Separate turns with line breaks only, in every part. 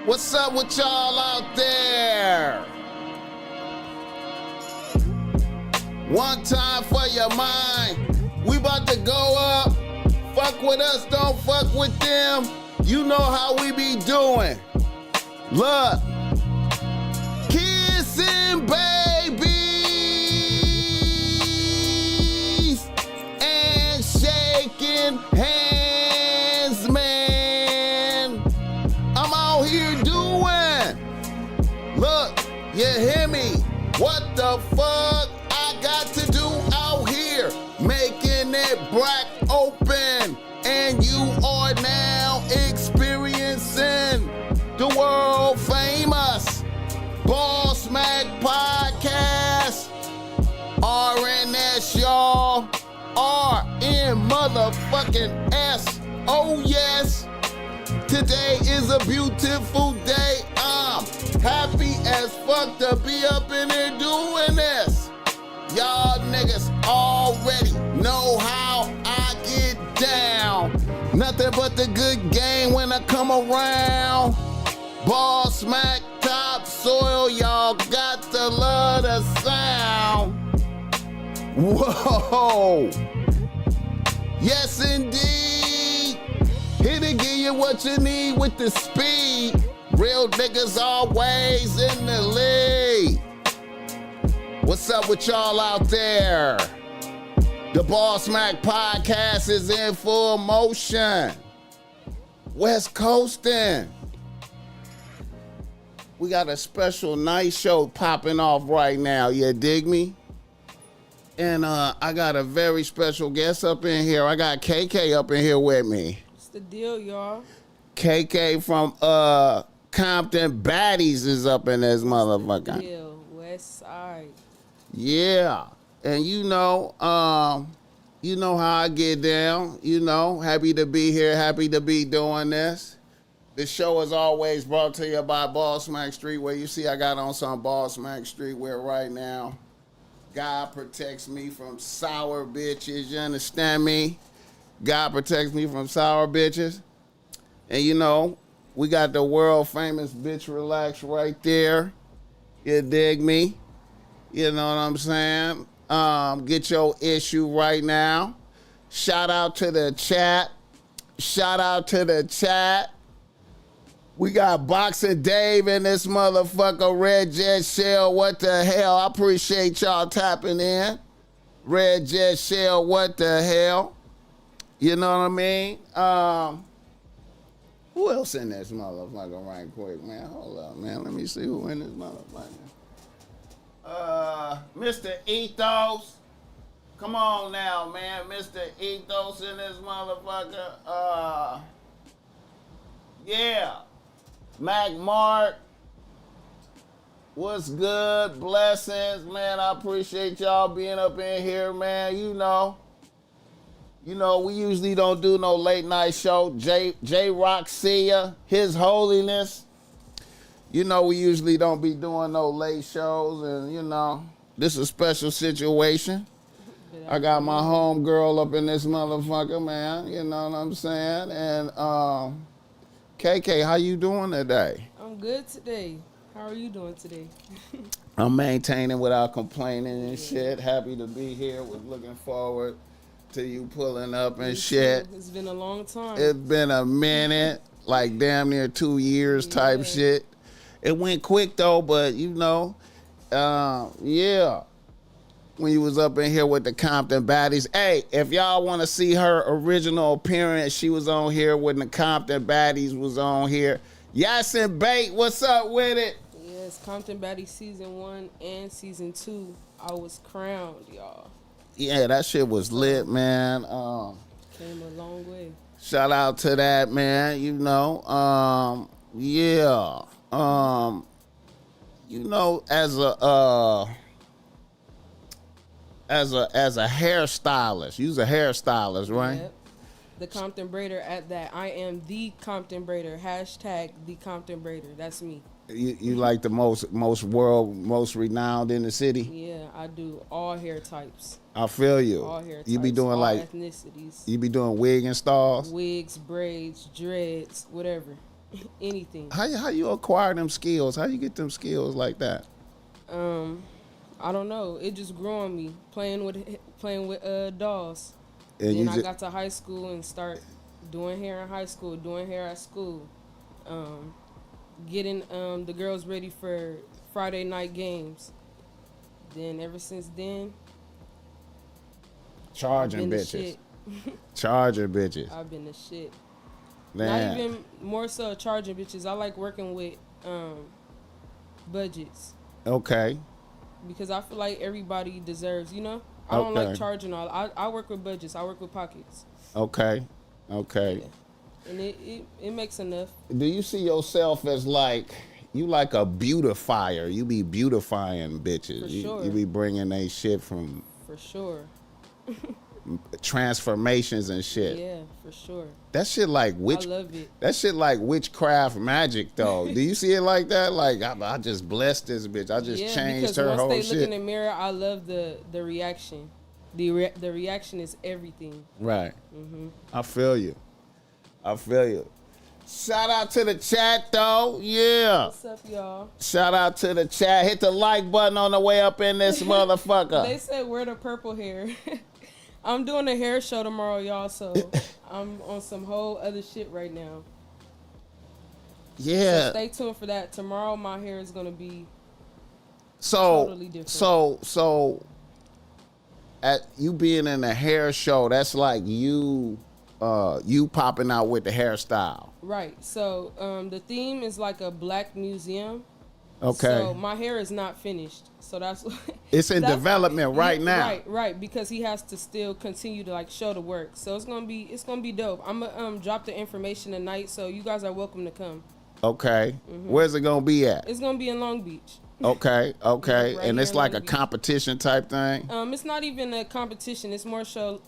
What's up with y'all out there? One time for your mind. We about to go up. Fuck with us, don't fuck with them. You know how we be doing. Look. Kissing babies and shaking hands, man. I'm out here doing. Look, you hear me? What the fuck I got to do out here? Making it black open. And you are now experiencing the world famous BossMack podcast. RNS, y'all. RN motherfucking S. Oh, yes. Today is a beautiful day. I'm happy as fuck to be up in here doing this. Y'all niggas already know how I get down. Nothing but the good game when I come around. BossMack topsoil, y'all got to love the sound. Whoa. Yes, indeed. Here to give you what you need with the speed. Real niggas always in the lead. What's up with y'all out there? The BossMack podcast is in full motion. West Coastin'. We got a special night show popping off right now. You dig me? And I got a very special guest up in here. I got KK up in here with me.
What's the deal, y'all?
KK from Compton Baddies is up in this motherfucker.
Deal, West Side.
Yeah. And you know how I get down. You know, happy to be here, happy to be doing this. The show is always brought to you by BossMack Streetwear. You see I got on some BossMack Streetwear right now. God protects me from sour bitches, you understand me? God protects me from sour bitches. And you know, we got the world famous Bitch Relax right there. You dig me? You know what I'm saying? Get your issue right now. Shout out to the chat. Shout out to the chat. We got Boxing Dave in this motherfucker. Red Jet Shell, what the hell? I appreciate y'all tapping in. Red Jet Shell, what the hell? You know what I mean? Who else in this motherfucker right quick, man? Hold up, man. Let me see who in this motherfucker. Mr. Ethos. Come on now, man. Mr. Ethos in this motherfucker. Yeah. Mac Mark. What's good? Blessings, man. I appreciate y'all being up in here, man. You know, we usually don't do no late night show. J Roxia, His Holiness. You know, we usually don't be doing no late shows, and you know, this is a special situation. I got my home girl up in this motherfucker, man. You know what I'm saying? And KK, how you doing today?
I'm good today. How are you doing today?
I'm maintaining without complaining and shit. Happy to be here. Was looking forward to you pulling up and shit.
It's been a long time.
It's been a minute, like damn near 2 years type shit. It went quick though, but you know, yeah. When you was up in here with the Compton Baddies. Hey, if y'all want to see her original appearance, she was on here when the Compton Baddies was on here. Yasin Bait, what's up with it?
Yes, Compton Baddies Season 1 and Season 2. I was crowned, y'all.
Yeah, that shit was lit, man.
Came a long way.
Shout out to that, man. You know, yeah. You know, as a hairstylist, you's a hairstylist, right?
Yep. The Compton Braider at that. I am the Compton Braider. Hashtag the Compton Braider. That's me.
You like the most renowned in the city?
Yeah, I do all hair types.
I feel you.
All hair types.
You be doing
all
like
ethnicities.
You be doing wig installs?
Wigs, braids, dreads, whatever. Anything.
How you acquire them skills? How you get them skills like that?
I don't know. It just grew on me playing with dolls.
And
Then I got to high school and start doing hair in high school, doing hair at school, getting the girls ready for Friday night games. Then ever since then,
charging bitches. Charging bitches.
I've been the shit.
Man.
Not even more so charging bitches. I like working with budgets.
Okay.
Because I feel like everybody deserves, I don't like charging all. I work with budgets. I work with pockets.
Okay. Yeah.
And it makes enough.
Do you see yourself as like, you like a beautifier? You be beautifying bitches.
For sure.
You be bringing they shit from.
For sure.
Transformations and shit.
Yeah, for sure.
That shit like
I love it.
That shit like witchcraft magic though. Do you see it like that? Like I just blessed this bitch. I just changed her whole shit.
Once they look in the mirror, I love the reaction. The reaction is everything.
Right. I feel you. Shout out to the chat though. Yeah.
What's up, y'all?
Shout out to the chat. Hit the like button on the way up in this motherfucker.
They said wear the purple hair. I'm doing a hair show tomorrow, y'all, so I'm on some whole other shit right now.
Yeah.
So stay tuned for that. Tomorrow my hair is gonna be
totally
different.
So at you being in a hair show, that's like you popping out with the hairstyle.
Right. So the theme is like a black museum.
Okay.
So my hair is not finished. So that's
it's in development right now.
Right, because he has to still continue to like show the work. So it's gonna be dope. I'm gonna drop the information tonight, so you guys are welcome to come.
Okay. Where's it gonna be at?
It's gonna be in Long Beach.
Okay.
Right,
and it's like a competition type thing.
It's not even a competition. It's more so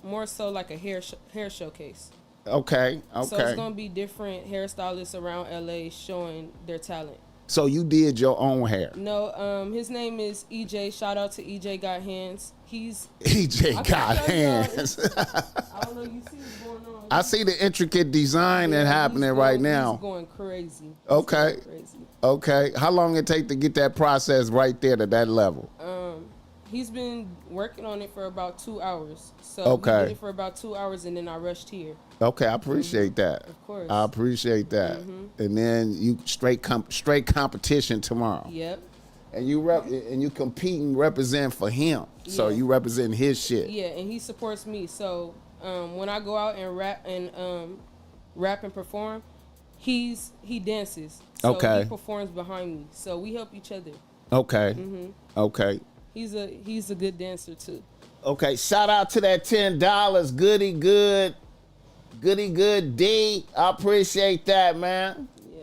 like a hair showcase.
Okay.
So it's gonna be different hairstylists around LA showing their talent.
So you did your own hair?
No, his name is EJ. Shout out to EJ Got Hands. He's
EJ Got Hands.
I don't know. You see what's going on?
I see the intricate design that's happening right now.
He's going crazy.
Okay. Okay. How long it take to get that process right there to that level?
He's been working on it for about 2 hours. So
okay.
We did it for about 2 hours, and then I rushed here.
Okay, I appreciate that.
Of course.
I appreciate that. And then you straight competition tomorrow.
Yep.
And you compete and represent for him. So you represent his shit.
Yeah, and he supports me. So when I go out and rap and perform, he dances. So
okay.
He performs behind me. So we help each other.
Okay. Okay.
He's a good dancer too.
Okay, shout out to that $10. Goody good D. I appreciate that, man.
Yeah.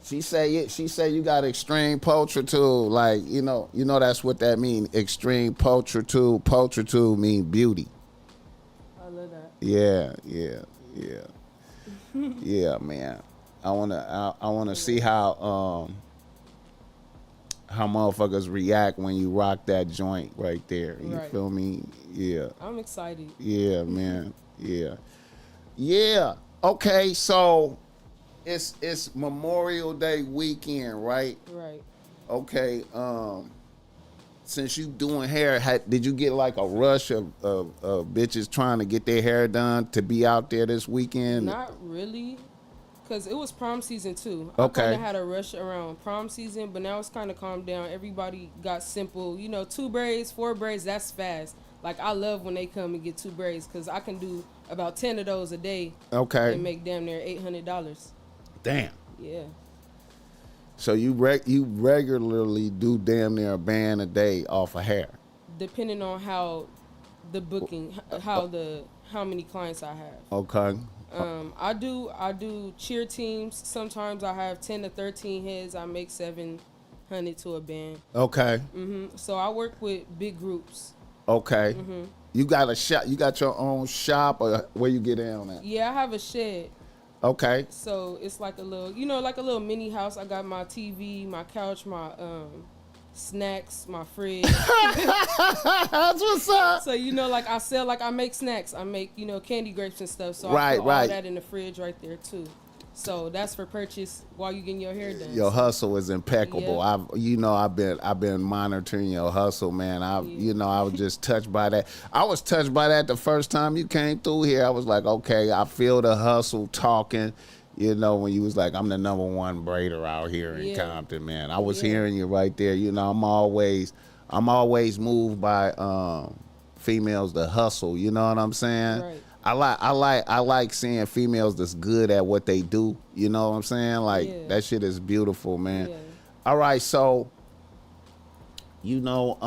She say you got extreme poultry tool. Like, you know that's what that mean. Extreme poultry tool. Poultry tool mean beauty.
I love that.
Yeah. Yeah, man. I wanna see how motherfuckers react when you rock that joint right there. You feel me? Yeah.
I'm excited.
Yeah, man. Yeah. Okay, so it's Memorial Day weekend, right?
Right.
Okay. Since you doing hair, did you get like a rush of bitches trying to get their hair done to be out there this weekend?
Not really. Because it was prom season too.
Okay.
I kind of had a rush around prom season, but now it's kind of calmed down. Everybody got simple, 2 braids, 4 braids, that's fast. Like, I love when they come and get 2 braids because I can do about 10 of those a day.
Okay.
And make damn near $800.
Damn.
Yeah.
So you regularly do damn near a band a day off of hair?
Depending on how the booking, how many clients I have.
Okay.
I do cheer teams. Sometimes I have 10 to 13 heads. I make 700 to a band.
Okay.
So I work with big groups.
Okay. You got a shop? You got your own shop, or where you get down at?
Yeah, I have a shed.
Okay.
So it's like a little, like a little mini house. I got my TV, my couch, my snacks, my fridge.
That's what's up.
So I make snacks. I make candy grapes and stuff. So
right,
I put all that in the fridge right there too. So that's for purchase while you getting your hair done.
Your hustle is impeccable.
Yep.
I've been monitoring your hustle, man.
Yeah.
I was just touched by that. I was touched by that the first time you came through here. I was like, okay, I feel the hustle talking. You know, when you was like, I'm the #1 braider out here in
Yeah.
Compton, man. I was
Yeah.
hearing you right there. You know, I'm always moved by females that hustle. You know what I'm saying?
Right.
I like seeing females that's good at what they do. You know what I'm saying? Like
Yeah.
that shit is beautiful, man.
Yeah.
All right, so you know,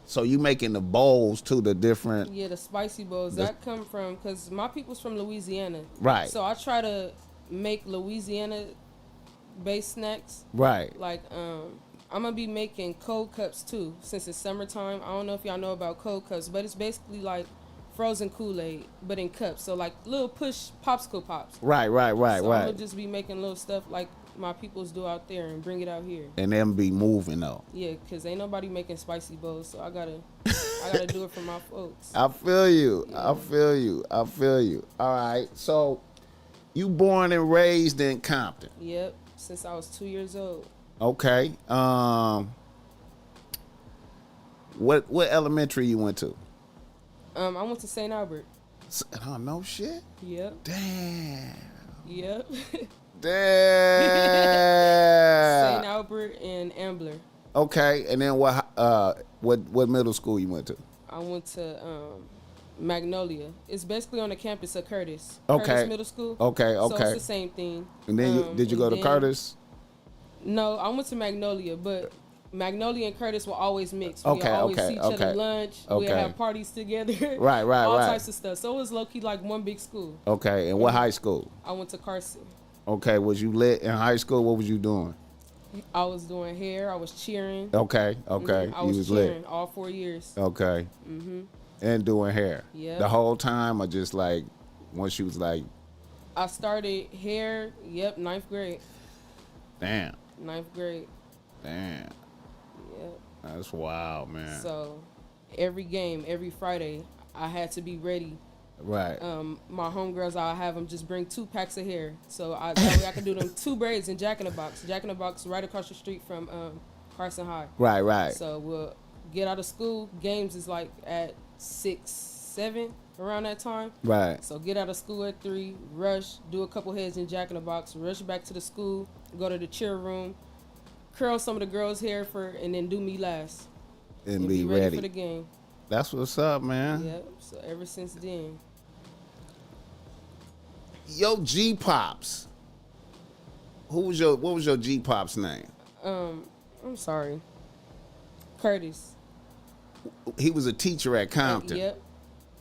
so you making the bowls to the different
Yeah, the spicy bowls that come from, because my people's from Louisiana.
Right.
So I try to make Louisiana based snacks.
right.
Like I'm gonna be making cold cups too, since it's summertime. I don't know if y'all know about cold cups, but it's basically like frozen Kool-Aid, but in cups. So like little push popsicle pops.
Right.
So I'm gonna just be making little stuff like my peoples do out there and bring it out here.
And them be moving though.
Yeah, cause ain't nobody making spicy bowls, so I gotta do it for my folks.
I feel you.
Yeah.
I feel you. All right. So you born and raised in Compton.
Yep, since I was 2 years old.
Okay. What elementary you went to?
I went to St. Albert.
Oh, no shit.
Yep.
Damn.
Yep.
Damn.
St. Albert and Ambler.
Okay, and then what middle school you went to?
I went to Magnolia. It's basically on the campus of Curtis.
Okay.
Curtis Middle School.
Okay.
So it's the same thing.
And then did you go to Curtis?
No, I went to Magnolia, but Magnolia and Curtis will always mix.
Okay,
We'll always
okay,
see each other
okay.
lunch.
Okay.
We'll have parties together.
Right.
All types of stuff. So it was low key like one big school.
Okay, and what high school?
I went to Carson.
Okay, was you lit in high school? What was you doing?
I was doing hair. I was cheering.
Okay.
I
You
was
lit.
cheering all 4 years.
Okay. And doing hair.
Yeah.
The whole time, or just like once you was like,
I started hair. Yep, 9th grade.
damn,
9th grade.
damn,
Yep.
that's wild, man.
So every game, every Friday, I had to be ready.
Right.
My homegirls, I'll have them just bring 2 packs of hair. So that way I can do them 2 braids in Jack in the Box. Jack in the Box right across the street from Carson High.
Right.
So we'll get out of school. Games is like at 6, 7 around that time.
Right.
So get out of school at 3, rush, do a couple heads in Jack in the Box, rush back to the school, go to the cheer room, curl some of the girls' hair and then do me last.
And be ready
for the game.
That's what's up, man.
Yep. So ever since then.
Yo, G Pops. What was your G Pops name?
I'm sorry. Curtis.
He was a teacher at Compton.
Yep.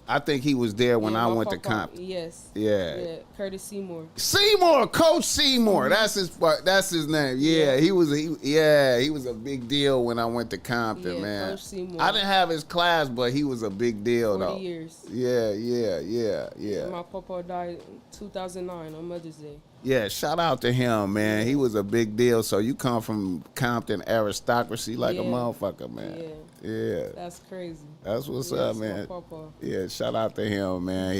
I think he was there when
Yeah,
I
my
went to
papa-
Compton.
Yes.
Yeah.
Curtis Seymour.
Seymour, Coach Seymour. That's his name. Yeah, he was a big deal when I went to Compton,
Yeah,
man.
Coach Seymour.
I didn't have his class, but he was a big deal
40
though.
years.
Yeah.
My papa died in 2009 on Mother's Day.
Yeah, shout out to him, man. He was a big deal. So you come from Compton aristocracy like a
Yeah.
motherfucker, man. Yeah.
That's crazy.
That's what's
Yeah,
up,
that's my
man.
papa.
Yeah, shout out to him, man.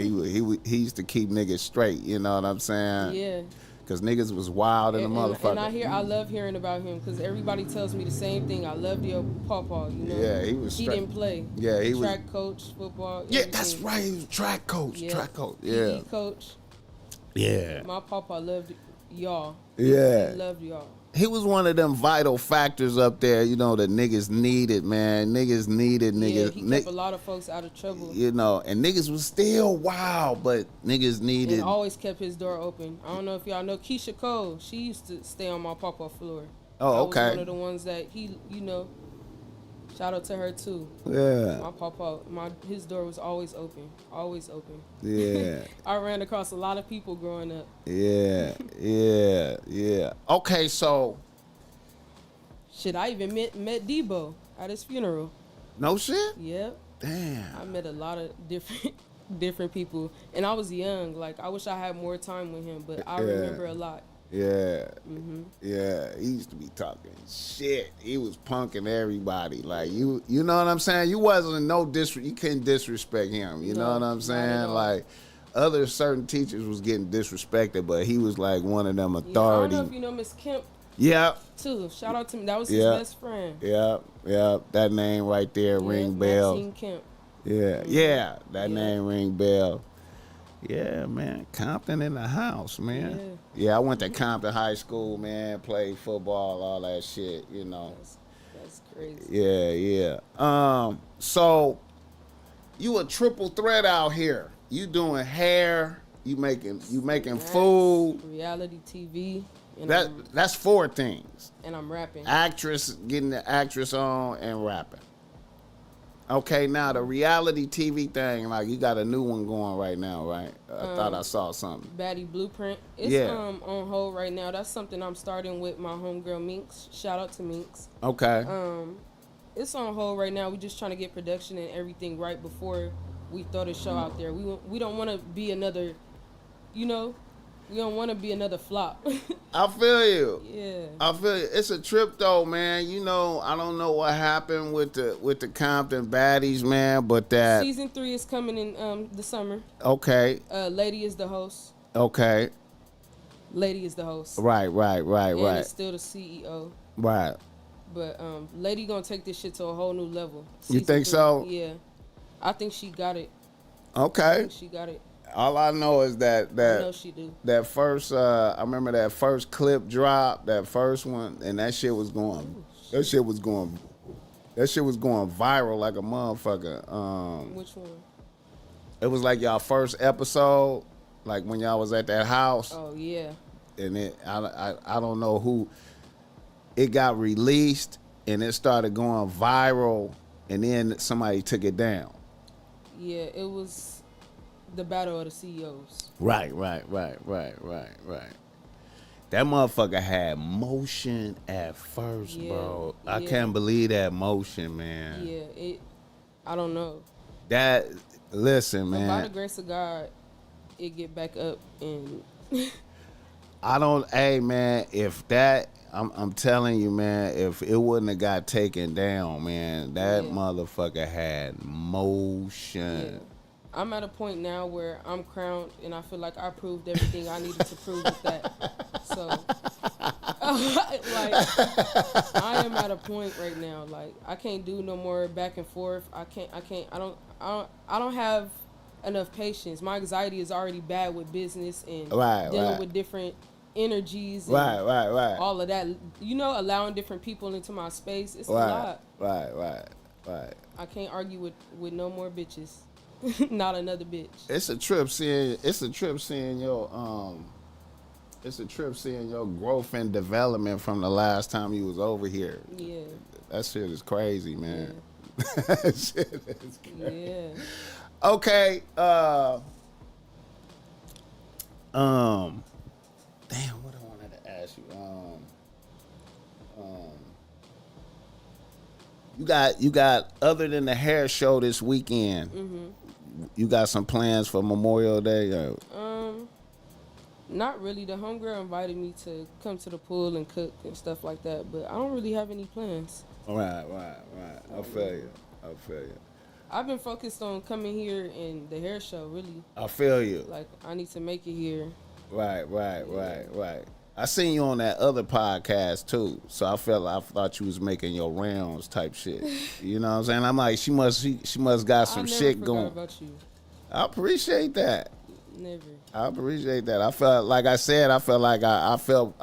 He used to keep niggas straight, you know what I'm saying?
Yeah.
Cause niggas was wild in the motherfucker.
And I love hearing about him because everybody tells me the same thing. I love your papa, you know.
Yeah, he was
He
straight.
didn't play.
Yeah, he was-
track coach, football.
Yeah,
everything.
that's right. He was track coach.
Yeah.
Track coach.
PE
Yeah.
coach.
Yeah.
My papa loved y'all.
Yeah.
He loved y'all.
He was one of them vital factors up there, you know, that niggas needed, man. Niggas needed
Yeah,
niggas.
he kept a lot of folks out of trouble.
You know, and niggas was still wild, but niggas needed.
And always kept his door open. I don't know if y'all know Keisha Cole. She used to stay on my papa floor.
Oh,
I
okay.
was one of the ones that he, you know, shout out to her too.
Yeah.
My papa, his door was always open. Always open.
Yeah.
I ran across a lot of people growing up.
Yeah. Okay, so
Shit, I even met Debo at his funeral.
no shit?
Yep.
Damn.
I met a lot of different people. And I was young. Like, I wish I had more time with him, but I
Yeah.
remember a lot.
Yeah. Yeah. He used to be talking shit. He was punking everybody. Like you know what I'm saying? You wasn't you couldn't disrespect him. You know
No,
what I'm
not
saying?
at all.
Like other certain teachers was getting disrespected, but he was like one of them
Yeah, I don't
authority.
know if you know Miss Kemp
Yeah,
too. Shout out to me. That was his
yeah,
best friend.
yeah, yeah. That name right there ring bells.
Maxine Kemp.
Yeah, yeah. That
Yeah.
name ring bell. Yeah, man. Compton in the house, man. Yeah, I went to Compton High School, man. Played football, all that shit, you know.
That's crazy.
Yeah, yeah. So you a triple threat out here. You doing hair, you making food.
Reality TV. And
That's 4 things.
And I'm rapping.
Actress, getting the actress on and rapping. Okay, now the reality TV thing, like you got a new one going right now, right? I thought I saw something.
Baddie Blueprint. It's on hold right now. That's something I'm starting with my homegirl Minx. Shout out to Minx.
Okay.
It's on hold right now. We just trying to get production and everything right before we throw the show out there. We don't want to be another, you know, we don't want to be another flop.
I feel you.
Yeah.
I feel you. It's a trip though, man. You know, I don't know what happened with the Compton baddies, man, but that
Season 3 is coming in the summer.
Okay.
Lady is the host.
Okay.
Lady is the host.
Right.
And
Right.
it's still the CEO.
Right.
But Lady gonna take this shit to a whole new level.
You think
3,
so?
Yeah. I think she got it.
Okay.
She got it.
All I know is that
I know she do.
that first I remember that first clip drop, that first one, and that shit was going viral like a motherfucker.
Which one?
It was like y'all first episode, like when y'all was at that house.
Oh yeah.
And I don't know who, it got released and it started going viral, and then somebody took it down.
Yeah, it was the battle of the CEOs.
Right. That motherfucker had motion at first, bro. I can't believe that motion, man.
Yeah, I don't know.
Listen,
But
man.
by the grace of God, it get back up and
hey, man, if that, I'm telling you, man, if it wouldn't have got taken down, man, that motherfucker had motion.
Yeah. I'm at a point now where I'm crowned, and I feel like I proved everything I needed to prove with that. So, like, I am at a point right now. Like, I can't do no more back and forth. I don't have enough patience. My anxiety is already bad with business and dealing with different energies. And
right.
all of that. You know, allowing different people into my space. It's a lot.
Right.
I can't argue with no more bitches. Not another bitch.
It's a trip seeing your growth and development from the last time you was over here.
Yeah.
That shit is crazy, man. Yeah. That shit is crazy.
Yeah.
Okay. Damn, what I wanted to ask you. You got other than the hair show this weekend. Mm-hmm. You got some plans for Memorial Day?
Not really. The homegirl invited me to come to the pool and cook and stuff like that, but I don't really have any plans.
Right. I feel you.
I've been focused on coming here and the hair show, really.
I feel you.
Like, I need to make it here.
Right. I seen you on that other podcast too, so I thought you was making your rounds type shit. You know what I'm saying? I'm like, she must got some shit going.
About you.
I appreciate that.
Never.
I appreciate that. I felt like I said. I felt like I felt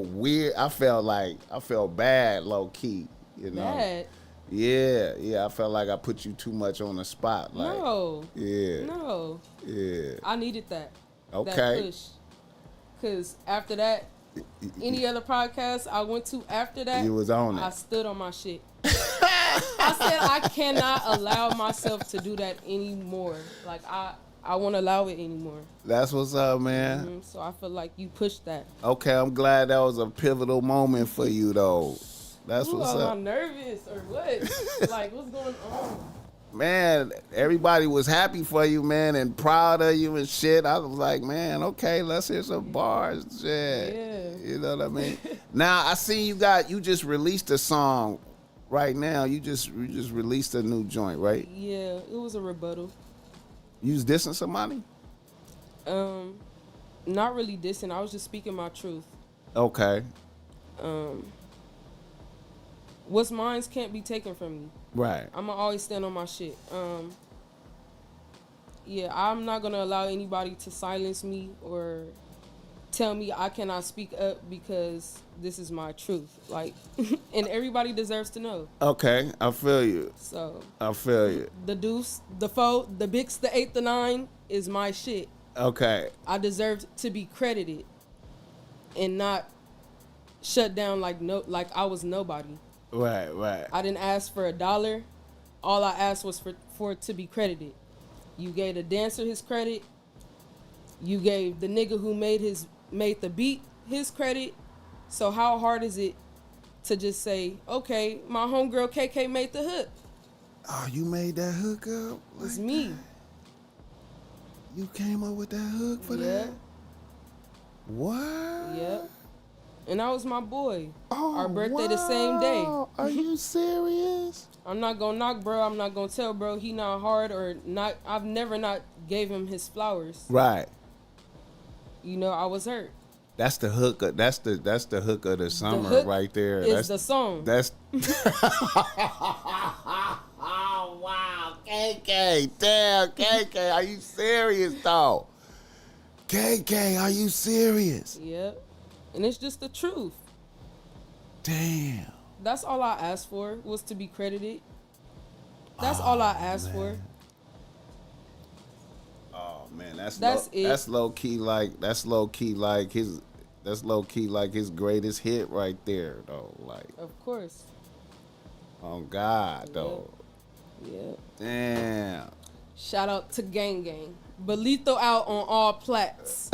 weird. I felt bad, low key. You know.
Bad.
Yeah. I felt like I put you too much on the spot. Like,
no.
Yeah.
No.
Yeah.
I needed that.
Okay.
That push. Cause after that, any other podcast I went to after that,
you was on it.
I stood on my shit. I said I cannot allow myself to do that anymore. Like I won't allow it anymore.
That's what's up, man.
Mm-hmm. So I feel like you pushed that.
Okay, I'm glad that was a pivotal moment for you, though. That's what's up.
I'm nervous or what? Like, what's going on?
Man, everybody was happy for you, man, and proud of you and shit. I was like, man, okay, let's hear some bars, shit.
Yeah.
You know what I mean? Now I see you just released a song right now. You just released a new joint, right?
Yeah, it was a rebuttal.
You was dissing somebody?
Not really dissing. I was just speaking my truth.
Okay.
What's mine can't be taken from me.
Right.
I'ma always stand on my shit. Yeah, I'm not gonna allow anybody to silence me or tell me I cannot speak up because this is my truth. Like, and everybody deserves to know.
Okay, I feel you.
So
I feel you.
the deuce, the four, the bix, the 8, the 9 is my shit.
Okay.
I deserve to be credited and not shut down like I was nobody.
Right, right.
I didn't ask for $1. All I asked was for it to be credited. You gave the dancer his credit. You gave the nigga who made the beat his credit. So how hard is it to just say, okay, my homegirl KK made the hook?
Oh, you made that hook up?
It's me.
You came up with that hook for that? What?
Yeah. And that was my boy.
Oh,
our birthday the same day.
Are you serious?
I'm not gonna knock bro. I'm not gonna tell bro he not hard or not. I've never not gave him his flowers.
Right.
You know, I was hurt.
That's the hook. That's the hook of the summer
hook
right there.
That's the song.
That's. Oh wow, KK, damn KK, are you serious though? KK, are you serious?
Yep. And it's just the truth.
Damn.
That's all I asked for was to be credited. That's all I asked for.
Oh man,
That's
it.
That's
low key like his greatest hit right there though. Like,
of course.
Oh God though.
Yeah.
Damn.
Shout out to Gang Gang. Belito out on all plats.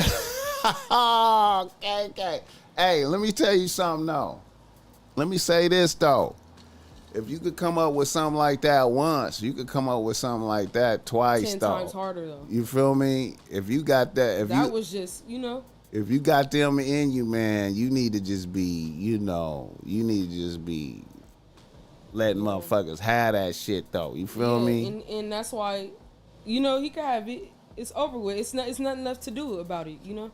Oh, KK. Hey, let me tell you something though. Let me say this though. If you could come up with something like that once, you could come up with something like that twice
10
though.
times harder though.
You feel me? If you got that,
was just, you know.
If you got them in you, man, you need to just be, letting motherfuckers have that shit though. You feel me?
And that's why, you know, he can have it. It's over with. It's nothing left to do about it, you know.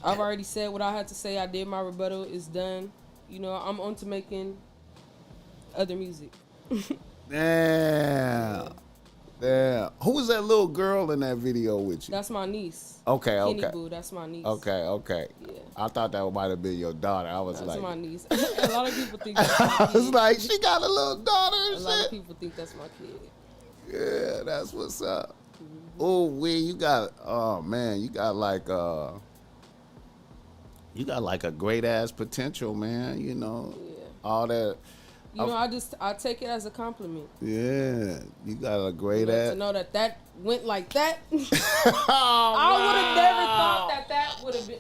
I've already said what I had to say. I did my rebuttal. It's done. You know, I'm on to making other music.
Damn. Damn. Who was that little girl in that video with you?
That's my niece.
Okay,
Kenny
okay.
Boo, that's my niece.
Okay.
Yeah.
I thought that might have been your daughter.
That's my niece. A lot of people think that's my kid.
I was like, she got a little daughter and
A
shit.
lot of people think that's my kid.
Yeah, that's what's up. Mm-hmm. You got like a great ass potential, man. You know, all that.
You know, I take it as a compliment.
Yeah, you got a great ass.
To know that went like that. I would have never thought that would have been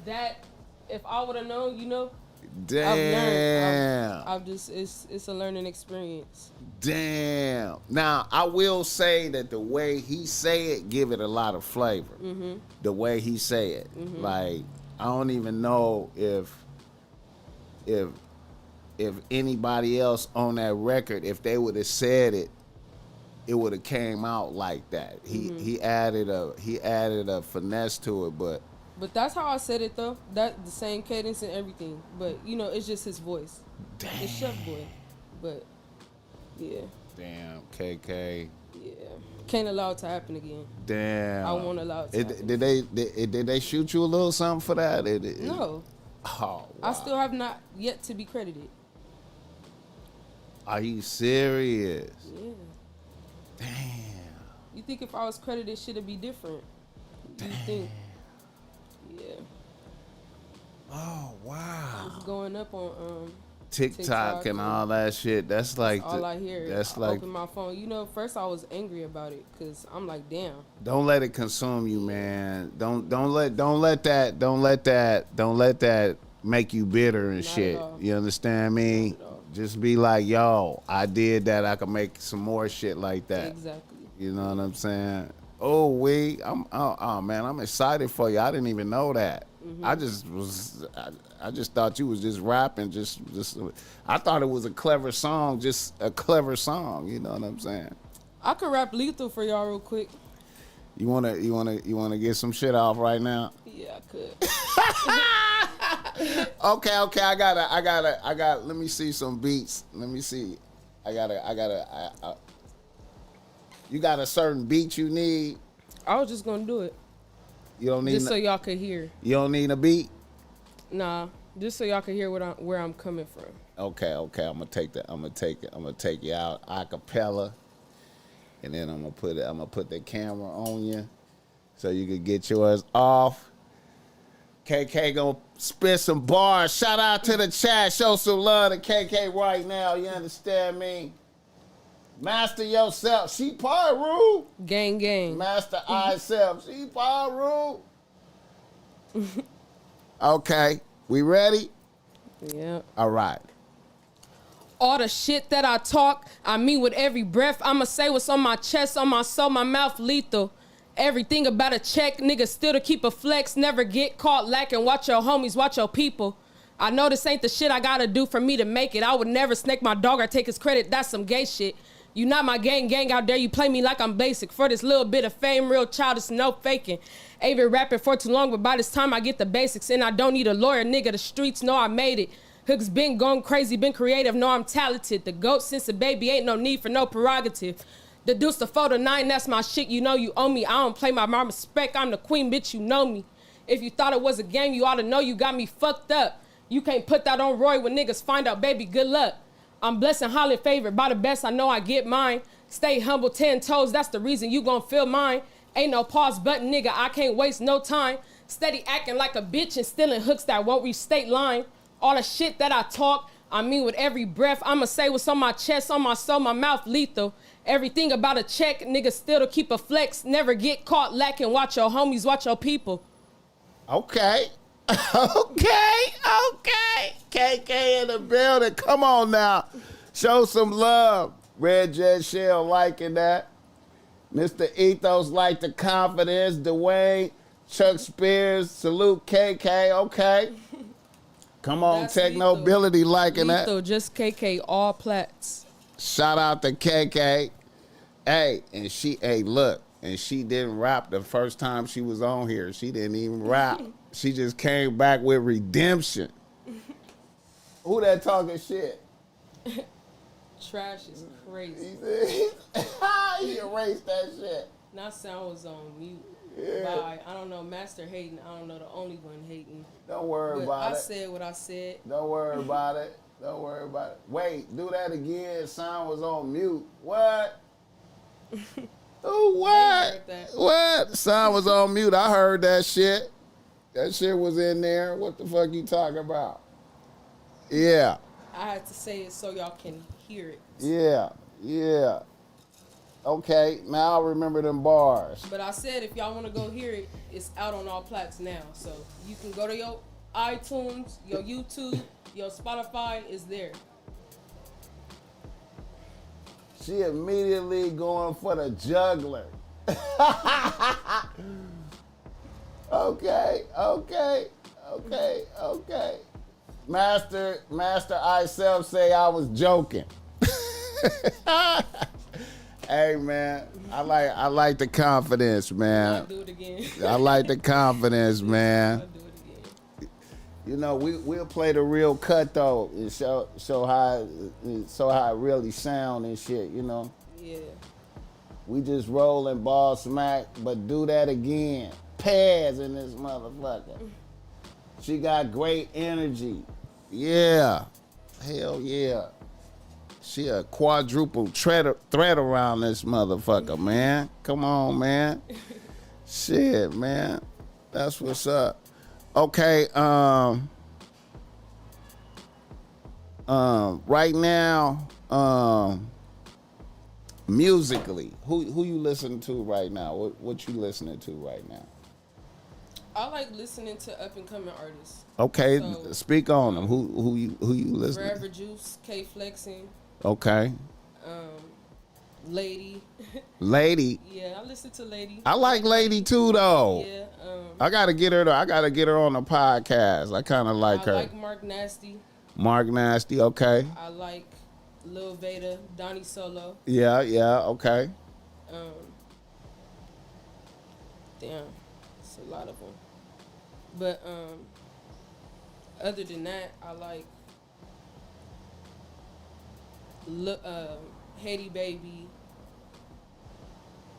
that. If I would have known, you know.
Damn.
I've just it's a learning experience.
Damn. Now I will say that the way he say it, give it a lot of flavor.
Mm-hmm.
The way he say it, like I don't even know if anybody else on that record, if they would have said it, it would have came out like that. He added a finesse to it, but
that's how I said it though. That the same cadence and everything. But you know, it's just his voice.
Damn.
It's Chef Boy. But yeah.
Damn, KK.
Yeah. Can't allow it to happen again.
Damn.
I won't allow it to happen.
Did they shoot you a little something for that?
No.
Oh, wow.
I still have not yet to be credited.
Are you serious?
Yeah.
Damn.
You think if I was credited, should it be different?
Damn.
You think? Yeah.
Oh wow.
It's going up on
TikTok and all that shit. That's like
all I hear.
That's
I
like
open my phone. You know, first I was angry about it because I'm like, damn.
Don't let it consume you, man. Don't let that make you bitter and
Not
shit.
at all.
You understand me?
Not at all.
Just be like, yo, I did that. I can make some more shit like that.
Exactly.
You know what I'm saying? Oh, man, I'm excited for you. I didn't even know that. I just thought you was just rapping. Just I thought it was a clever song. Just a clever song. You know what I'm saying?
I could rap lethal for y'all real quick.
You wanna get some shit off right now?
Yeah, I could.
Okay. I got. Let me see some beats. Let me see. You got a certain beat you need?
I was just gonna do it.
You don't need
just so y'all could hear.
You don't need a beat?
Nah, just so y'all can hear where I'm coming from.
Okay. I'm gonna take you out a cappella, and then I'm gonna put the camera on you, so you can get yours off. KK gonna spit some bars. Shout out to the chat. Show some love to KK right now. You understand me? Master yourself. She Paru.
Gang.
Master I-self. She Paru. Okay. We ready?
Yeah.
All right.
All the shit that I talk, I mean with every breath. I'ma say what's on my chest, on my soul, my mouth lethal. Everything about a check, nigga still to keep a flex. Never get caught lacking. Watch your homies, watch your people. I know this ain't the shit I gotta do for me to make it. I would never snake my dog or take his credit. That's some gay shit. You not my gang out there. You play me like I'm basic. For this little bit of fame, real childish, no faking. Ain't been rapping for too long, but by this time I get the basics. And I don't need a lawyer, nigga. The streets know I made it. Hooks been going crazy, been creative, know I'm talented. The GOAT since a baby, ain't no need for no prerogative. The deuce, the 4 to 9, that's my shit, you know you owe me. I don't play my respect, I'm the queen, bitch, you know me. If you thought it was a game, you ought to know you got me fucked up. You can't put that on Roy when niggas find out, baby, good luck. I'm blessed and highly favored by the best, I know I get mine. Stay humble, 10 toes, that's the reason you gon' feel mine. Ain't no pause button, nigga, I can't waste no time. Steady acting like a bitch and stealing hooks that won't reach state line. All the shit that I talk, I mean with every breath. I'ma say what's on my chest, on my soul, my mouth lethal. Everything about a check, nigga still to keep a flex. Never get caught lacking. Watch your homies, watch your people.
Okay. KK in the building. Come on now. Show some love. Red Jet Shell liking that. Mr. Ethos like the confidence. Dwayne, Chuck Spears, salute KK. Okay. Come on, that's Technobility liking that.
Just KK, all plats.
Shout out to KK. Hey, look, and she didn't rap the first time she was on here. She didn't even rap. She just came back with redemption. Who that talking shit?
Trash is crazy.
He erased that shit.
That sound was on mute.
Yeah.
By, I don't know, Master hating. I don't know, the only one hating.
Don't worry about it.
I said what I said.
Don't worry about it. Don't worry about it. Wait, do that again. Sound was on mute. What? Oh, what? What? Sound was on mute. I heard that shit. That shit was in there. What the fuck you talking about? Yeah.
I had to say it so y'all can hear it.
Yeah. Okay, now I remember them bars.
But I said if y'all want to go hear it, it's out on all plats now. So you can go to your iTunes, your YouTube, your Spotify is there.
She immediately going for the juggler. Okay. Master I-self say I was joking. Hey man, I like the confidence, man.
I'll do it again.
I like the confidence, man.
I'll do it again.
You know, we'll play the real cut though and show how it really sound and shit, you know.
Yeah.
We just rolling BossMack, but do that again. Pairs in this motherfucker. She got great energy. Yeah. Hell yeah. She a quadruple thread around this motherfucker, man. Come on, man. Shit, man. That's what's up. Okay, right now, musically, who you listening to right now? What you listening to right now?
I like listening to up and coming artists.
Okay, so, speak on them. Who you listening?
Forever Juice, K Flexing.
Okay.
Lady.
Lady.
Yeah, I listen to Lady.
I like Lady too, though.
Yeah.
I gotta get her on the podcast. I kind of like her.
I like Mark Nasty.
Mark Nasty. Okay.
I like Lil Veda, Donnie Solo.
Yeah. Okay.
Damn, it's a lot of them. But other than that, I like look, Haiti Baby,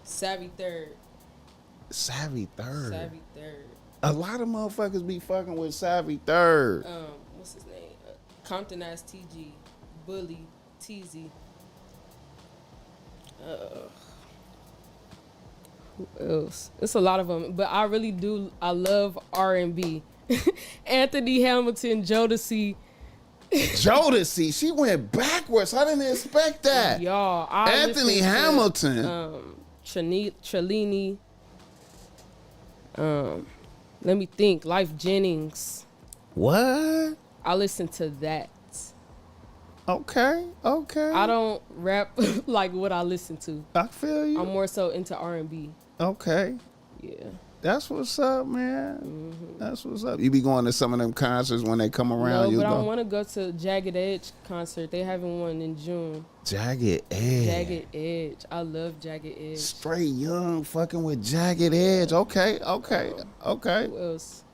Savvy Third,
Savvy Third.
Savvy Third.
A lot of motherfuckers be fucking with Savvy Third.
What's his name? Compton Ass TG, Bully, Teasy. Who else? It's a lot of them, but I really do. I love R&B. Anthony Hamilton, Jodeci.
Jodeci, she went backwards. I didn't expect that.
Y'all,
Anthony Hamilton.
Trellini. Let me think. Life Jennings.
What?
I listen to that.
Okay.
I don't rap like what I listen to.
I feel you.
I'm more so into R&B.
Okay.
Yeah.
That's what's up, man. Mm-hmm. That's what's up. You be going to some of them concerts when they come around?
No, but I want to go to Jagged Edge concert. They having one in June.
Jagged Edge.
Jagged Edge. I love Jagged Edge.
Straight young fucking with Jagged Edge. Okay.
Who else?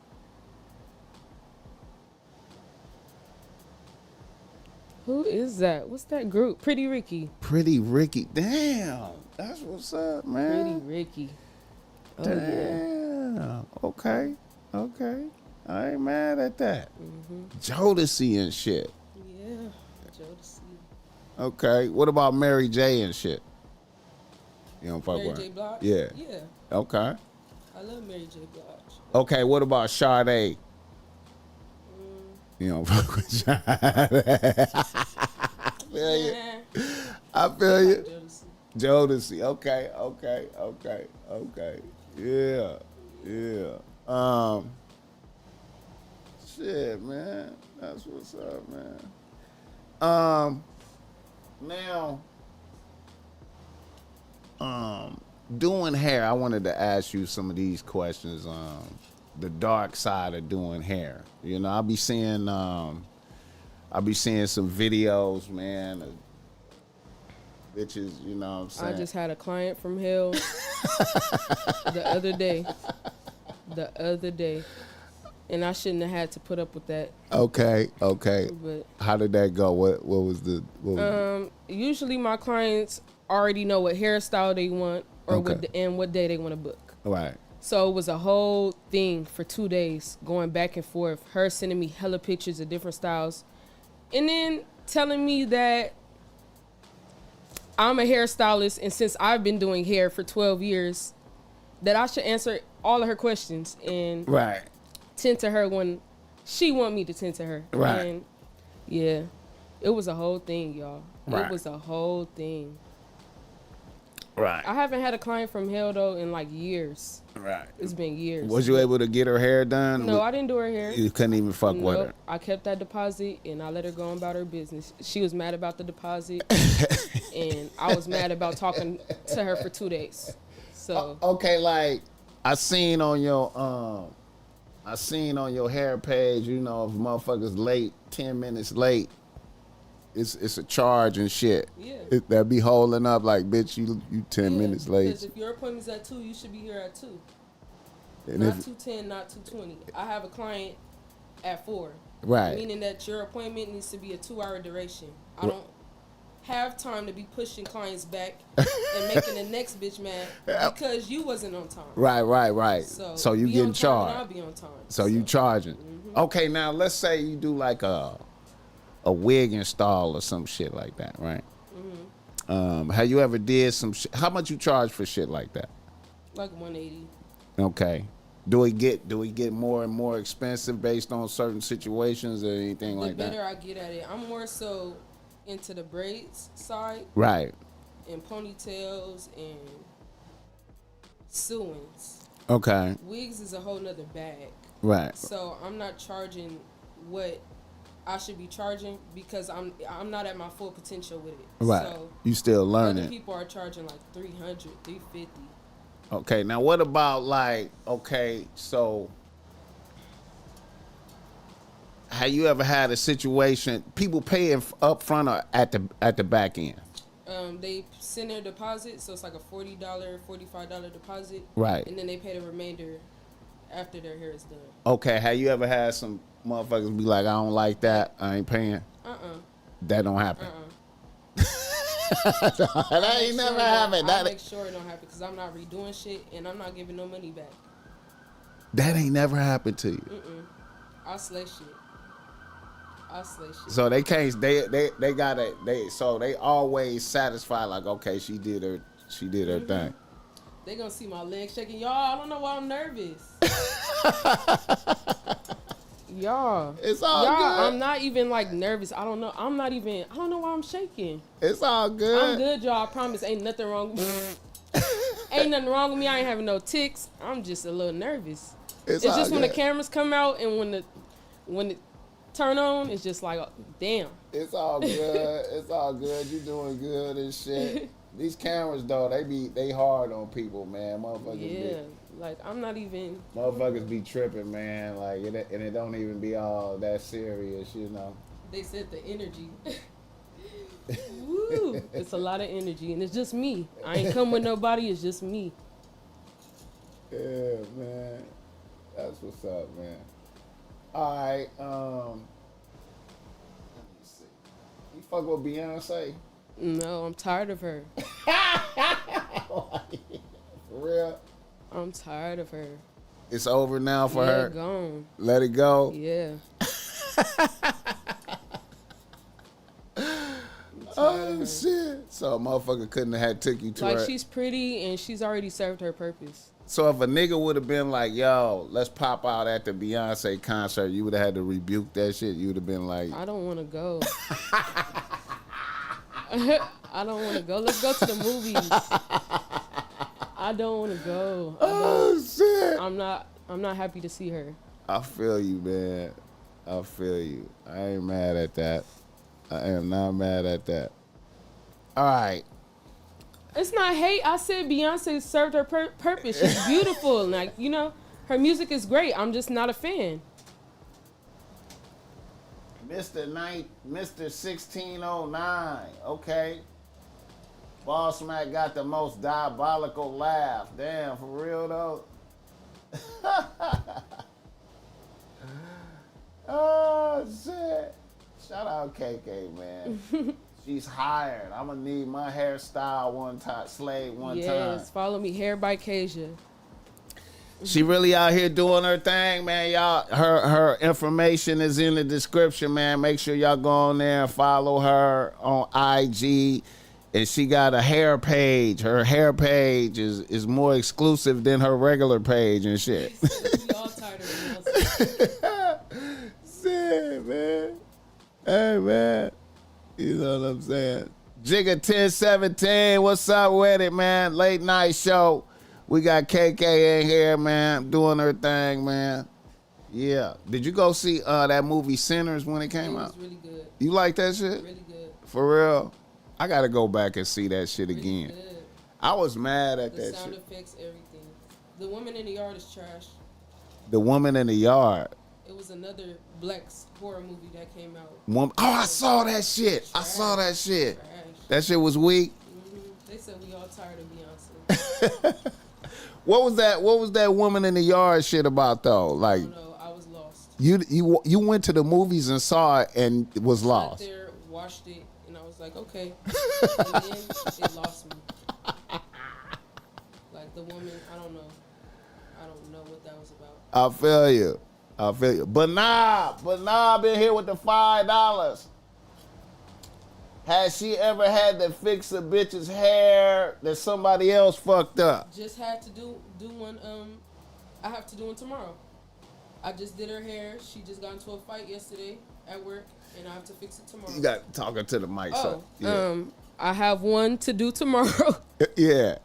Who is that? What's that group? Pretty Ricky.
Pretty Ricky. Damn. That's what's up, man.
Pretty Ricky. Oh,
damn. Yeah. Okay. I ain't mad at that.
Mm-hmm.
Jodeci and shit.
Yeah. Jodeci.
Okay. What about Mary J and shit? You don't fuck with her?
Mary J. Blige?
Yeah.
Yeah.
Okay.
I love Mary J. Blige.
Okay. What about Sade? You don't fuck with Sade. I feel you. Jodeci. Okay. Yeah. Shit, man. That's what's up, man. Now, doing hair, I wanted to ask you some of these questions. The dark side of doing hair. You know, I'll be seeing some videos, man, of bitches, you know what I'm saying?
I just had a client from hell the other day. And I shouldn't have had to put up with that.
Okay.
But
how did that go? What was the
usually my clients already know what hairstyle they want or what day they want to book.
Right.
So it was a whole thing for 2 days, going back and forth, her sending me hella pictures of different styles, and then telling me that I'm a hairstylist, and since I've been doing hair for 12 years, that I should answer all of her questions and tend to her when she want me to tend to her.
Right.
And yeah, it was a whole thing, y'all.
Right.
It was a whole thing.
Right.
I haven't had a client from hell though in like years.
Right.
It's been years.
Was you able to get her hair done?
No, I didn't do her hair.
You couldn't even fuck with her.
I kept that deposit and I let her go about her business. She was mad about the deposit and I was mad about talking to her for 2 days. So
okay, like I seen on your hair page, you know, if motherfuckers late, 10 minutes late, it's a charge and shit.
Yeah.
That be holding up like, bitch, you 10 minutes late.
Because if your appointment's at 2, you should be here at 2.
And
not 2:10, not 2:20. I have a client at 4.
Right.
Meaning that your appointment needs to be a 2-hour duration. I don't have time to be pushing clients back and making the next bitch mad because you wasn't on time.
Right. So you getting charged.
I'll be on time.
So you charging. Mm-hmm. Okay, now let's say you do like a wig install or some shit like that, right? Mm-hmm. Have you ever did some shit? How much you charge for shit like that?
Like $180. Okay.
Do it get more and more expensive based on certain situations or anything like that?
The better I get at it. I'm more so into the braids side.
Right.
And ponytails and sewings.
Okay.
Wigs is a whole nother bag.
Right.
So I'm not charging what I should be charging because I'm not at my full potential with it.
Right.
So
you still learning.
Other people are charging like $300, $350.
Okay, now what about like, okay, so have you ever had a situation, people paying up front or at the back end?
They send their deposit, so it's like a $40, $45 deposit.
Right.
And then they pay the remainder after their hair is done.
Okay, have you ever had some motherfuckers be like, I don't like that, I ain't paying? That don't happen. That ain't never happened.
I make sure it don't happen because I'm not redoing shit and I'm not giving no money back.
That ain't never happened to you.
I slay shit.
So they can't. They got it. So they always satisfied. Like, okay, she did her thing.
They gonna see my legs shaking, y'all. I don't know why I'm nervous. Y'all,
it's all good.
I'm not even like nervous. I don't know. I don't know why I'm shaking.
It's all good.
I'm good, y'all. I promise. Ain't nothing wrong with me. Ain't nothing wrong with me. I ain't having no tics. I'm just a little nervous. It's just when the cameras come out and when it turn on, it's just like, damn.
It's all good. It's all good. You doing good and shit. These cameras though, they hard on people, man. Motherfuckers
like I'm not even.
Motherfuckers be tripping, man. Like it don't even be all that serious, you know.
They said the energy. Woo! It's a lot of energy, and it's just me. I ain't come with nobody. It's just me.
Yeah, man. That's what's up, man. All right. Let me see. You fuck with Beyonce?
No, I'm tired of her.
For real?
I'm tired of her.
It's over now for her?
Gone.
Let it go?
Yeah.
Oh, shit. So a motherfucker couldn't have took you to her.
Like, she's pretty and she's already served her purpose.
So if a nigga would have been like, yo, let's pop out at the Beyonce concert, you would have had to rebuke that shit? You would have been like...
I don't want to go. I don't want to go. Let's go to the movies. I don't want to go.
Oh, shit.
I'm not happy to see her.
I feel you, man. I feel you. I ain't mad at that. I am not mad at that. All right.
It's not hate. I said Beyonce served her purpose. She's beautiful. Like, you know, her music is great. I'm just not a fan.
Mr. 1609. Okay. BossMack got the most diabolical laugh. Damn, for real though. Oh shit. Shout out KK, man. She's hired. I'm gonna need my hairstyle one time, Slade one time.
Yes, follow me, Hair by Kasia.
She really out here doing her thing, man. Y'all, her information is in the description, man. Make sure y'all go on there and follow her on IG. And she got a hair page. Her hair page is more exclusive than her regular page and shit.
We all tired of it.
Shit, man. Hey, man. You know what I'm saying? Jigga 1017, what's up with it, man? Late night show. We got KK in here, man, doing her thing, man. Yeah. Did you go see that movie Sinners when it came out?
It was really good.
You like that shit?
Really good.
For real? I gotta go back and see that shit again.
Really good.
I was mad at
The
that
sound
shit.
effects, everything. The Woman in the Yard is trash.
The Woman in the Yard.
It was another black horror movie that came out.
Oh, I saw that shit. I saw that shit.
Trash.
That shit was weak.
They said we all tired of Beyonce.
What was that Woman in the Yard shit about though? Like,
I don't know. I was lost.
you went to the movies and saw it and was
Sat
lost.
there, watched it, and I was like, okay. And then it lost me. Like the woman, I don't know. I don't know what that was about.
I feel you. But nah, been here with the $5. Has she ever had to fix a bitch's hair that somebody else fucked up?
Just had to do one. I have to do one tomorrow. I just did her hair. She just got into a fight yesterday at work, and I have to fix it tomorrow.
You got talking to the mic.
I have one to do tomorrow.
Yeah,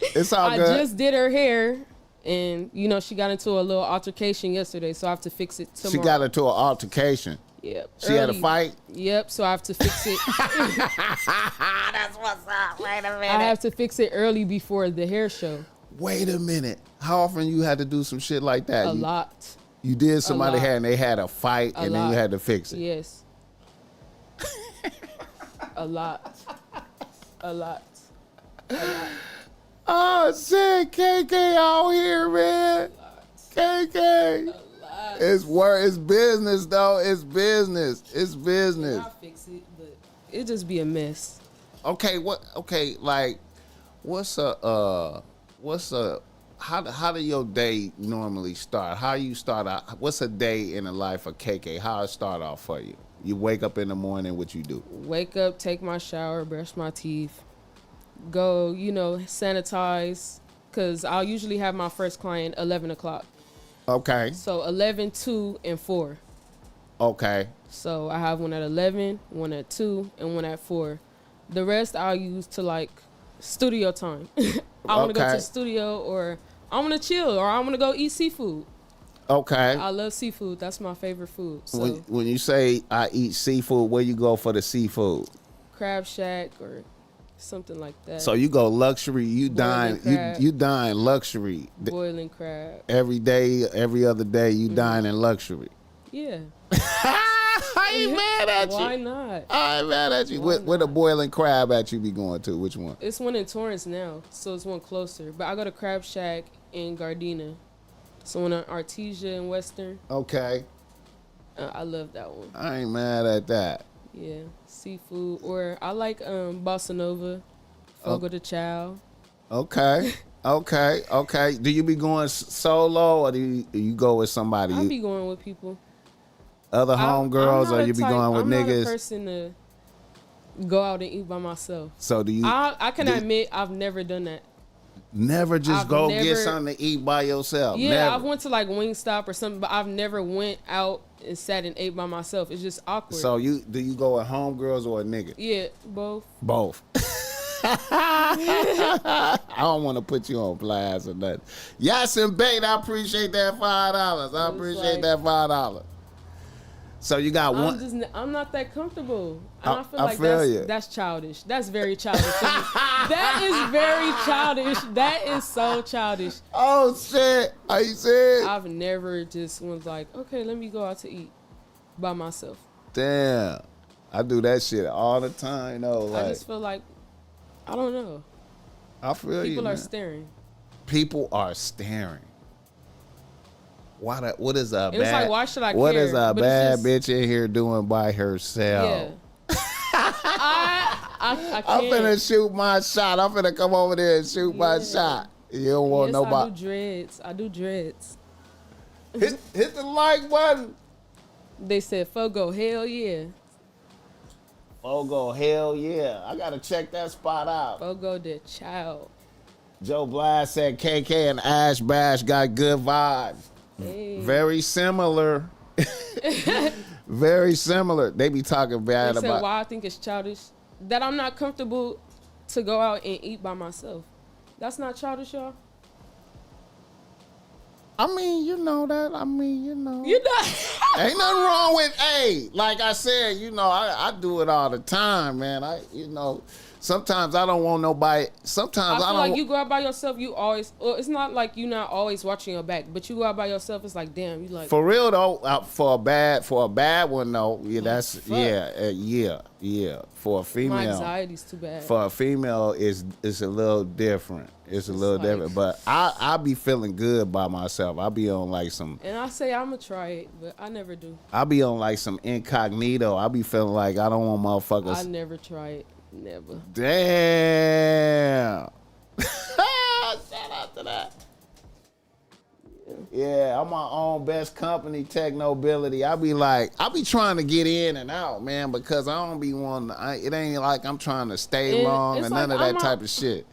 it's all good.
I just did her hair, and you know she got into a little altercation yesterday, so I have to fix it tomorrow.
She got into an altercation.
Yep.
She had a fight?
Yep, so I have to fix it.
That's what's up. Wait a minute.
I have to fix it early before the hair show.
Wait a minute. How often you had to do some shit like that?
A lot.
You did somebody hair and they had a fight and then you had to fix it.
Yes. A lot. A lot.
Oh shit, KK out here, man. KK. It's work. It's business, though. It's business. It's business.
I'll fix it, but it just be a mess.
Okay, what? Okay, like, how do your day normally start? How you start out? What's a day in the life of KK? How it start off for you? You wake up in the morning. What you do?
Wake up, take my shower, brush my teeth, go, sanitize, because I'll usually have my first client 11 o'clock.
Okay.
So 11, 2, and 4.
Okay.
So I have one at 11, one at 2, and one at 4. The rest I'll use to, like, studio time. I want to go to the studio, or I want to chill, or I want to go eat seafood.
Okay.
I love seafood. That's my favorite food. So
When you say I eat seafood, where you go for the seafood?
Crab Shack or something like that.
So you go luxury. You dine. You dine luxury.
Boiling crab.
Every day, every other day, you dine in luxury.
Yeah.
I ain't mad at you.
Why not?
I ain't mad at you. Where the boiling crab at you be going to? Which one?
It's one in Torrance now, so it's one closer. But I go to Crab Shack in Gardena. So one on Artesia and Western.
Okay.
I love that one.
I ain't mad at that.
Yeah, seafood. Or I like Bossa Nova, Fogo de Chao.
Okay. Okay. Do you be going solo, or do you go with somebody?
I be going with people.
Other homegirls, or you be going with niggas?
I'm not a person to go out and eat by myself.
So do you?
I can admit I've never done that.
Never just go get something to eat by yourself.
Yeah,
never.
I went to like Wingstop or something, but I've never went out and sat and ate by myself. It's just awkward.
So do you go with homegirls or a nigga?
Yeah, both.
Both. I don't want to put you on blast or nothing. Yes, and bait. I appreciate that $5. I appreciate that $5. So you got one.
I'm not that comfortable.
I
feel like that's childish. That's very childish. That is very childish. That is so childish.
Oh shit! Are you serious?
I've never just was like, okay, let me go out to eat by myself.
Damn, I do that shit all the time. Like,
I just feel like, I don't know.
I feel you.
People are staring.
People are staring. What is a
it was
bad?
Like, why should I
what
care?
Is a bad bitch in here doing by herself?
Yeah. I can't.
I'm finna shoot my shot. I'm finna come over there and shoot my shot. You don't want nobody.
I do dreads.
Hit the like button.
They said Fogo, hell yeah.
Fogo, hell yeah. I gotta check that spot out.
Fogo de Chao.
Joe Blast said KK and Ash Bash got good vibes.
Hey.
Very similar. Very similar. They be talking bad
they said
about.
Why I think it's childish? That I'm not comfortable to go out and eat by myself. That's not childish, y'all.
I mean, you know that. You know.
Ain't
nothing wrong with, like I said, I do it all the time, man. Sometimes I don't want nobody. Sometimes I
feel
don't.
like you go out by yourself, you always. Well, it's not like you not always watching your back, but you go out by yourself. It's like, damn, you like.
For real though, for a bad one though, yeah, that's yeah. For a female,
my anxiety's too bad.
For a female, it's a little different. It's a little different, but I be feeling good by myself. I be on like some.
And I say I'ma try it, but I never do.
I be on like some incognito. I be feeling like I don't want motherfuckers.
I never try it. Never.
Damn. Shout out to that. Yeah, I'm my own best company, Technobility. I be trying to get in and out, man, because I don't be wanting it ain't like I'm trying to stay long and none of that type of shit.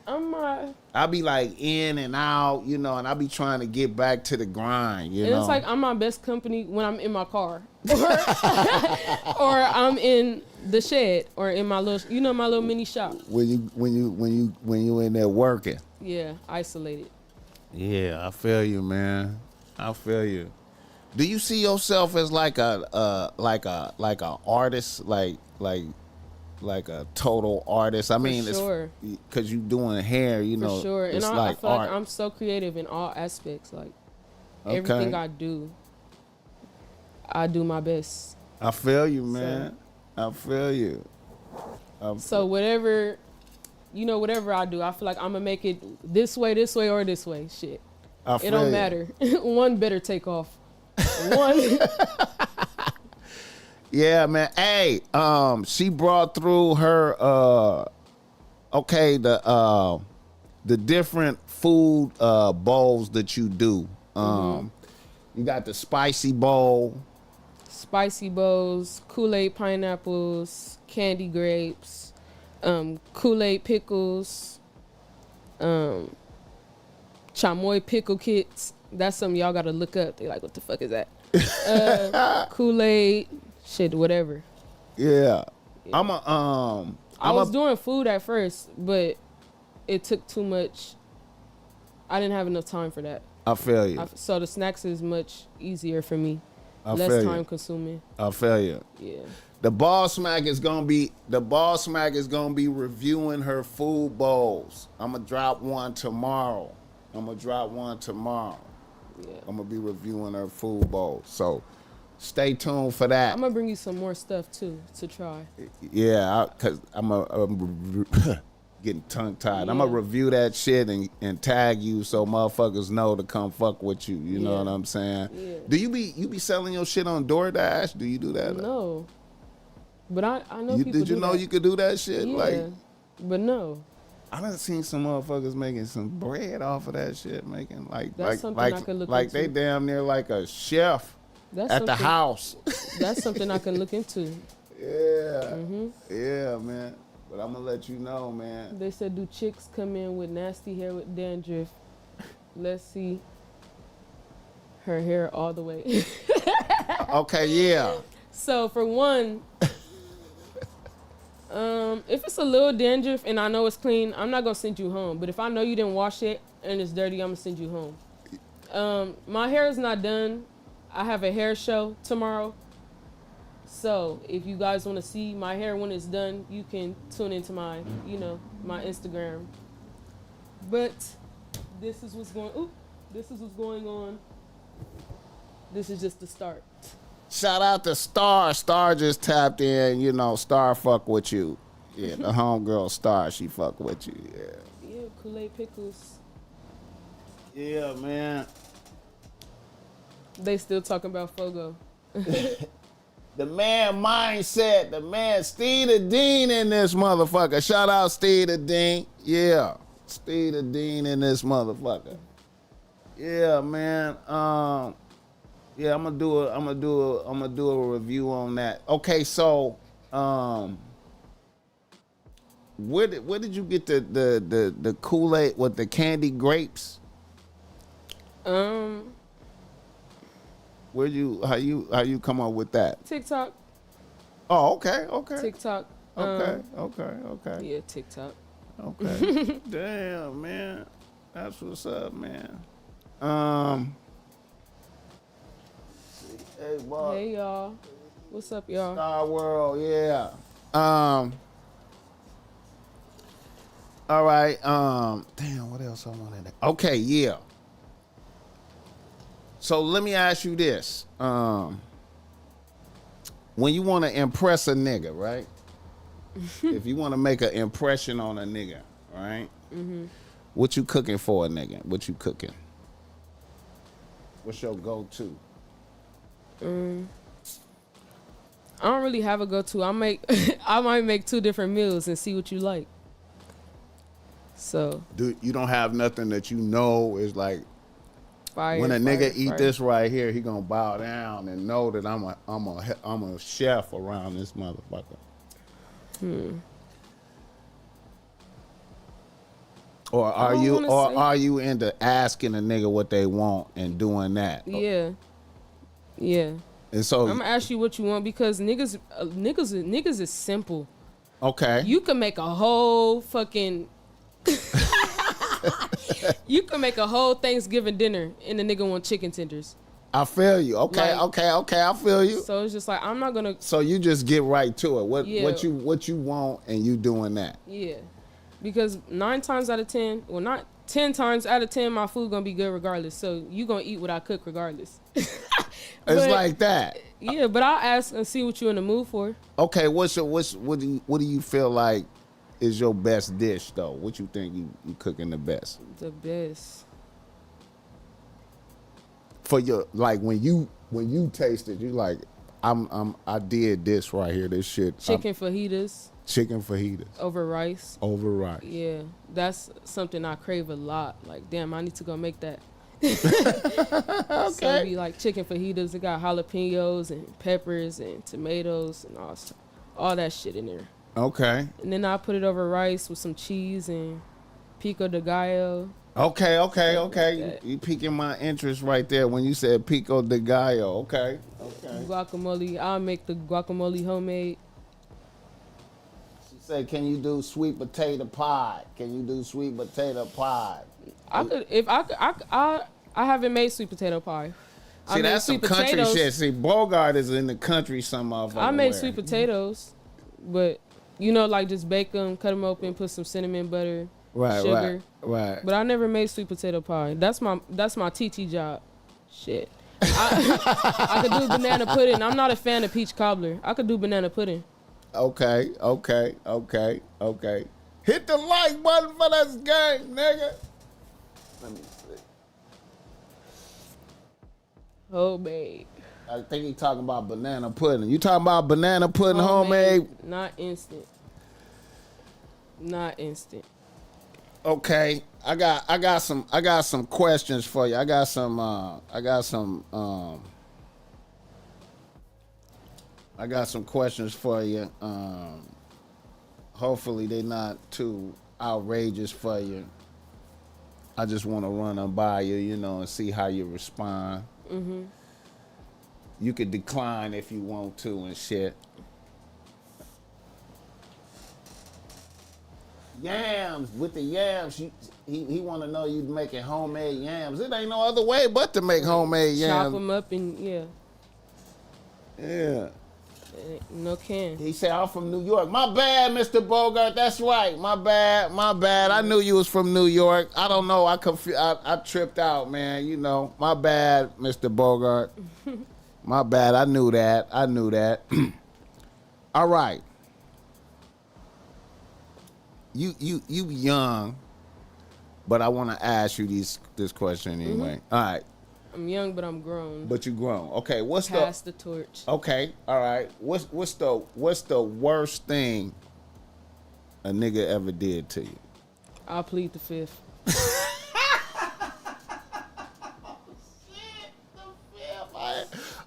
I be like in and out, and I be trying to get back to the grind,
and it's like I'm my best company when I'm in my car. Or I'm in the shed or in my little my little mini shop.
When you in there working.
Yeah, isolated.
Yeah, I feel you, man. I feel you. Do you see yourself as like a artist, like a total artist? I mean,
sure.
It's because you doing hair,
For sure.
It's
and
like
I feel
art.
like I'm so creative in all aspects. Like everything I do my best.
I feel you, man. I feel you.
So whatever you know, whatever I do, I feel like I'm gonna make it this way, or this way. Shit, it don't matter. One better take off. One.
Yeah, man. Hey, she brought through her the different food bowls that you do. You got the spicy bowl.
Spicy bowls, Kool-Aid pineapples, candy grapes, Kool-Aid pickles, chamoy pickle kits. That's something y'all gotta look up. They like, what the fuck is that? Kool-Aid, shit, whatever.
Yeah.
I was doing food at first, but it took too much. I didn't have enough time for that.
I feel you.
So the snacks is much easier for me.
Less
time consuming.
I feel you.
Yeah.
The BossMack is gonna be reviewing her food bowls. I'm gonna drop one tomorrow. Yeah. I'm gonna be reviewing her food bowls. So stay tuned for that.
I'm gonna bring you some more stuff too to try.
Yeah, cause I'm getting tongue tied. Yeah. I'm gonna review that shit and tag you so motherfuckers know to come fuck with you. You know what I'm saying? Yeah. Do you be selling your shit on DoorDash? Do you do that?
No. But I know people
did you know you could do that shit?
Yeah. But no.
I done seen some motherfuckers making some bread off of that shit, making I could look into. They damn near like a chef at the house.
That's something I can look into.
Yeah. Yeah, man. But I'm gonna let you know, man.
They said, do chicks come in with nasty hair with dandruff? Let's see her hair all the way.
Okay, yeah.
So for one, if it's a little dandruff and I know it's clean, I'm not gonna send you home. But if I know you didn't wash it and it's dirty, I'm gonna send you home. My hair is not done. I have a hair show tomorrow. So if you guys want to see my hair when it's done, you can tune into my Instagram. But this is what's going on. This is just the start.
Shout out to Star. Star just tapped in, Star fuck with you. Yeah, the homegirl Star, she fuck with you. Yeah.
Yeah, Kool-Aid pickles.
Yeah, man.
They still talking about Fogo.
The man mindset, the man Steve the Dean in this motherfucker. Shout out Steve the Dean. Yeah. Steve the Dean in this motherfucker. Yeah, man. Yeah, I'm gonna do a review on that. Okay, so where did you get the Kool-Aid with the candy grapes? How you come up with that?
TikTok.
Oh, okay.
TikTok.
Okay.
Yeah, TikTok.
Okay. Damn, man. That's what's up, man. Hey, boy.
Hey, y'all. What's up, y'all?
Star World, yeah. All right. Damn, what else I wanted to... Okay, yeah. So let me ask you this. When you want to impress a nigga, right? If you want to make an impression on a nigga, right? Mm-hmm. What you cooking for a nigga? What you cooking? What's your go-to?
I don't really have a go-to. I might make 2 different meals and see what you like. So.
You don't have nothing that is like,
fire,
when a nigga eat this right here, he gonna bow down and know that I'm a chef around this motherfucker. Or are you into asking a nigga what they want and doing that?
Yeah. And so I'm gonna ask you what you want because niggas is simple.
Okay.
You can make a whole fucking you can make a whole Thanksgiving dinner and the nigga want chicken tenders.
I feel you. Okay, I feel you.
So it's just like I'm not gonna.
So you just get right to it. What you want and you doing that.
Yeah, because 9 times out of 10, well not 10 times out of 10, my food gonna be good regardless. So you gonna eat what I cook regardless.
It's like that.
Yeah, but I'll ask and see what you're in the mood for.
Okay, what do you feel like is your best dish though? What you think you cooking the best?
The best.
For your like when you taste it, you like I did this right here. This shit.
Chicken fajitas
Chicken fajitas
over rice.
over rice.
Yeah, that's something I crave a lot. Like, damn, I need to go make that.
Okay.
So it'd be like chicken fajitas. It got jalapenos and peppers and tomatoes and all that shit in there.
Okay.
And then I put it over rice with some cheese and pico de gallo.
Okay.
Like that.
You piquing my interest right there when you said pico de gallo. Okay.
Guacamole. I'll make the guacamole homemade.
She said, "Can you do sweet potato pie? Can you do sweet potato pie?"
I could if I haven't made sweet potato pie.
See, that's some country shit. See, Bogart is in the country some motherfucker.
I made sweet potatoes, but like just bake them, cut them open, put some cinnamon butter, sugar.
Right.
But I never made sweet potato pie. That's my TT job. Shit. I could do banana pudding. I'm not a fan of peach cobbler. I could do banana pudding.
Okay. Hit the like button for this game, nigga. Let me see.
Homemade.
I think he talking about banana pudding. You talking about banana pudding homemade?
Not instant. Not instant.
Okay. I got some questions for you. I got some questions for you. Hopefully they're not too outrageous for you. I just want to run them by you, and see how you respond. Mm-hmm. You could decline if you want to and shit. Yams, with the yams, he want to know you making homemade yams. It ain't no other way but to make homemade yams.
Chop them up and
Yeah.
No can.
He said, I'm from New York. My bad, Mr. Bogart. That's right. My bad. I knew you was from New York. I don't know. I tripped out, man. My bad, Mr. Bogart. My bad. I knew that. All right. You young, but I want to ask you this question anyway.
Mm-hmm.
All right.
I'm young, but I'm grown.
But you grown. Okay,
Pass the torch.
Okay, all right. What's the worst thing a nigga ever did to you?
I'll plead the fifth.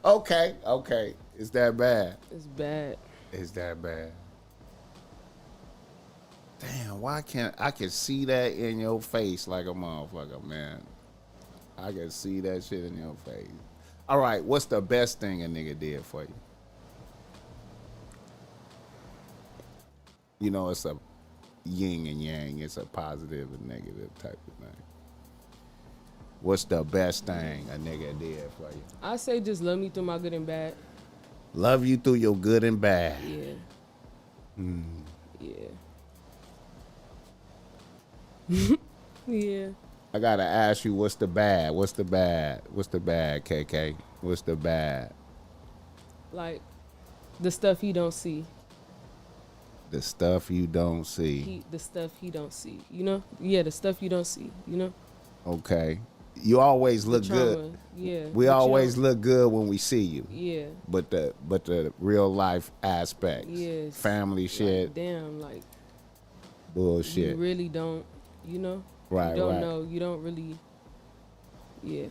Okay. Is that bad?
It's bad.
Is that bad? Damn, why can't I can see that in your face like a motherfucker, man. I can see that shit in your face. All right, what's the best thing a nigga did for you? It's a yin and yang. It's a positive and negative type of thing. What's the best thing a nigga did for you?
I say just love me through my good and bad.
Love you through your good and bad.
Yeah. Yeah. Yeah.
I gotta ask you, what's the bad? What's the bad, KK? What's the bad?
Like, the stuff he don't see.
The stuff you don't see.
The stuff he don't see. Yeah, the stuff you don't see.
Okay. You always look good.
Yeah.
We always look good when we see you.
Yeah.
But the real life aspects.
Yes.
Family shit.
Like, damn, like.
Bullshit.
You really don't,
Right,
you don't
right.
know. You don't really. Yeah.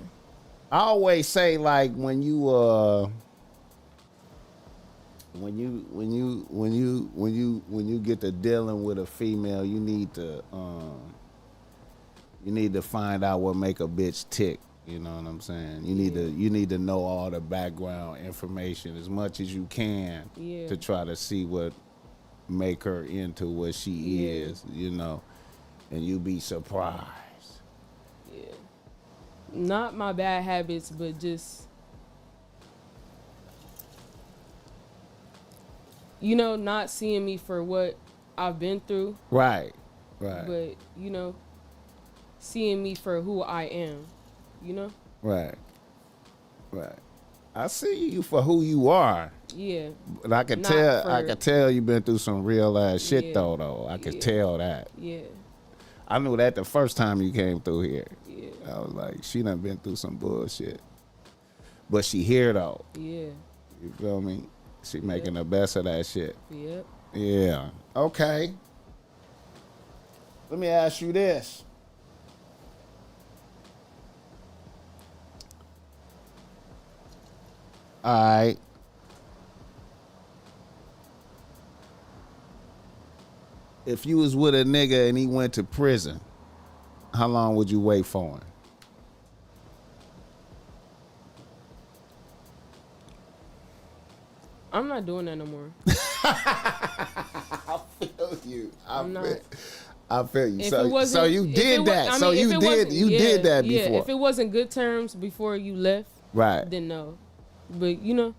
I always say, like, when you get to dealing with a female, you need to find out what make a bitch tick. You know what I'm saying? You need to know all the background information as much as you can to try to see what make her into what she is, and you be surprised.
Yeah. Not my bad habits, but just, not seeing me for what I've been through.
Right.
But, seeing me for who I am,
Right. I see you for who you are.
Yeah.
But I can
Not
tell.
for-
I can tell you've been through some real ass shit
Yeah.
though. I could
Yeah.
tell that.
Yeah.
I knew that the first time you came through here.
Yeah.
I was like, she done been through some bullshit. But she here though.
Yeah.
You feel me? She making the best of that shit.
Yep.
Yeah. Okay. Let me ask you this. All right. If you was with a nigga and he went to prison, how long would you wait for him?
I'm not doing that no more.
I feel you.
I'm not.
I feel you.
If
So,
it wasn't-
so you
if
did
it wa-
that.
I mean,
So
if
you
it
did
wasn't-
you
yeah,
did that
yeah,
before.
if it wasn't good terms before you left,
Right.
then no. But you know,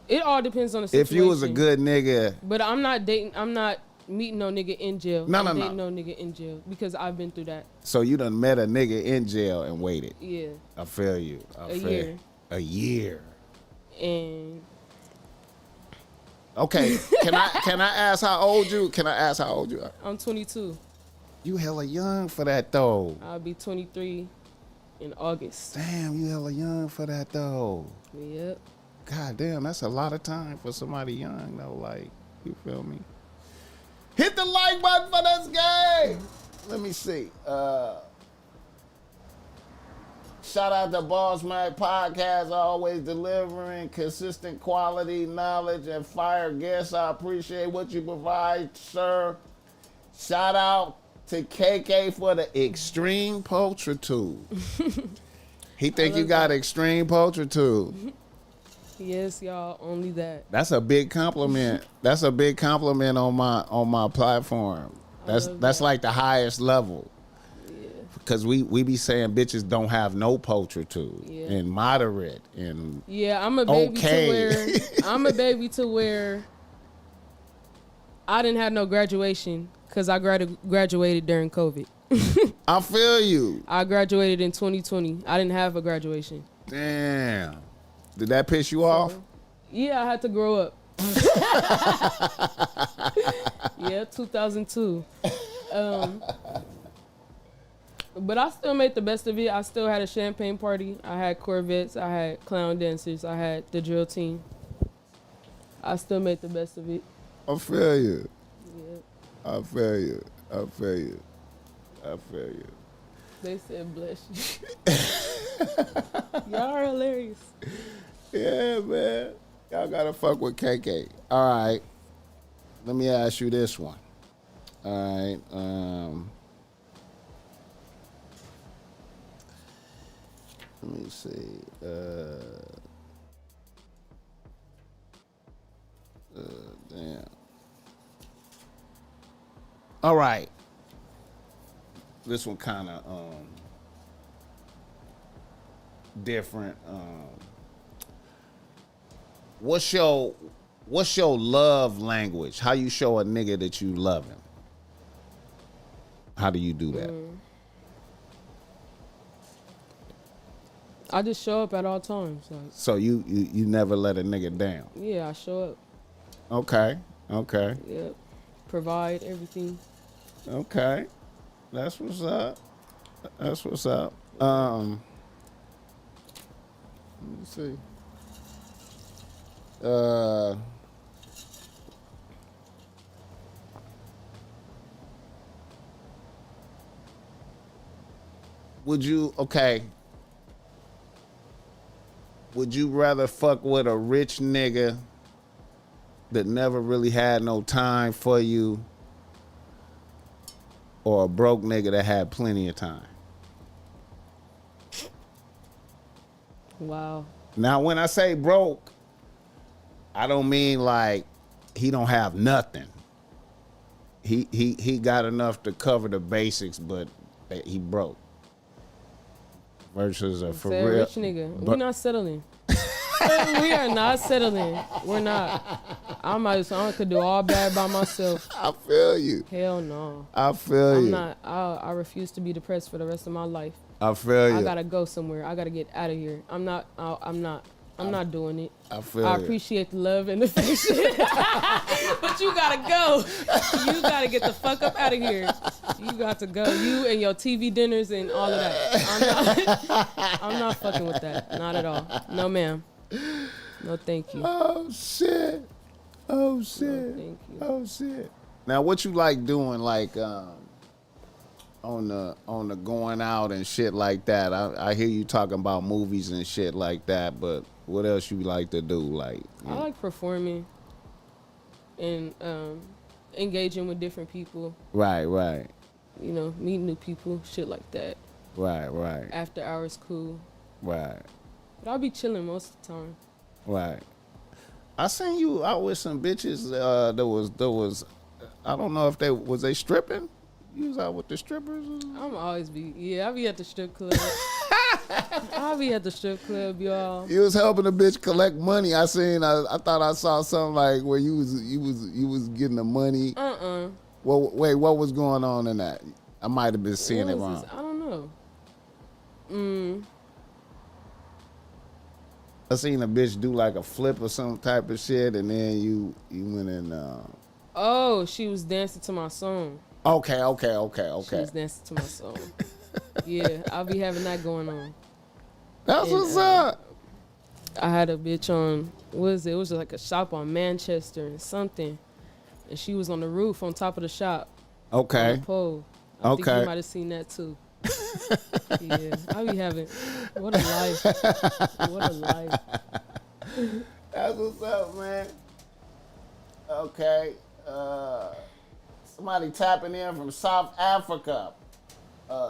it all depends on the situation.
If you was a good nigga,
But I'm not dating. I'm not meeting no nigga in jail.
No,
I'm
no, no.
dating no nigga in jail because I've been through that.
so you done met a nigga in jail and waited.
Yeah,
I feel you.
A year.
A year.
and
Okay. Can I ask how old you? Can I ask how old you are?
I'm 22.
You hella young for that though.
I'll be 23 in August.
Damn, you hella young for that though.
Yep.
God damn, that's a lot of time for somebody young though. Like, you feel me? Hit the like button for this game. Let me see. Shout out to BossMack Podcast, always delivering consistent quality knowledge and fire guests. I appreciate what you provide, sir. Shout out to KK for the extreme pulchritude. He think you got extreme pulchritude.
Yes, y'all. Only that.
That's a big compliment. That's a big compliment on my platform. That's
that.
like the highest level.
Yeah.
Because we be saying bitches don't have no pulchritude
Yeah.
and moderate and
Yeah, I'm a baby
Okay.
to where I'm a baby to where I didn't have no graduation because I graduated during COVID.
I feel you.
I graduated in 2020. I didn't have a graduation.
Damn. Did that piss you off?
Yeah, I had to grow up. Yeah, 2002. But I still made the best of it. I still had a champagne party. I had Corvettes. I had clown dancers. I had the drill team. I still made the best of it.
I feel you.
Yeah.
I feel you. I feel you. I feel you.
They said bless you. Y'all are hilarious.
Yeah, man. Y'all gotta fuck with KK. All right. Let me ask you this one. All right. Let me see. Damn. All right. This one kind of different. What's your love language? How you show a nigga that you love him? How do you do that?
I just show up at all times. Like,
So you never let a nigga down.
yeah, I show up.
Okay. Okay.
Yep. Provide everything.
Okay. That's what's up. That's what's up. Let me see. Would you rather fuck with a rich nigga that never really had no time for you, or a broke nigga that had plenty of time?
Wow.
Now, when I say broke, I don't mean like he don't have nothing. He got enough to cover the basics, but he broke. Versus a for
Say
real
rich nigga. We're not settling. We are not settling. We're not. I could do all bad by myself.
I feel you.
Hell no.
I feel
I'm
you.
not. I refuse to be depressed for the rest of my life.
I feel you.
I gotta go somewhere. I gotta get out of here. I'm not. I'm not doing it.
I feel
I
it.
appreciate the love and affection. But you gotta go. You gotta get the fuck up out of here. You got to go. You and your TV dinners and all of that. I'm not fucking with that. Not at all. No, ma'am. No, thank you.
Oh shit. Oh shit.
No, thank you.
Oh shit. Now what you like doing like on the going out and shit like that? I hear you talking about movies and shit like that, but what else you like to do? Like
I like performing and engaging with different people.
Right.
You know, meeting new people, shit like that.
Right.
After hours, cool.
Right.
But I'll be chilling most of the time.
Right. I seen you out with some bitches. There was. I don't know if they stripping. You was out with the strippers.
I'll be at the strip club. I'll be at the strip club, y'all.
You was helping a bitch collect money. I seen. I thought I saw something like where you was getting the money. Well, wait, what was going on in that? I might have been seeing it wrong.
I don't know.
I seen a bitch do like a flip or some type of shit, and then you went in.
Oh, she was dancing to my song.
Okay.
She was dancing to my song. Yeah, I'll be having that going on.
That's what's up.
I had a bitch on, what is it? It was like a shop on Manchester and something. And she was on the roof on top of the shop.
Okay.
On the pole. I think you might have seen that too. Yeah, I be having, what a life. What a life.
That's what's up, man. Okay. Somebody tapping in from South Africa.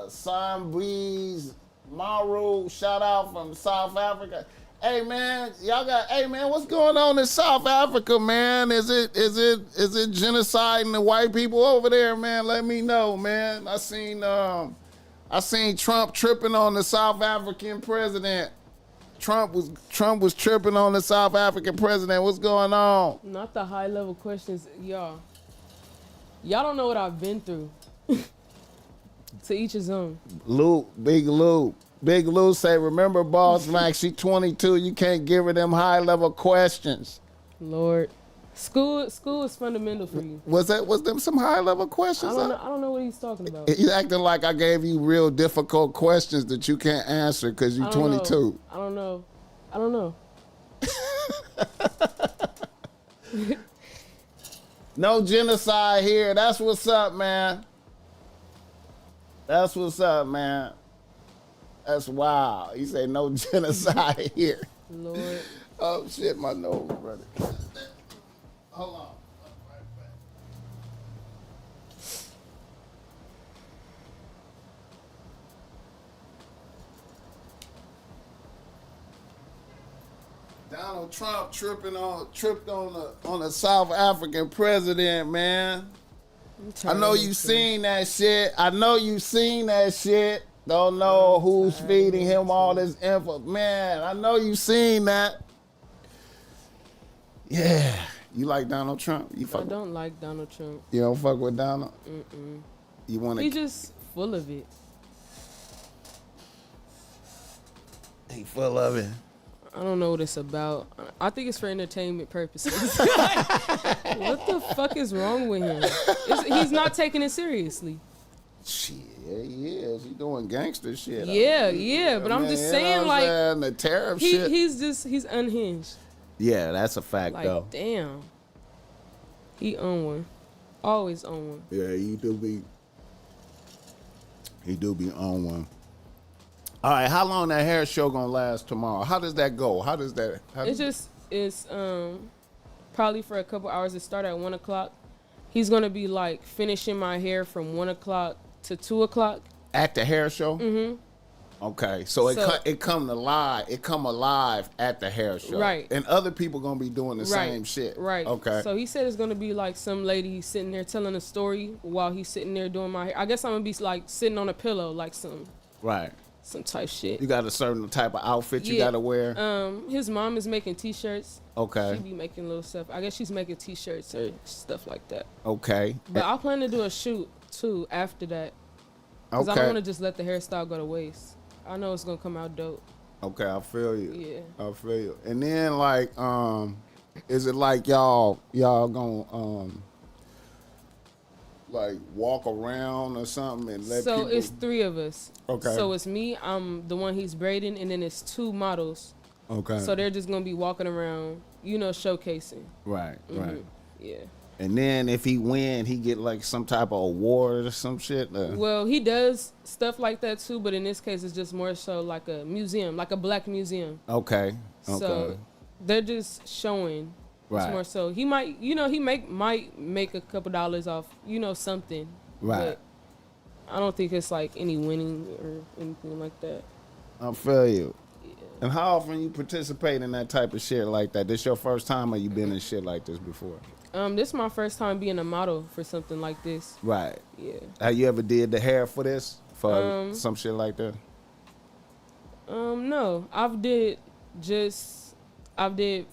Sun Breeze Maru, shout out from South Africa. Hey man, what's going on in South Africa, man? Is it genociding the white people over there, man? Let me know, man. I seen Trump tripping on the South African president. Trump was tripping on the South African president. What's going on?
Not the high level questions, y'all. Y'all don't know what I've been through. To each his own.
Big Lou say, remember BossMack, she 22, you can't give her them high level questions.
Lord. School is fundamental for you.
Was them some high level questions?
I don't know what he's talking about.
He's acting like I gave you real difficult questions that you can't answer because you're 22.
I don't know.
No genocide here. That's what's up, man. That's wild. He say no genocide here.
Lord.
Oh shit, my nose, brother. Hold on. Right back. Donald Trump tripped on the South African president, man. I know you seen that shit. Don't know who's feeding him all this info. Man, I know you seen that. Yeah. You like Donald Trump?
I don't like Donald Trump.
You don't fuck with Donald? You want to?
He's just full of it.
He full of it.
I don't know what it's about. I think it's for entertainment purposes. What the fuck is wrong with him? He's not taking it seriously.
Shit, yeah, he is. He doing gangster shit.
Yeah, but I'm just saying, like,
the tariff shit.
He's unhinged.
Yeah, that's a fact,
like,
though.
Damn. He on one. Always on one.
Yeah, he do be on one. All right, how long that hair show gonna last tomorrow? How does that go?
It's probably for a couple hours. It started at 1:00. He's gonna be like finishing my hair from 1:00 to 2:00.
At the hair show? Mm-hmm. Okay, so it come alive at the hair show,
right?
And other people gonna be doing the same shit,
right?
Okay.
So he said it's gonna be like some lady sitting there telling a story while he's sitting there doing my hair. I guess I'm gonna be like sitting on a pillow, like some type shit.
You got a certain type of outfit you gotta wear.
His mom is making T-shirts.
Okay.
She be making little stuff. I guess she's making T-shirts or stuff like that.
Okay.
But I plan to do a shoot too after that. Cause I don't want to just let the hairstyle go to waste. I know it's gonna come out dope.
Okay, I feel you.
Yeah.
I feel you. And then like, is it like y'all gonna like walk around or something and let
So
people?
it's 3 of us.
Okay.
So it's me, I'm the one he's braiding, and then it's 2 models.
Okay.
So they're just gonna be walking around, showcasing.
Right. Right.
Yeah.
And then if he win, he get like some type of award or some shit.
Well, he does stuff like that too, but in this case, it's just more so like a museum, like a black museum.
Okay.
So they're just showing.
Right.
It's more so he might, might make a couple dollars off, something.
Right.
But I don't think it's like any winning or anything like that.
I feel you.
Yeah.
And how often you participate in that type of shit like that? This your first time, or you been in shit like this before?
This is my first time being a model for something like this.
Right.
Yeah.
Have you ever did the hair for this? For some shit like that?
No. I've did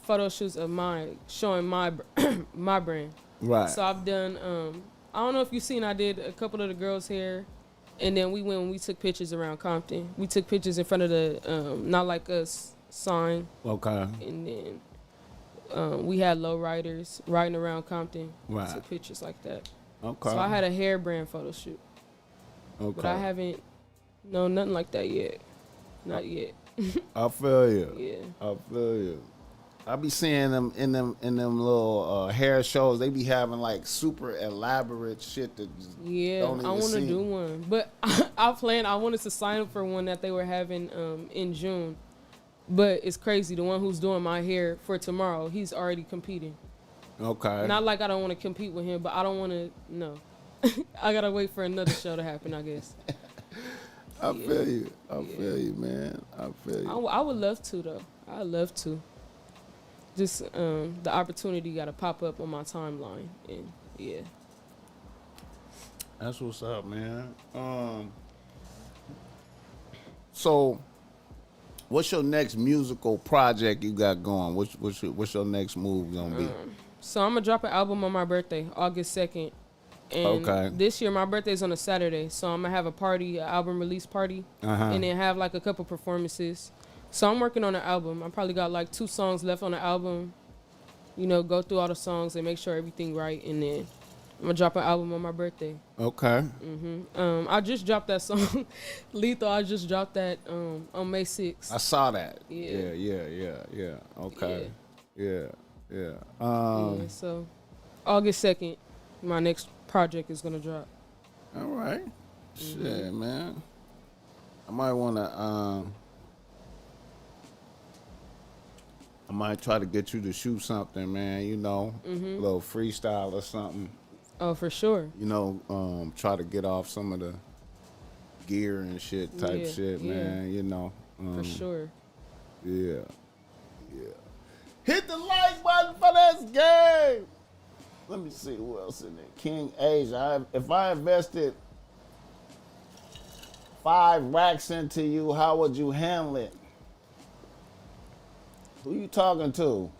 photo shoots of mine showing my my brand.
Right.
So I've done I don't know if you've seen, I did a couple of the girls' hair, and then we took pictures around Compton. We took pictures in front of the Not Like Us sign.
Okay.
And then we had low riders riding around Compton.
Right.
Took pictures like that.
Okay.
So I had a hair brand photo shoot.
Okay.
But I haven't, nothing like that yet. Not yet.
I feel you.
Yeah.
I feel you. I be seeing them in them little hair shows. They be having like super elaborate shit that just
Yeah,
don't even
I want to
seem-
do one. But I wanted to sign up for one that they were having in June. But it's crazy. The one who's doing my hair for tomorrow, he's already competing.
Okay.
Not like I don't want to compete with him, but I don't want to, no. I got to wait for another show to happen, I guess.
I feel you. I feel you, man. I feel you.
I would love to, though. I'd love to. Just the opportunity got to pop up on my timeline. And, yeah.
That's what's up, man. So, what's your next musical project you got going? What's your next move gonna be?
So I'm gonna drop an album on my birthday, August 2nd. And
Okay.
this year my birthday's on a Saturday, so I'm gonna have a party, an album release party, and then have like a couple performances. So I'm working on an album. I probably got like 2 songs left on the album. Go through all the songs and make sure everything right, and then I'm gonna drop an album on my birthday.
Okay.
I just dropped that song, Lethal. I just dropped that on May 6th.
I saw that.
Yeah.
Yeah. Okay. Yeah.
Yeah, so August 2nd, my next project is gonna drop.
All right. Shit, man. I might wanna I might try to get you to shoot something, man, a little freestyle or something.
Oh, for sure.
Try to get off some of the gear and shit type
Yeah,
shit,
yeah.
man,
For sure.
Yeah. Hit the like button for this game. Let me see who else in there. King Asia. If I invested 5 racks into you, how would you handle it? Who you talking to?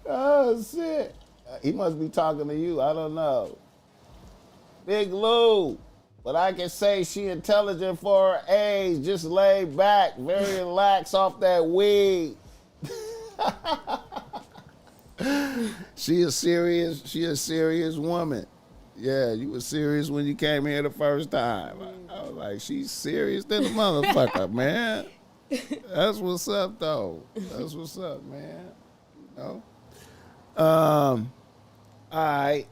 Oh, shit. He must be talking to you. I don't know. Big Lou. But I can say she intelligent for her age, just laid back, very relaxed off that weed. She a serious woman. Yeah, you were serious when you came here the first time. I was like, she's serious than a motherfucker, man. That's what's up, though. That's what's up, man. All right.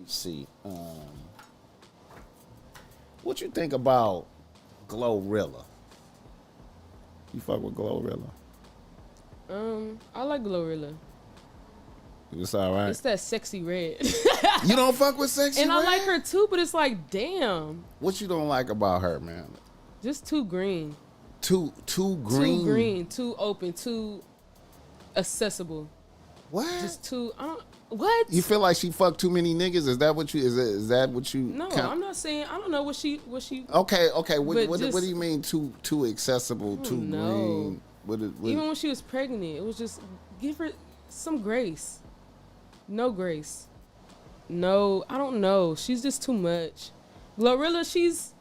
See, what you think about Glorilla? You fuck with Glorilla?
I like Glorilla.
It's all right.
It's that sexy red.
You don't fuck with Sexy
And
Red?
I like her too, but it's like, damn.
What you don't like about her, man?
Just too green.
Too green.
Too green, too open, too accessible.
What?
Just too, what?
You feel like she fucked too many niggas? Is that what you? Is that what you?
No,
count?
I'm not saying. I don't know what she.
Okay. What
But
do you mean too accessible, too
know.
green?
Even when she was pregnant, it was just give her some grace. No grace. No, I don't know. She's just too much. Glorilla, she's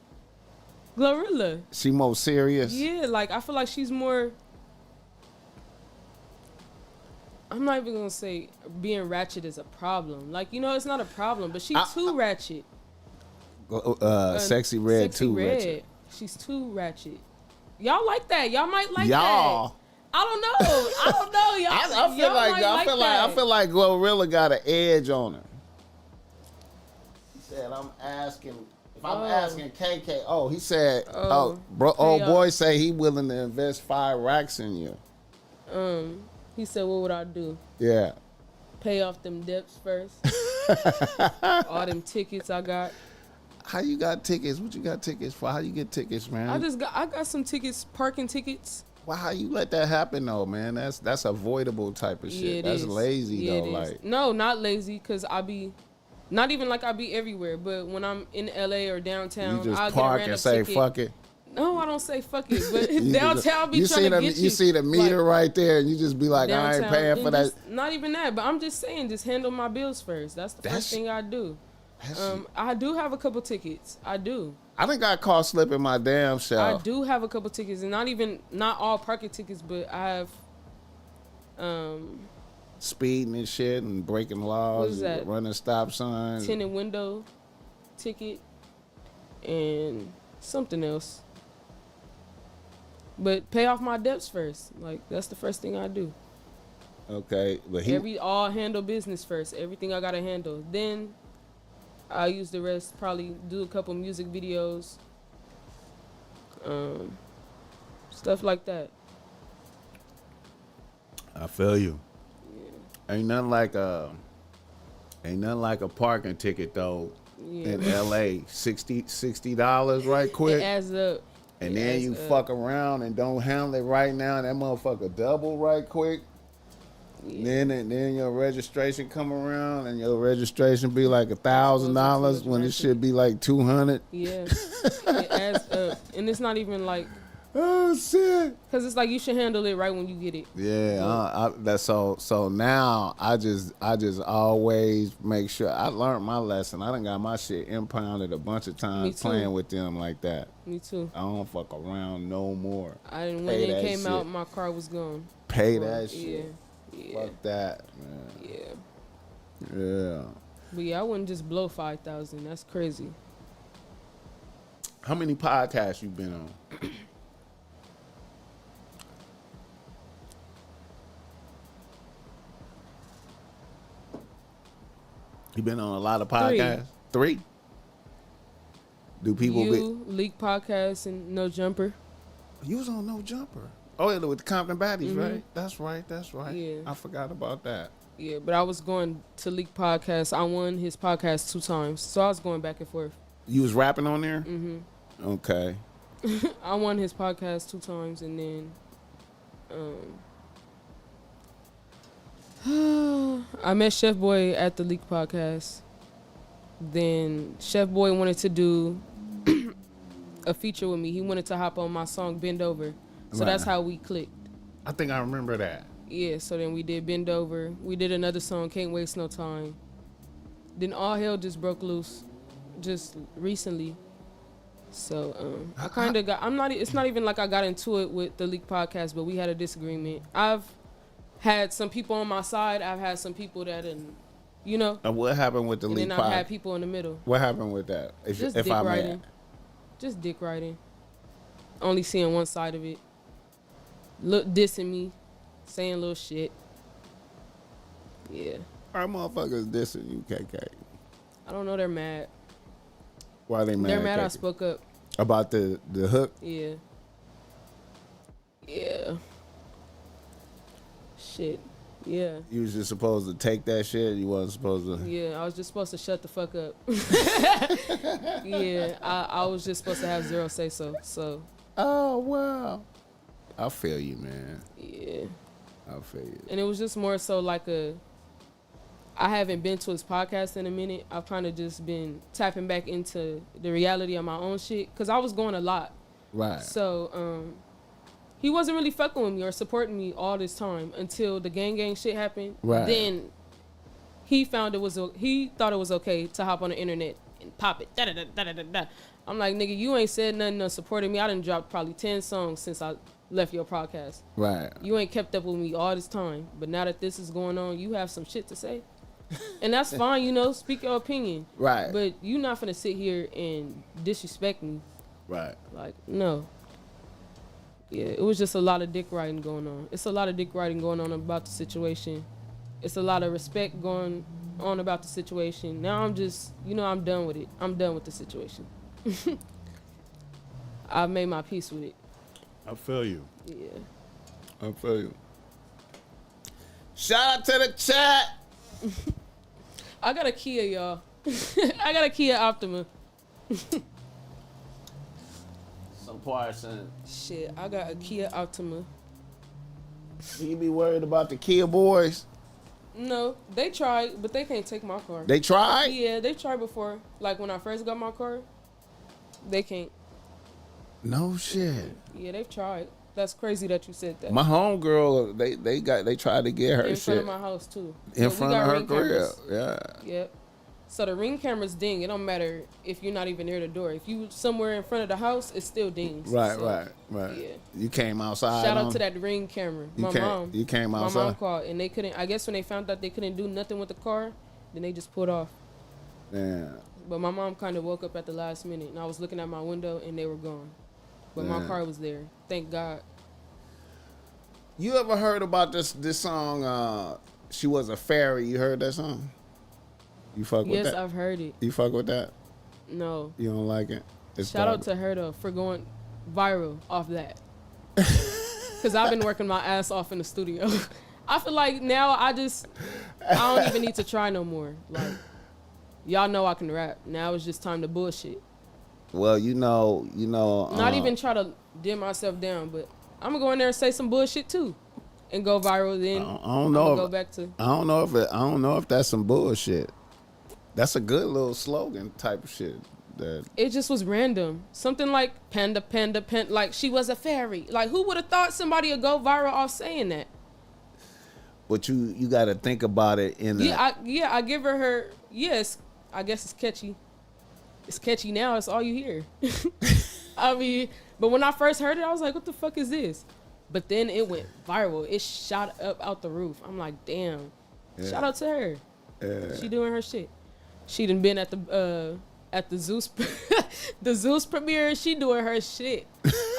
Glorilla.
She more serious.
Yeah, like I feel like she's more. I'm not even gonna say being ratchet is a problem. Like, you know, it's not a problem, but she's too ratchet.
Sexy Red
Sexy
too
Red.
ratchet.
She's too ratchet. Y'all like that? Y'all might like
Y'all.
that. I don't know. Y'all.
I feel like Glorilla got an edge on her. He said, "I'm asking." If I'm asking KK, he said, boy say he willing to invest 5 racks in you.
He said, what would I do?
Yeah.
Pay off them debts first. All them tickets I got.
How you got tickets? What you got tickets for? How you get tickets, man?
I got some tickets, parking tickets.
Well, how you let that happen though, man? That's avoidable type of shit. That's lazy though. Like,
no, not lazy, cause I be, not even like I be everywhere, but when I'm in LA or downtown,
you just
I'll
park
get a
and say
ticket.
fuck it.
No, I don't say fuck it, but downtown be trying to get you.
You see the meter right there, and you just be like, I ain't paying for that.
Not even that, but I'm just saying, just handle my bills first. That's the first thing I do. I do have a couple tickets. I do.
I think I caught slipping my damn self.
I do have a couple tickets, and not all parking tickets, but I have
speeding and shit and breaking laws,
what is that?
Running stop signs,
tinted window ticket, and something else. But pay off my debts first. Like, that's the first thing I do.
Okay, but
all handle business first. Everything I gotta handle. Then I'll use the rest. Probably do a couple music videos, stuff like that.
I feel you.
Yeah.
Ain't nothing like a parking ticket though.
Yeah.
In LA, $60 right quick.
It adds up.
And then you fuck around and don't handle it right now, and that motherfucker double right quick. Yeah. Then your registration come around, and your registration be like $1,000 when it should be like $200.
Yeah, it adds up, and it's not even like.
Oh shit!
Because it's like you should handle it right when you get it.
Yeah, that's so now I just always make sure I learned my lesson. I done got my shit impounded a bunch of times playing with them like that.
Me too.
I don't fuck around no more.
When it came out, my car was gone.
Pay that shit.
Yeah.
Fuck that, man.
Yeah.
Yeah.
But yeah, I wouldn't just blow 5,000. That's crazy.
How many podcasts you been on? You been on a lot of podcasts? 3? Do people
Leak Podcast and No Jumper.
You was on No Jumper. Oh, yeah, with the Compton Baddies, right? That's right.
Yeah.
I forgot about that.
Yeah, but I was going to Leak Podcast. I won his podcast 2 times, so I was going back and forth.
You was rapping on there?
Mm-hmm.
Okay.
I won his podcast 2 times, and then I met Chef Boy at the Leak Podcast. Then Chef Boy wanted to do a feature with me. He wanted to hop on my song Bend Over. So that's how we clicked.
I think I remember that.
Yeah, so then we did Bend Over. We did another song, Can't Waste No Time. Then All Hell just broke loose just recently. So I kind of got, it's not even like I got into it with the Leak Podcast, but we had a disagreement. I've had some people on my side. I've had some people that, and what
happened with the Leak Podcast?
And then I've had people in the middle.
What happened with that?
Just dick riding. Just dick riding. Only seeing one side of it. Look, dissing me. Saying little shit. Yeah.
Our motherfuckers dissing you, KK.
I don't know. They're mad.
Why are they mad?
They're mad
KK?
I spoke up.
About the hook?
Yeah. Yeah. Shit. Yeah.
You was just supposed to take that shit? You wasn't supposed to?
Yeah, I was just supposed to shut the fuck up. Yeah, I was just supposed to have zero say so.
Oh, wow. I feel you, man.
Yeah.
I feel you.
And it was just more so like I haven't been to his podcast in a minute. I've kind of just been tapping back into the reality of my own shit because I was going a lot.
Right.
So, he wasn't really fucking with me or supporting me all this time until the gang shit happened.
Right.
Then he thought it was okay to hop on the internet and pop it. Da da da da da da. I'm like, nigga, you ain't said nothing or supported me. I done dropped probably 10 songs since I left your podcast.
Right.
You ain't kept up with me all this time. But now that this is going on, you have some shit to say. And that's fine, you know, speak your opinion.
Right.
But you not finna sit here and disrespect me.
Right.
Like, no. Yeah, it was just a lot of dick riding going on. It's a lot of dick riding going on about the situation. It's a lot of respect going on about the situation. Now I'm just, you know, I'm done with it. I'm done with the situation. I've made my peace with it.
I feel you.
Yeah.
I feel you.
Shout out to the chat.
I got a Kia, y'all. I got a Kia Optima.
Some parson.
Shit, I got a Kia Optima.
You be worried about the Kia boys?
No, they tried, but they can't take my car.
They tried?
Yeah, they tried before. Like when I first got my car, they can't.
No shit.
Yeah, they've tried. That's crazy that you said that.
My homegirl, they tried to get her
in
shit
front of my house too.
in
So we
front
got
of her
ring
crib.
cameras.
Yeah.
Yep. So the ring cameras ding. It don't matter if you're not even near the door. If you somewhere in front of the house, it still dings.
Right,
So,
right.
Yeah.
You came outside.
Shout out to that ring camera.
You came
My mom
outside.
called and they couldn't. I guess when they found out they couldn't do nothing with the car, then they just pulled off.
Yeah.
But my mom kind of woke up at the last minute, and I was looking at my window and they were gone. But my
Yeah.
car was there. Thank God.
You ever heard about this song? She was a fairy. You heard that song? You fuck with
Yes,
that?
I've heard it.
You fuck with that?
No.
You don't like it?
Shout out to her though for going viral off that. Cause I've been working my ass off in the studio. I feel like now I don't even need to try no more. Like y'all know I can rap. Now it's just time to bullshit.
Well, you know.
Not even try to dim myself down, but I'm gonna go in there and say some bullshit too, and go viral. Then
I don't know.
Go back to.
I don't know if that's some bullshit. That's a good little slogan type of shit.
It just was random. Something like panda, panda, panda. Like she was a fairy. Like who would have thought somebody would go viral off saying that?
But you got to think about it in.
I give her. Yes, I guess it's catchy. It's catchy now. It's all you hear. I mean, but when I first heard it, I was like, "What the fuck is this?" But then it went viral. It shot up out the roof. I'm like, "Damn!"
Yeah.
Shout out to her.
Yeah.
She doing her shit. She done been at the Zeus the Zeus premiere. She doing her shit.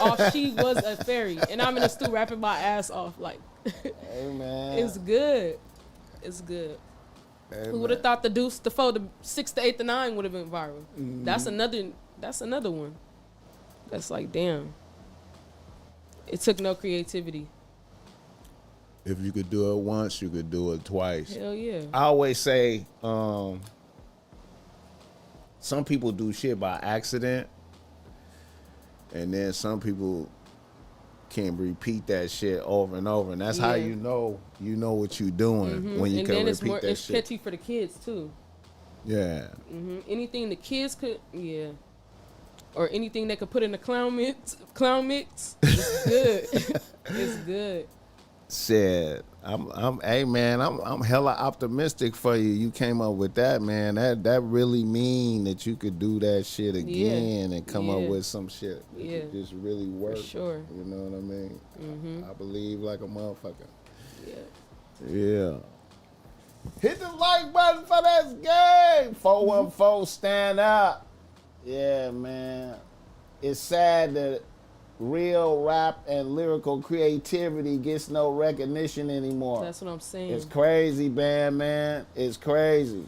Off she was a fairy, and I'm in the studio rapping my ass off. Like,
Hey man,
it's good. It's good.
Hey,
Who would have
man.
thought the deuce, the four, the 6, the 8, the 9 would have been viral?
Mm-hmm.
That's another one. That's like, damn. It took no creativity.
If you could do it once, you could do it twice.
Hell yeah.
I always say, some people do shit by accident, and then some people can repeat that shit over and over, and that's how
Yeah.
you know what you're doing when you
And
can
then
repeat that
it's
shit.
catchy for the kids too.
Yeah,
Anything the kids could, yeah. Or anything they could put in the clown mix, it's good. It's good.
shit. Hey man, I'm hella optimistic for you. You came up with that, man. That really mean that you could do that shit again and come up
Yeah.
with some shit that
Yeah.
could just really work.
sure.
You know what I mean? I believe like a motherfucker.
Yeah.
Yeah. Hit the like button for this game. 414 stand up. Yeah, man. It's sad that real rap and lyrical creativity gets no recognition anymore.
That's what I'm saying.
It's crazy, man. It's crazy.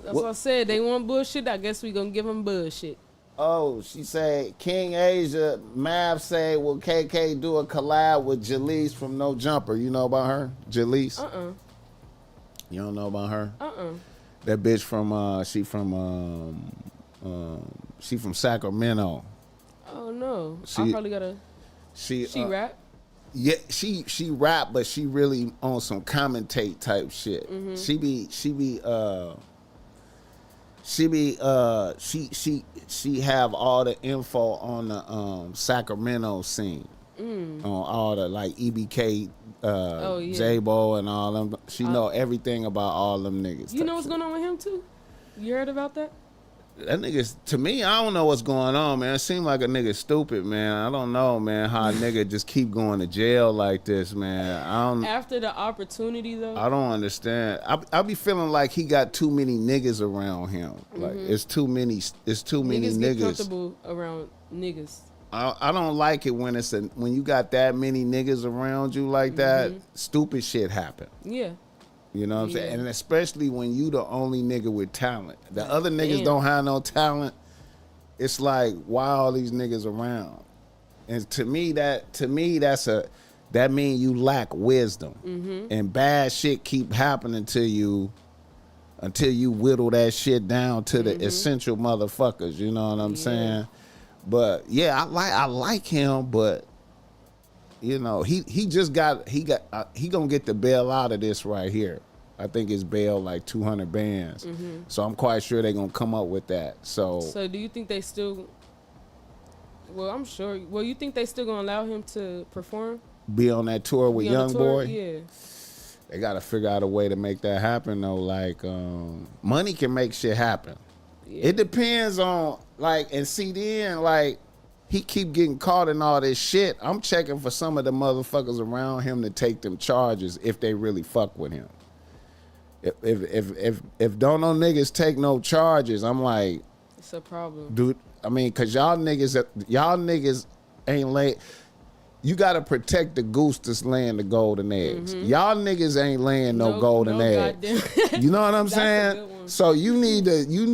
That's what I said. They want bullshit. I guess we gonna give them bullshit.
Oh, she said, King Asia, Mav say, will KK do a collab with Jaleese from No Jumper? You know about her? Jaleese? You don't know about her? That bitch from, she from Sacramento.
Oh no. I
She-
probably gotta. She rap.
Yeah, she rap, but she really on some commentate type shit. She have all the info on the Sacramento scene. On all the like EBK,
Oh, yeah.
J-Bo and all them. She know everything about all them niggas.
You
type
know what's
shit.
going on with him too? You heard about that?
That nigga, to me, I don't know what's going on, man. It seems like a nigga stupid, man. I don't know, man, how a nigga just keep going to jail like this, man.
After the opportunity, though.
I don't understand. I be feeling like he got too many niggas around him. Like, it's too many
Niggas
niggas.
get comfortable around niggas.
I don't like it when when you got that many niggas around you like that, stupid shit happen.
Yeah.
You know what I'm saying? And especially when you the only nigga with talent. The other niggas
Damn.
don't have no talent. It's like, why all these niggas around? And to me that mean you lack wisdom. And bad shit keep happening to you until you whittle that shit down to the essential motherfuckers. You know what I'm saying? But yeah, I like him, but you know, he gonna get the bail out of this right here. I think it's bail like 200 bands. So I'm quite sure they're gonna come up with that. So
do you think they still? Well, I'm sure. Well, you think they still gonna allow him to perform?
Be on that tour with Young Boy?
Yeah.
They gotta figure out a way to make that happen though. Like, money can make shit happen. Yeah. It depends on and see then he keep getting caught in all this shit. I'm checking for some of the motherfuckers around him to take them charges if they really fuck with him. If don't no niggas take no charges, I'm like,
it's a problem,
dude. I mean, cause y'all niggas ain't late. You gotta protect the goose that's laying the golden eggs. Y'all niggas ain't laying no golden eggs. You know what I'm saying? So you need to, you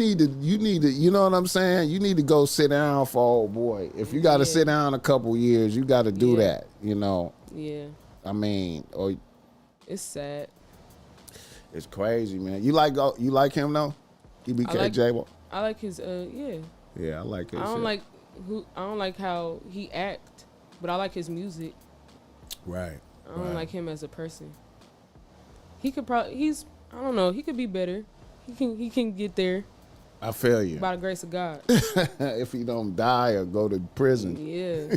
know what I'm saying? You need to go sit down for old boy. If you gotta sit down a couple years, you gotta do that, you know? Yeah. I mean, or
it's sad.
It's crazy, man. You like him though? EBKJ?
I like his yeah.
Yeah, I like his
I don't like how he act, but I like his music.
Right.
I don't like him as a person. He could I don't know, he could be better. He can get there.
I feel you.
By the grace of God.
If he don't die or go to prison.
Yeah.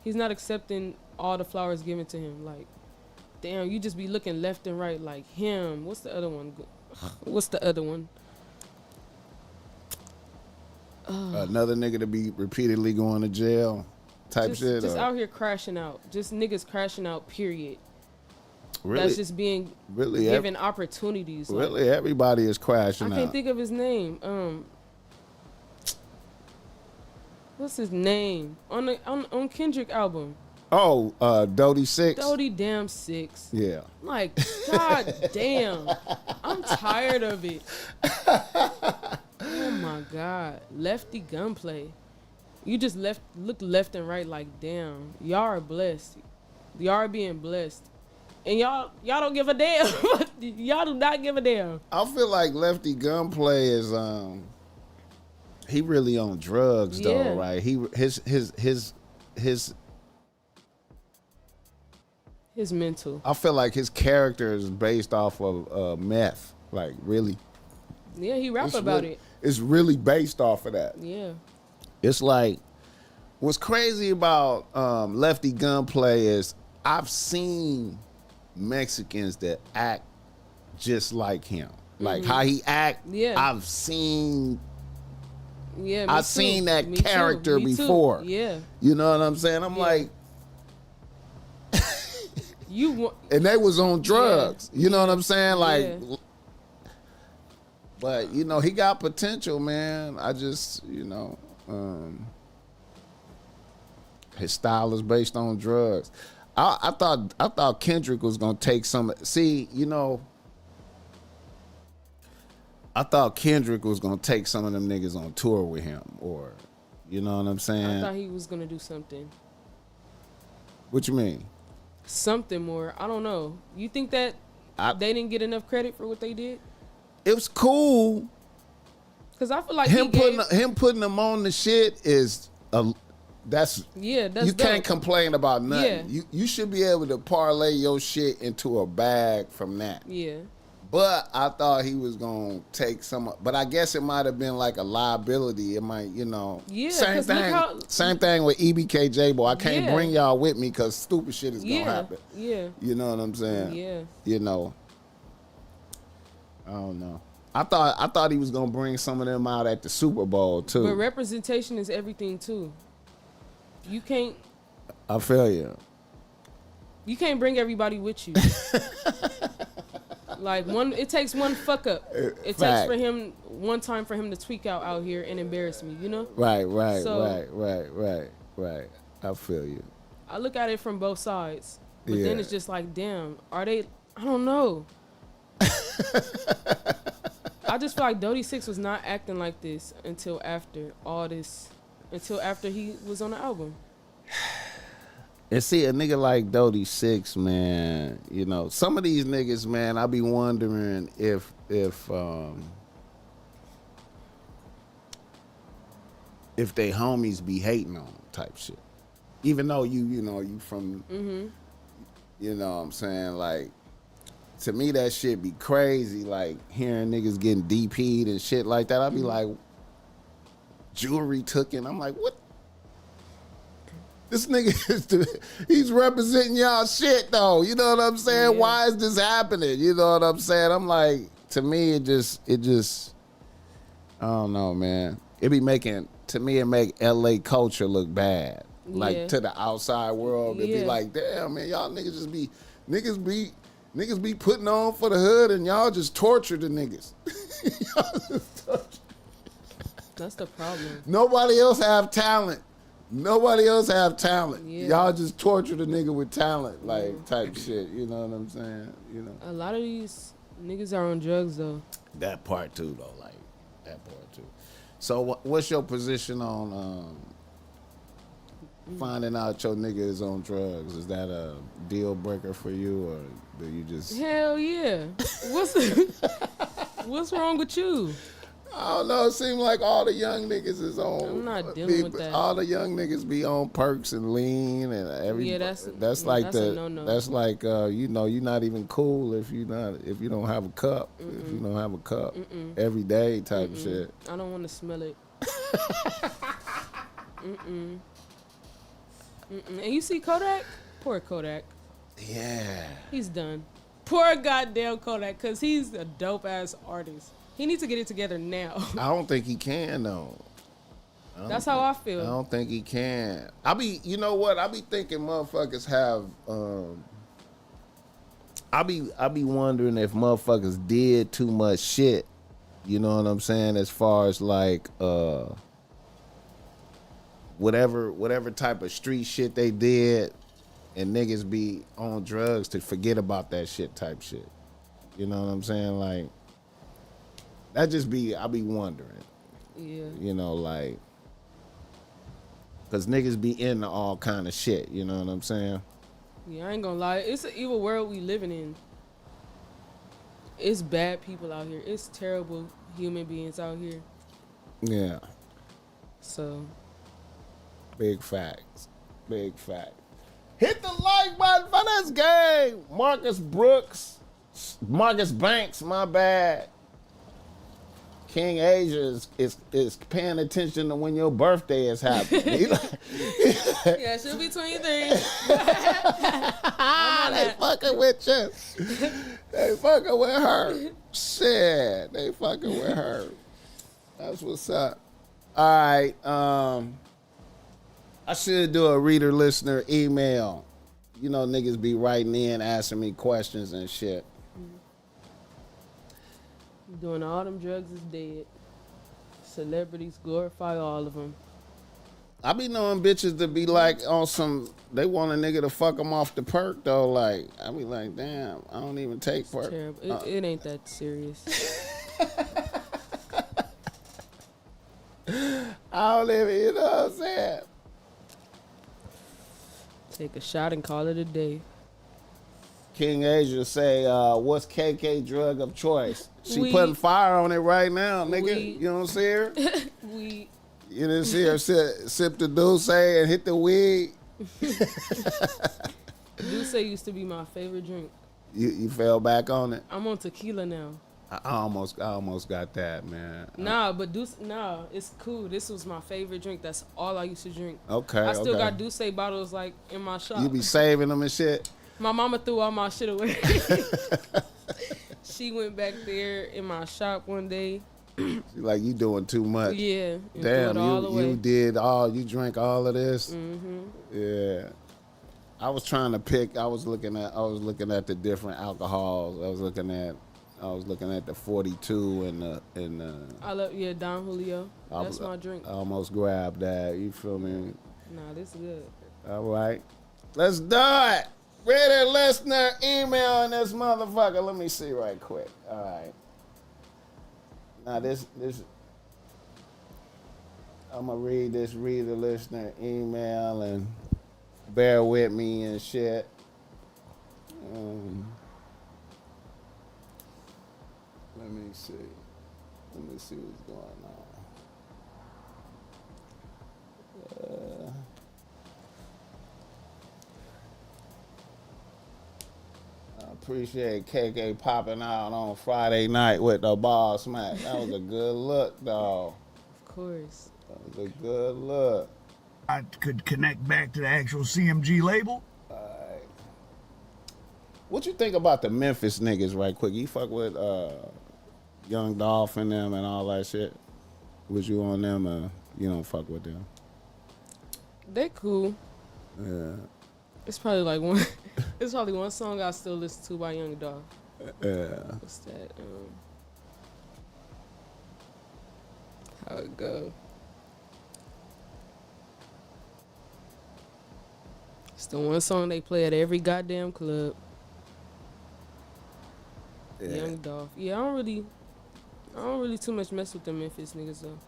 He's not accepting all the flowers given to him. Like, damn, you just be looking left and right like him. What's the other one?
Another nigga to be repeatedly going to jail type shit?
Just out here crashing out. Just niggas crashing out, period.
Really?
That's just being given opportunities.
Really, everybody is crashing out.
I can't think of his name. What's his name? On Kendrick album.
Oh, Dodie Six.
Dodie damn Six.
Yeah.
Like, god damn. I'm tired of it. Oh my god. Lefty gunplay. You just look left and right like, damn. Y'all are blessed. Y'all are being blessed. And y'all don't give a damn. Y'all do not give a damn.
I feel like Lefty Gunplay is he really on drugs though, right? His
mental.
I feel like his character is based off of meth, like really.
Yeah, he rap about it.
It's really based off of that.
Yeah.
It's like what's crazy about Lefty Gunplay is I've seen Mexicans that act just like him, like how he act. Yeah, I've seen. Yeah, I've seen that character before. Yeah, you know what I'm saying? I'm like, and they was on drugs. You know what I'm saying? Like, but you know he got potential, man. I just his style is based on drugs. I thought Kendrick was gonna take some. See, you know, I thought Kendrick was gonna take some of them niggas on tour with him, or, you know what I'm saying?
I thought he was gonna do something.
What you mean?
Something more. I don't know. You think that they didn't get enough credit for what they did?
It was cool. Cause I feel like him putting them on the shit is that's you can't complain about nothing. Yeah. You should be able to parlay your shit into a bag from that. Yeah. But I thought he was gonna take some. But I guess it might have been like a liability. It might, you know. Yeah. Same thing. Same thing with EBKJ. Boy, I can't bring y'all with me because stupid shit is gonna happen. Yeah. You know what I'm saying? Yeah. You know. I don't know. I thought he was gonna bring some of them out at the Super Bowl too.
But representation is everything too. You can't
I feel you.
You can't bring everybody with you. Like it takes one fuck up. It takes for him one time for him to tweak out here and embarrass me, you know?
Right. I feel you.
I look at it from both sides. But
Yeah.
then it's just like, damn, are they I don't know. I just feel like Dodie Six was not acting like this until after he was on the album.
And see, a nigga like Dodie Six, man, you know, some of these niggas, man, I be wondering if they homies be hating on them type shit. Even though you from, you know what I'm saying, like, to me that shit be crazy, like hearing niggas getting DP'd and shit like that. I be like, jewelry taken. I'm like, what? This nigga he's representing y'all shit though. You know what I'm saying?
Yeah.
Why is this happening? You know what I'm saying? I'm like, to me it just I don't know, man. It make LA culture look bad. Like
Yeah.
to the outside world, it'd be like, damn man, y'all niggas just be niggas be putting on for the hood and y'all just torture the niggas. Y'all just torture.
That's the problem.
Nobody else have talent.
Yeah.
Y'all just torture the nigga with talent, like type shit. You know what I'm saying? You know.
A lot of these niggas are on drugs though.
That part too, though. Like that part too. So, what's your position on finding out your nigga is on drugs? Is that a deal breaker for you, or do you just?
Hell yeah. What's wrong with you?
I don't know. It seems like all the young niggas is on.
I'm not dealing with that.
All the young niggas be on perks and lean and every.
Yeah, that's
like
a no-no.
That's like you know, you're not even cool if you don't have a cup. If you don't have a cup every day type shit.
I don't want to smell it. And you see Kodak? Poor Kodak.
Yeah.
He's done. Poor goddamn Kodak, because he's a dope ass artist. He needs to get it together now.
I don't think he can though.
That's how I feel.
I don't think he can. You know what? I be thinking motherfuckers have. I be wondering if motherfuckers did too much shit. You know what I'm saying? As far as like whatever type of street shit they did, and niggas be on drugs to forget about that shit type shit. You know what I'm saying? Like I be wondering.
Yeah.
You know, like, cause niggas be into all kind of shit. You know what I'm saying?
Yeah, I ain't gonna lie. It's an evil world we living in. It's bad people out here. It's terrible human beings out here.
Yeah.
So.
Big facts. Big fact. Hit the like button for this game. Marcus Banks, my bad. King Asia is paying attention to when your birthday is happening.
Yeah, she'll be 23.
They fucking with you. They fucking with her. Shit, they fucking with her. That's what's up. All right. I should do a reader listener email. You know, niggas be writing in, asking me questions and shit.
Doing all them drugs is dead. Celebrities glorify all of them.
I be knowing bitches that be like on some, they want a nigga to fuck them off the perk though. Like, I be like, damn, I don't even take perk.
Terrible. It ain't that serious.
I don't even, you know what I'm saying?
Take a shot and call it a day.
King Asia say, what's KK drug of choice? She
Weed.
putting fire on it right now, nigga.
Weed.
You don't see her?
We
You didn't see her sip the Dulce and hit the weed?
Douce used to be my favorite drink.
You fell back on it?
I'm on tequila now.
I almost got that, man.
Nah, but Douce, it's cool. This was my favorite drink. That's all I used to drink.
Okay,
I still
okay.
got Douce bottles like in my shop.
You be saving them and shit?
My mama threw all my shit away. She went back there in my shop one day.
Like, you doing too much.
Yeah. And
Damn,
threw it all away.
you drank all of this.
Mm-hmm.
Yeah. I was trying to pick. I was looking at the different alcohols. I was looking at the 42 and the.
I love Don Julio. That's my drink.
I almost grabbed that. You feel me?
Nah, this is good.
All right, let's do it. Read a listener email in this motherfucker. Let me see right quick. All right. Now this I'm gonna read the listener email and bear with me and shit. Let me see what's going on. I appreciate KK popping out on Friday night with the BossMack. That was a good look, dog.
Of course.
That was a good look.
I could connect back to the actual CMG label.
Alright. What you think about the Memphis niggas right quick? You fuck with Young Dolph and them and all that shit? Was you on them or you don't fuck with them?
They cool.
Yeah.
It's probably like one. It's probably one song I still listen to by Young Dolph.
Yeah.
What's that? How it go? It's the one song they play at every goddamn club.
Yeah.
Young Dolph. Yeah, I don't really too much mess with them Memphis niggas though.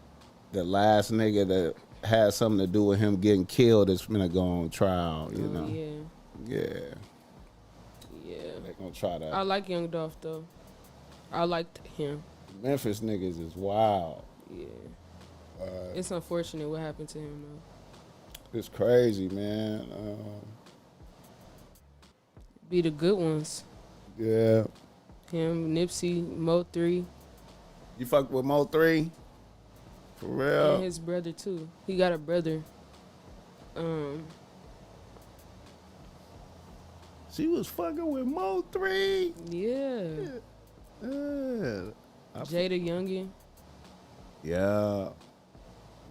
The last nigga that had something to do with him getting killed is gonna go on trial, you know.
Yeah.
Yeah.
Yeah.
They gonna try to.
I like Young Dolph though. I liked him.
Memphis niggas is wild.
Yeah. It's unfortunate what happened to him though.
It's crazy, man.
Be the good ones.
Yeah.
Him, Nipsey, Mo 3.
You fuck with Mo 3? For real?
And his brother too. He got a brother.
She was fucking with Mo 3?
Yeah.
Yeah.
Jada Youngin.
Yeah.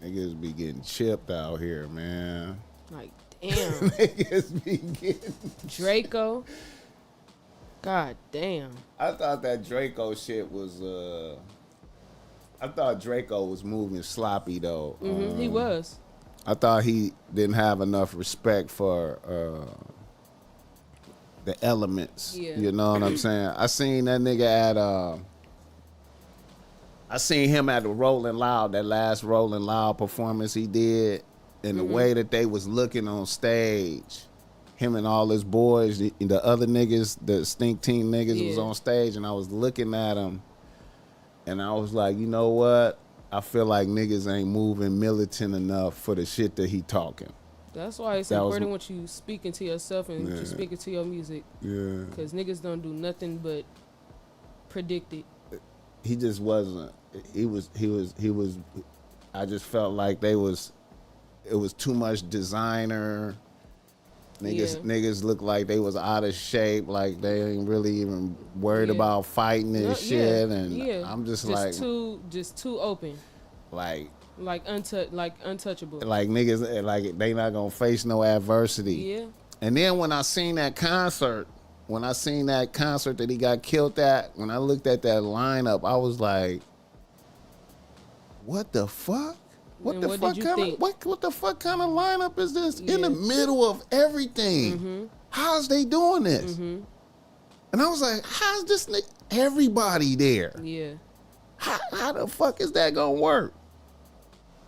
Niggas be getting chipped out here, man.
Like, damn.
Niggas be getting
Draco. God damn.
I thought that Draco shit was I thought Draco was moving sloppy though.
He was.
I thought he didn't have enough respect for the elements.
Yeah.
You know what I'm saying? I seen that nigga at I seen him at the Rolling Loud, that last Rolling Loud performance he did, and the way that they was looking on stage. Him and all his boys, the other niggas, the Stink Team niggas was on stage, and I was looking at them, and I was like, you know what? I feel like niggas ain't moving militant enough for the shit that he talking.
That's why it's important when you speaking to yourself and you speaking to your music.
Yeah.
Because niggas don't do nothing but predict it.
He just wasn't. He was. I just felt like it was too much designer. Niggas look like they was out of shape, like they ain't really even worried about fighting and shit. And I'm just like
too open.
Like
untouchable.
Like niggas, like they not gonna face no adversity.
Yeah.
And then when I seen that concert that he got killed at, when I looked at that lineup, I was like, what the fuck? What the fuck kind of lineup is this in the middle of everything? How's they doing this? And I was like, how's this everybody there?
Yeah.
How the fuck is that gonna work?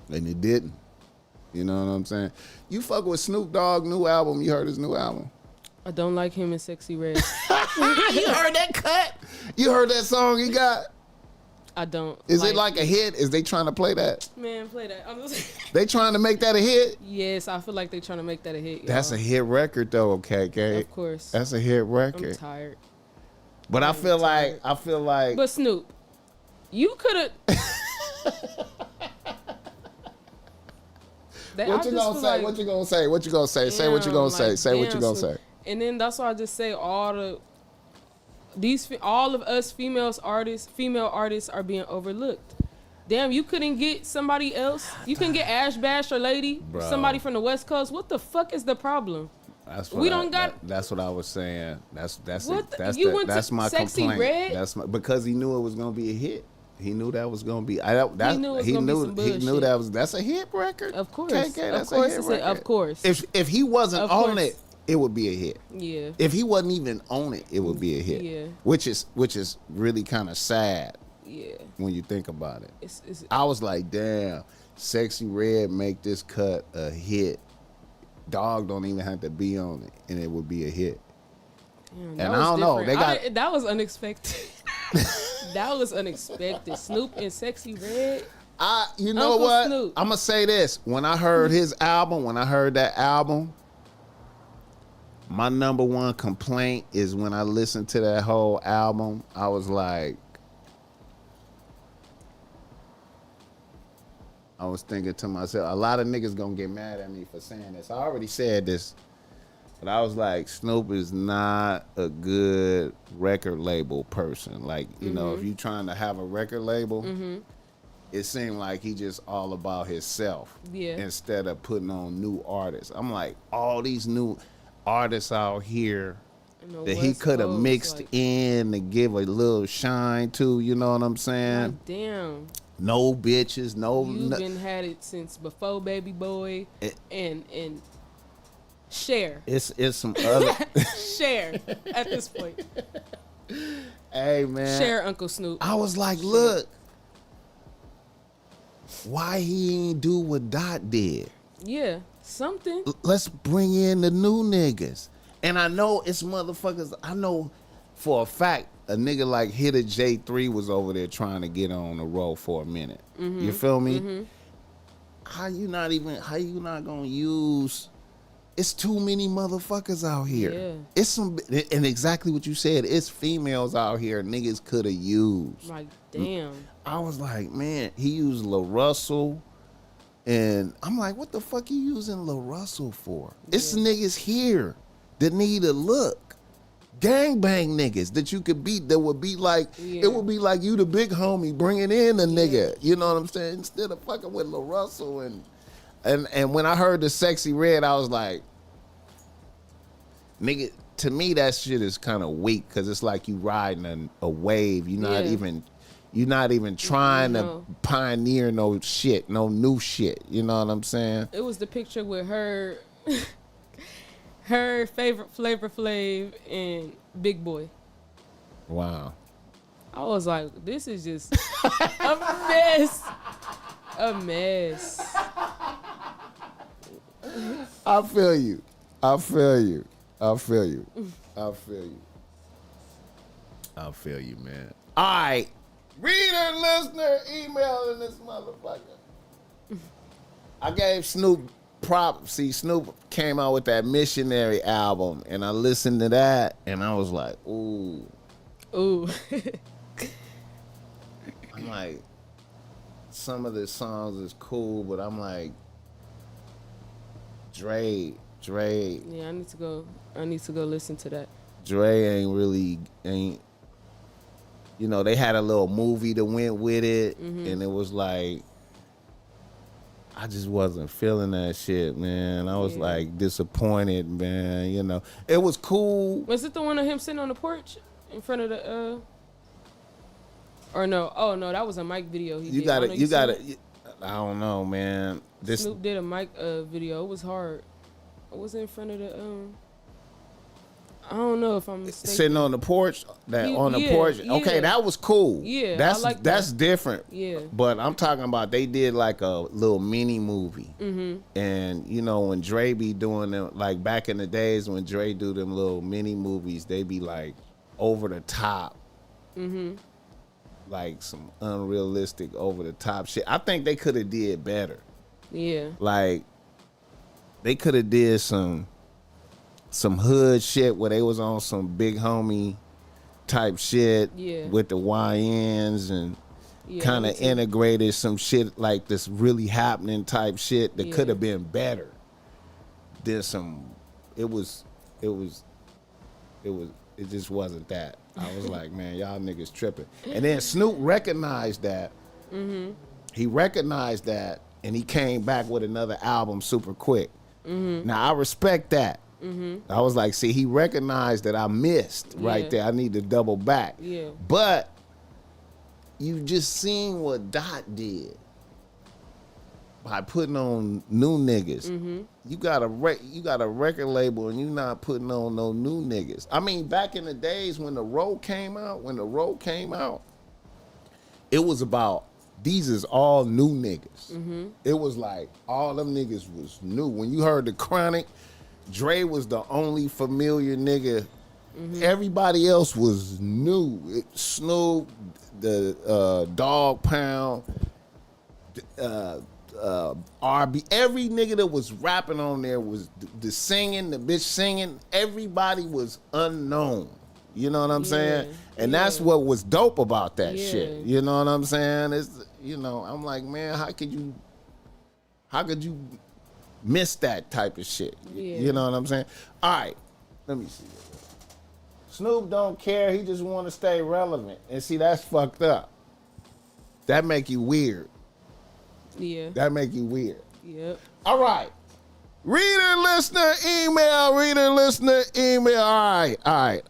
And it didn't. You know what I'm saying? You fuck with Snoop Dogg new album. You heard his new album?
I don't like him in Sexy Red.
You heard that cut? You heard that song he got?
I don't.
Is it like a hit? Is they trying to play that?
Man, play that.
They trying to make that a hit?
Yes, I feel like they trying to make that a hit.
That's a hit record though, KK.
Of course.
That's a hit record.
I'm tired.
But I feel like.
But Snoop, you could have.
What you gonna say? What you gonna say? What you gonna say? Say what you gonna say. Say what you gonna say.
And then that's why I just say all all of us female artists are being overlooked. Damn, you couldn't get somebody else. You can get Ash Bash or Lady,
Bro.
somebody from the West Coast. What the fuck is the problem?
That's that's what I was saying. That's my
Sexy
complaint.
Red?
Because he knew it was gonna be a hit. He knew that was gonna be.
He knew
That's a hit record.
Of course,
That's a hit record.
of course.
If he wasn't on it, it would be a hit.
Yeah.
If he wasn't even on it, it would be a hit.
Yeah.
Which is really kind of sad.
Yeah.
When you think about it.
It's
I was like, damn, Sexy Red make this cut a hit. Dog don't even have to be on it, and it would be a hit.
Damn,
and I don't know.
That was unexpected. That was unexpected. Snoop and Sexy Red.
You know
Uncle
what?
Snoop.
I'm gonna say this. When I heard his album, my number one complaint is when I listened to that whole album, I was like, I was thinking to myself, a lot of niggas gonna get mad at me for saying this. I already said this, but I was like, Snoop is not a good record label person. Like, you know, if you trying to have a record label, it seemed like he just all about himself.
Yeah.
Instead of putting on new artists. I'm like, all these new artists out here that he could have mixed in to give a little shine to, you know what I'm saying?
Like, damn.
No bitches,
You've been had it since before Baby Boy and Cher.
It's some other
Cher at this point.
Hey man.
Cher, Uncle Snoop.
I was like, look, why he ain't do what Dot did?
Yeah, something.
Let's bring in the new niggas. And I know it's motherfuckers. I know for a fact a nigga like Hitter J3 was over there trying to get on the road for a minute. You feel me? How you not gonna use? It's too many motherfuckers out here.
Yeah.
It's some, and exactly what you said. It's females out here niggas could have used.
Like, damn.
I was like, man, he used La Russell, and I'm like, what the fuck you using La Russell for? It's niggas here that need a look. Gangbang niggas that you could beat, that would be like, it would be like you the big homie bringing in a nigga, you know what I'm saying? Instead of fucking with La Russell and when I heard the Sexy Red, I was like, nigga, to me that shit is kind of weak because it's like you riding a wave. You're not even trying to pioneer no shit, no new shit. You know what I'm saying?
It was the picture with her. Her favorite Flavor Flav and Big Boy.
Wow.
I was like, this is just a mess. A mess.
I feel you, man. All right. Reader, listener, email in this motherfucker. I gave Snoop props. See, Snoop came out with that Missionary album, and I listened to that, and I was like, ooh.
Ooh.
I'm like, some of the songs is cool, but I'm like, Dre.
Yeah, I need to go listen to that.
Dre ain't. You know, they had a little movie that went with it, and it was like, I just wasn't feeling that shit, man. I was like disappointed, man. You know, it was cool.
Was it the one of him sitting on the porch in front of the? Or no? Oh no, that was a Mike video.
You got it. I don't know, man.
Snoop did a Mike video. It was hard. I was in front of the. I don't know if I'm mistaken.
Sitting on the porch, porch. Okay, that was cool.
Yeah,
that's different.
Yeah.
But I'm talking about they did like a little mini movie, and you know when Dre be doing them, like back in the days when Dre do them little mini movies, they be like over the top, like some unrealistic over the top shit. I think they could have did better.
Yeah.
Like they could have did some hood shit where they was on some big homie type shit with the YNs and kind of integrated some shit like this really happening type shit that could have been better. There's some, it was It just wasn't that. I was like, man, y'all niggas tripping. And then Snoop recognized that. He recognized that, and he came back with another album super quick. Now, I respect that. I was like, see, he recognized that I missed right there. I need to double back.
Yeah.
But you just seen what Dot did by putting on new niggas. You got a record label and you not putting on no new niggas. I mean, back in the days when the Road came out, it was about these is all new niggas. It was like all them niggas was new. When you heard the Chronic, Dre was the only familiar nigga. Everybody else was new. Snoop, the Dog Pound, RB, every nigga that was rapping on there was the singing, the bitch singing. Everybody was unknown. You know what I'm saying? And that's what was dope about that shit. You know what I'm saying? It's, you know, I'm like, man, how could you miss that type of shit? You know what I'm saying? All right, let me see. Snoop don't care. He just want to stay relevant. And see, that's fucked up. That make you weird.
Yeah.
That make you weird.
Yep.
All right. Reader, listener, email. Reader, listener, email. All right.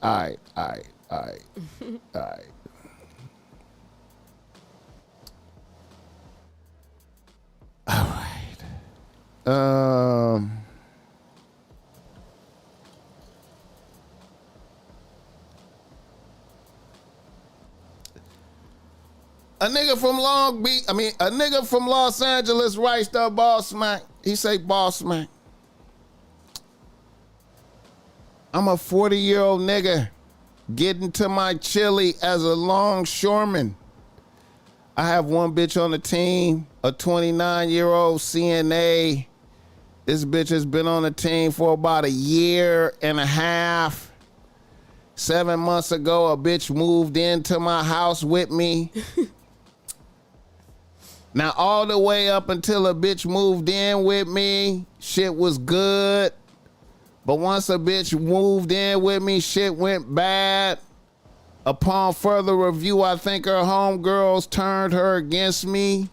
A nigga from Los Angeles writes to BossMack. He say, BossMack, I'm a 40-year-old nigga getting to my chili as a longshoreman. I have one bitch on the team, a 29-year-old CNA. This bitch has been on the team for about a year and a half. 7 months ago, a bitch moved into my house with me. Now, all the way up until a bitch moved in with me, shit was good. But once a bitch moved in with me, shit went bad. Upon further review, I think her homegirls turned her against me,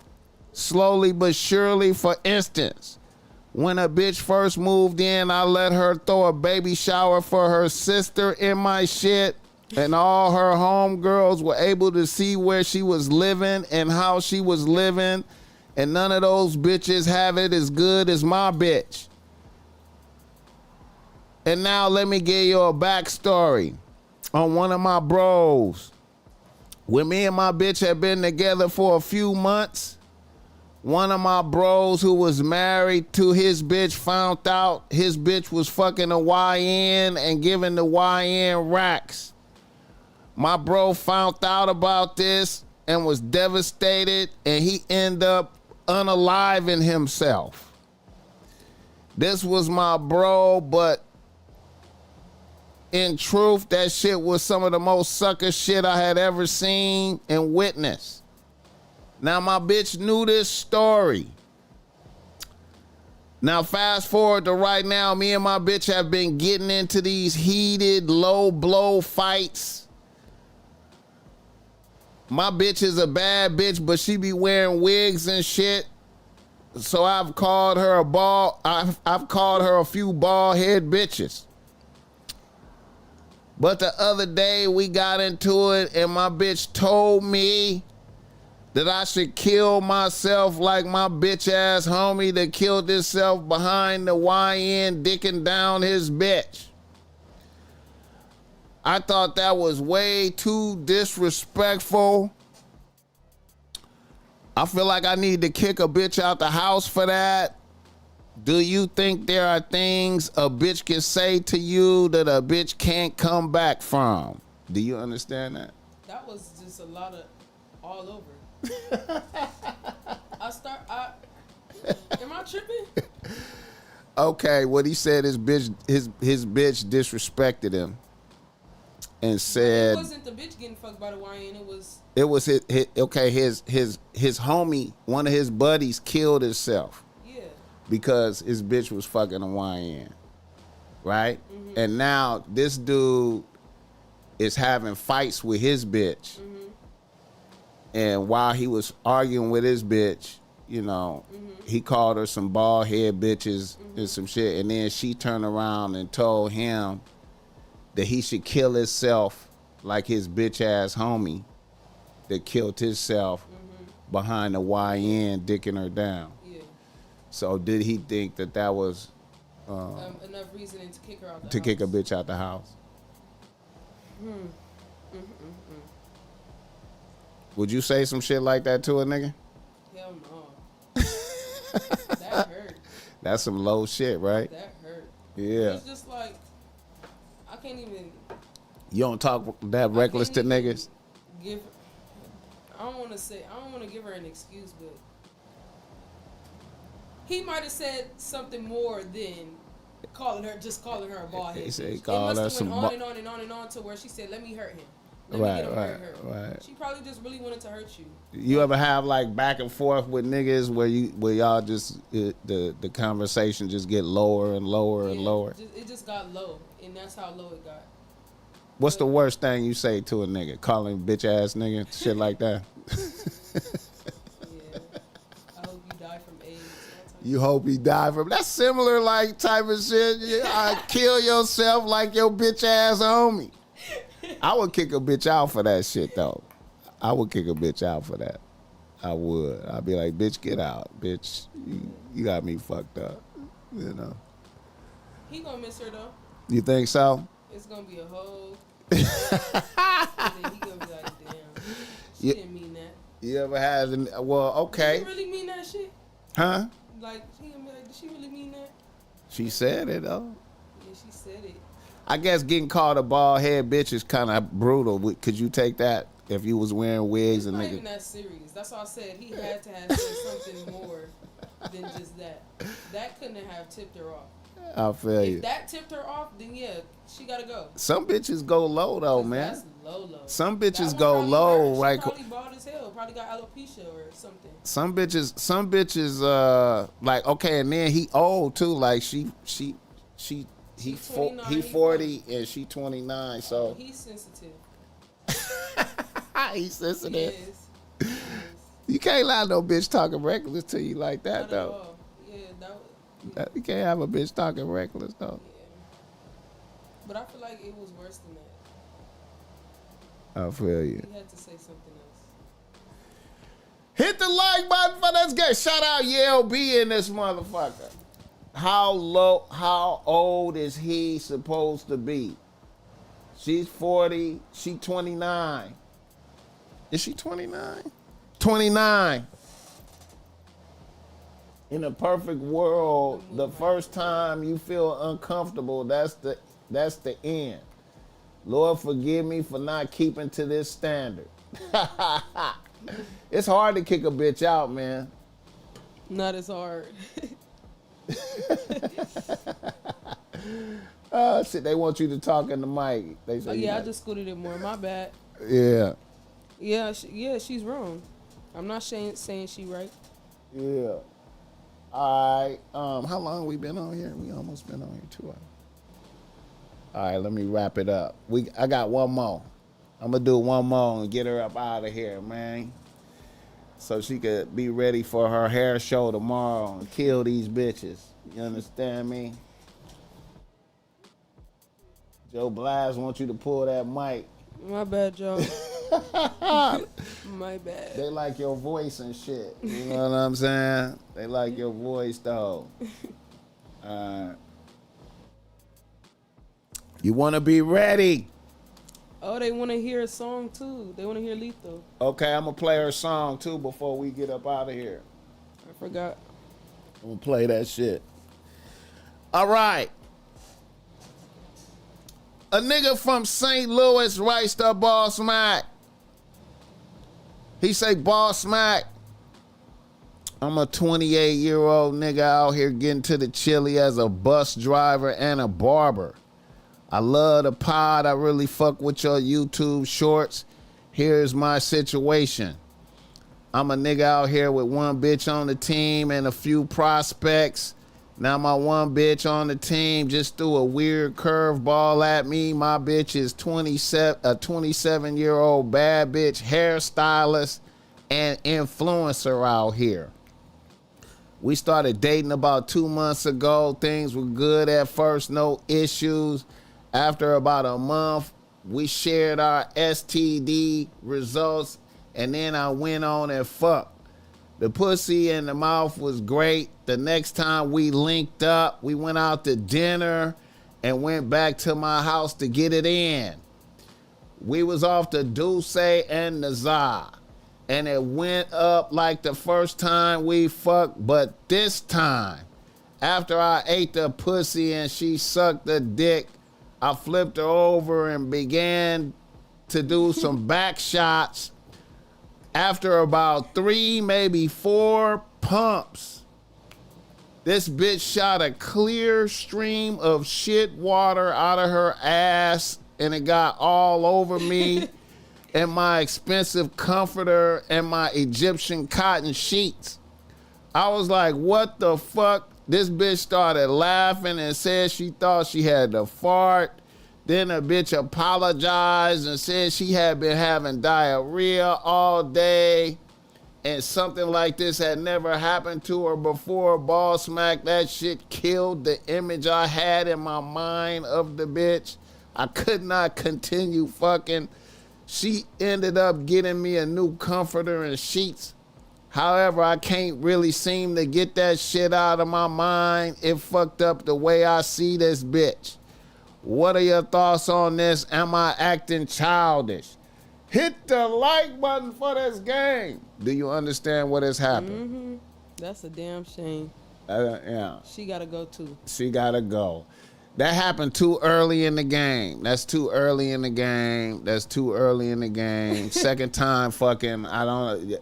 slowly but surely. For instance, when a bitch first moved in, I let her throw a baby shower for her sister in my shit. And all her homegirls were able to see where she was living and how she was living. And none of those bitches have it as good as my bitch. And now let me give you a backstory on one of my bros. When me and my bitch had been together for a few months, one of my bros who was married to his bitch found out his bitch was fucking a YN and giving the YN racks. My bro found out about this and was devastated, and he ended up unaliving himself. This was my bro, but in truth, that shit was some of the most sucker shit I had ever seen and witnessed. Now, my bitch knew this story. Now, fast forward to right now, me and my bitch have been getting into these heated, low blow fights. My bitch is a bad bitch, but she be wearing wigs and shit. So I've called her I've called her a few bald head bitches. But the other day we got into it and my bitch told me that I should kill myself like my bitch ass homie that killed himself behind the YN dicking down his bitch. I thought that was way too disrespectful. I feel like I need to kick a bitch out the house for that. Do you think there are things a bitch can say to you that a bitch can't come back from? Do you understand that?
That was just a lot of all over. Am I tripping?
Okay, what he said, his bitch disrespected him. And said
it wasn't the bitch getting fucked by the YN.
It was his homie, one of his buddies, killed himself.
Yeah.
Because his bitch was fucking a YN, right? And now this dude is having fights with his bitch. And while he was arguing with his bitch, you know, he called her some bald head bitches and some shit. And then she turned around and told him that he should kill himself like his bitch ass homie that killed himself behind the YN dicking her down.
Yeah.
So did he think that that was
Enough reasoning to kick her out the
to
house.
kick a bitch out the house? Would you say some shit like that to a nigga?
Hell no. That hurt.
That's some low shit, right?
That hurt.
Yeah.
It's just like, I can't even
You don't talk that reckless to
can't even
niggas?
I don't want to give her an excuse, but he might have said something more than calling her a bald head.
He said he
It
called
must
her
have
some
went on and on and on and on to where she said, "Let me hurt him. Let
Right,
me get him
right,
hurt her."
right.
She probably just really wanted to hurt you.
You ever have like back and forth with niggas where y'all just the conversation just get lower and lower and lower?
It just got low, and that's how low it got.
What's the worst thing you say to a nigga? Call him bitch ass nigga, shit like that.
Yeah. I hope you die from AIDS.
You hope he die from that's similar like type of shit. Yeah, kill yourself like your bitch ass homie. I would kick a bitch out for that shit though. I would kick a bitch out for that. I would. I'd be like, bitch, get out, bitch. You got me fucked up. You know.
He gonna miss her though.
You think so?
It's gonna be a whole. And then he gonna be like, damn, she didn't mean that.
You ever had? Well, okay.
Did she really mean that shit?
Huh?
Like, he gonna be like, did she really mean that?
She said it though.
Yeah, she said it.
I guess getting called a bald head bitch is kind of brutal. Could you take that if you was wearing wigs
It's
and
not
nigga?
even that serious. That's why I said he had to have said something more than just that. That couldn't have tipped her off.
I feel you.
If that tipped her off, then yeah, she gotta go.
Some bitches go low though,
'Cause
man.
That's low.
Some
That
bitches
one
go
probably
low,
hurt. She
right?
probably bald as hell. Probably got alopecia or something.
Some bitches, like okay, and then he old too. Like he
29,
40 and she 29. So
He's sensitive.
he's sensitive.
Yes. He is.
You can't allow no bitch talking reckless to you like that
Not at
though.
all. Yeah, that was.
You can't have a bitch talking reckless though.
Yeah. But I feel like it was worse than that.
I feel you.
He had to say something else.
Hit the like button for this guy. Shout out Yale B in this motherfucker. How old is he supposed to be? She's 40. She 29. Is she 29? 29. In a perfect world, the first time you feel uncomfortable, that's the end. Lord, forgive me for not keeping to this standard. It's hard to kick a bitch out, man.
Not as hard.
Oh shit, they want you to talk in the mic. They say,
Oh, yeah, I just scooted it more. My bad.
Yeah.
Yeah, she's wrong. I'm not saying she right.
Yeah. All right. How long we been on here? We almost been on here 2 hours. All right, let me wrap it up. I got one more. I'm gonna do one more and get her up out of here, man. So she could be ready for her hair show tomorrow and kill these bitches. You understand me? Joe Blas wants you to pull that mic.
My bad, Joe. My bad.
They like your voice and shit. You know what I'm saying? They like your voice though. You want to be ready.
Oh, they want to hear a song too. They want to hear Lethal.
Okay, I'm going to play her song too before we get up out of here.
I forgot.
I'm going to play that shit. All right. A nigga from St. Louis writes to BossMack. He say, BossMack, I'm a 28-year-old nigga out here getting to the chili as a bus driver and a barber. I love the pod. I really fuck with your YouTube shorts. Here's my situation. I'm a nigga out here with one bitch on the team and a few prospects. Now my one bitch on the team just threw a weird curveball at me. My bitch is 27, a 27-year-old bad bitch hairstylist and influencer out here. We started dating about 2 months ago. Things were good at first, no issues. After about a month, we shared our STD results, and then I went on and fucked. The pussy in the mouth was great. The next time we linked up, we went out to dinner and went back to my house to get it in. We was off the Dulce and the Za, and it went up like the first time we fucked, but this time, after I ate the pussy and she sucked the dick, I flipped her over and began to do some back shots. After about 3, maybe 4 pumps, this bitch shot a clear stream of shit water out of her ass, and it got all over me and my expensive comforter and my Egyptian cotton sheets. I was like, what the fuck? This bitch started laughing and said she thought she had to fart. Then the bitch apologized and said she had been having diarrhea all day and something like this had never happened to her before. BossMack, that shit killed the image I had in my mind of the bitch. I could not continue fucking. She ended up getting me a new comforter and sheets. However, I can't really seem to get that shit out of my mind. It fucked up the way I see this bitch. What are your thoughts on this? Am I acting childish? Hit the like button for this game. Do you understand what has happened?
Mm-hmm. That's a damn shame.
Yeah.
She gotta go too.
She gotta go. That happened too early in the game. That's too early in the game. That's too early in the game. Second time fucking,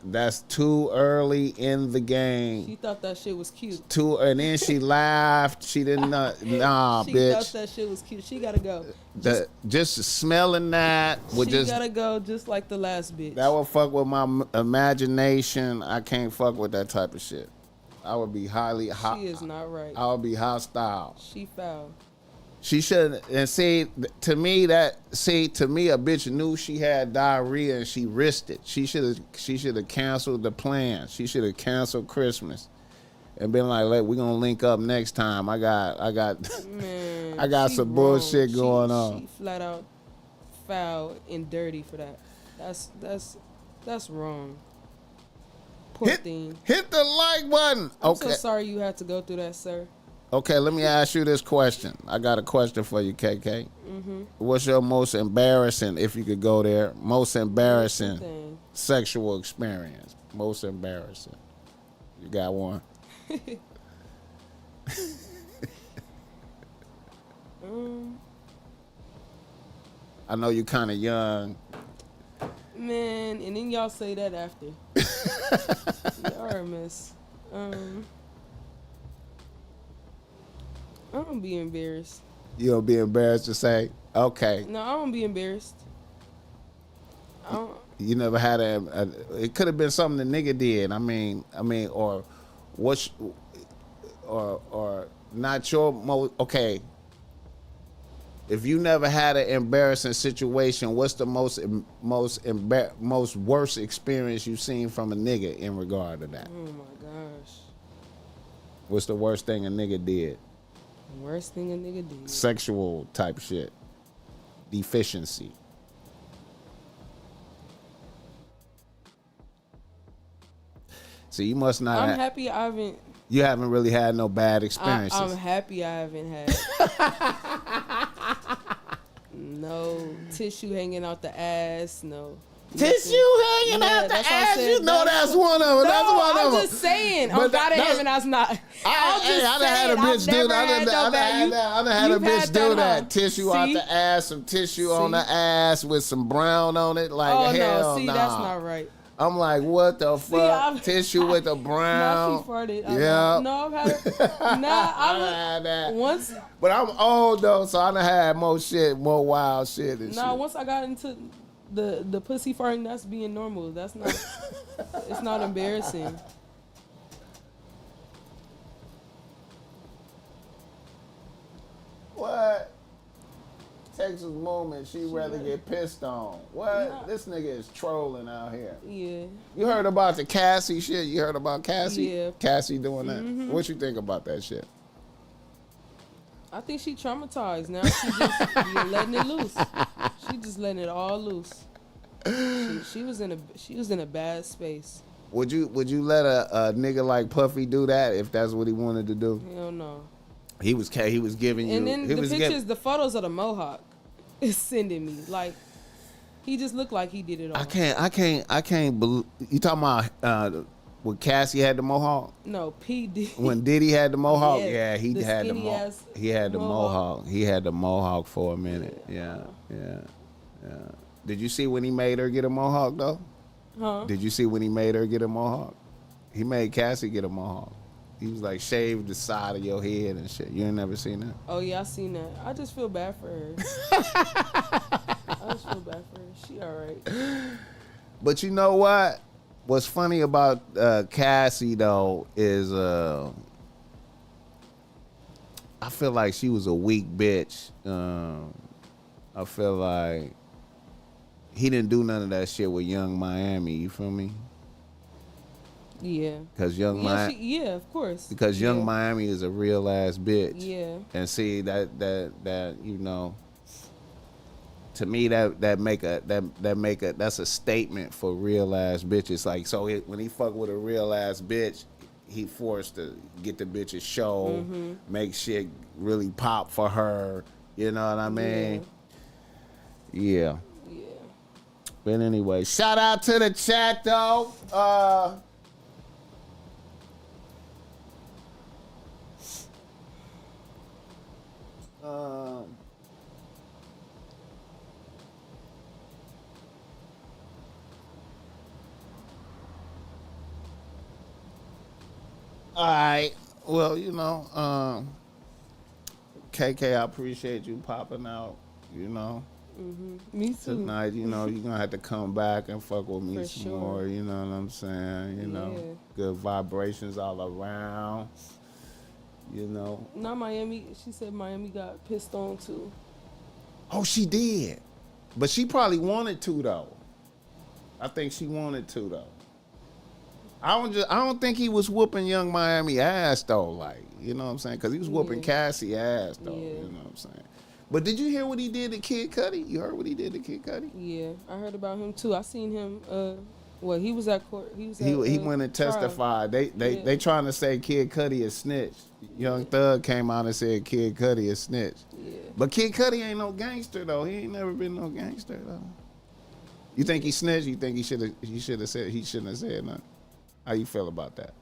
that's too early in the game.
She thought that shit was cute.
And then she laughed. She didn't, nah,
she
bitch.
thought that shit was cute. She gotta go.
Just smelling that would
she gotta go just like the last bitch.
That would fuck with my imagination. I can't fuck with that type of shit. I would be highly hot.
She is not right.
I would be hostile.
She foul.
She shouldn't. And to me, a bitch knew she had diarrhea and she risked it. She should have canceled the plan. She should have canceled Christmas and been like, we're gonna link up next time. I got
Man,
I got some bullshit going on.
She flat out foul and dirty for that. That's wrong. Poor thing.
Hit the like button.
I'm so sorry you had to go through that, sir.
Okay, let me ask you this question. I got a question for you, KK.
Mm-hmm.
What's your most embarrassing, if you could go there, most embarrassing sexual experience? Most embarrassing. You got one? I know you're kind of young.
Man, and then y'all say that after. Y'all are a mess. I don't be embarrassed.
You don't be embarrassed to say, okay.
No, I don't be embarrassed. I don't.
You never had it could have been something the nigga did. I mean, or what's, or not your most, okay. If you never had an embarrassing situation, what's the most worst experience you've seen from a nigga in regard to that?
Oh my gosh.
What's the worst thing a nigga did?
Worst thing a nigga did.
Sexual type shit. Deficiency. So you must not.
I'm happy I haven't.
You haven't really had no bad experiences.
I'm happy I haven't had. No tissue hanging out the ass. No.
Tissue hanging out the ass. You know that's one of them. That's one of them.
I'm just saying. I'm God of heaven, I was not.
I done had a bitch do that. I done had a bitch do that. Tissue out the ass, some tissue on the ass with some brown on it. Like, hell no.
See, that's not right.
I'm like, what the fuck? Tissue with the brown.
Now she farted.
Yeah.
No, I've had it. Nah, I
had that.
Once.
But I'm old though, so I done had more shit, more wild shit and shit.
Once I got into the pussy farting, that's being normal. That's not. It's not embarrassing.
Texas movement, she rather get pissed on. What?
Nah.
This nigga is trolling out here.
Yeah.
You heard about the Cassie shit? You heard about Cassie?
Yeah.
Cassie doing that? What you think about that shit?
I think she traumatized. Now she just letting it loose. She just letting it all loose. She was in a bad space.
Would you let a nigga like Puffy do that if that's what he wanted to do?
Hell no.
He was giving you.
And then
he
the
was
pictures, the photos of the mohawk is sending me. Like, he just looked like he did it all.
I can't believe you talking about when Cassie had the mohawk.
No, P. Diddy.
When Diddy had the mohawk, yeah, he
the
had the
skinny ass
He had the mohawk. He had the mohawk for a minute.
Yeah.
Yeah. Did you see when he made her get a mohawk though?
Huh?
Did you see when he made her get a mohawk? He made Cassie get a mohawk. He was like, shave the side of your head and shit. You ain't never seen that?
Oh yeah, I seen that. I just feel bad for her. I just feel bad for her. She all right.
But you know what? What's funny about Cassie though is I feel like she was a weak bitch. I feel like he didn't do none of that shit with Young Miami. You feel me?
Yeah.
Because Young Miami.
Yeah, of course.
Because Young Miami is a real ass bitch.
Yeah.
And see that you know, to me that's a statement for real ass bitches. Like when he fuck with a real ass bitch, he forced to get the bitch's show, make shit really pop for her. You know what I mean? Yeah. But anyway, shout out to the chat though. All right. Well, you know, KK, I appreciate you popping out. You know.
Me too.
Tonight, you know, you're gonna have to come back and fuck with me
For
some
sure.
more, you know what I'm saying? You know, good vibrations all around. You know.
Not Miami. She said Miami got pissed on too.
Oh, she did. But she probably wanted to though. I think she wanted to though. I don't think he was whooping Young Miami ass though, like, you know what I'm saying? Cause he was whooping Cassie ass though, you know what I'm saying? But did you hear what he did to Kid Cudi? You heard what he did to Kid Cudi?
Yeah, I heard about him too. I seen him. He was at court. He
went and testified. They trying to say Kid Cudi is snitch. Young Thug came out and said Kid Cudi is snitch.
Yeah.
But Kid Cudi ain't no gangster though. He ain't never been no gangster though. You think he snitched? You think he shouldn't have said nothing? How you feel about that?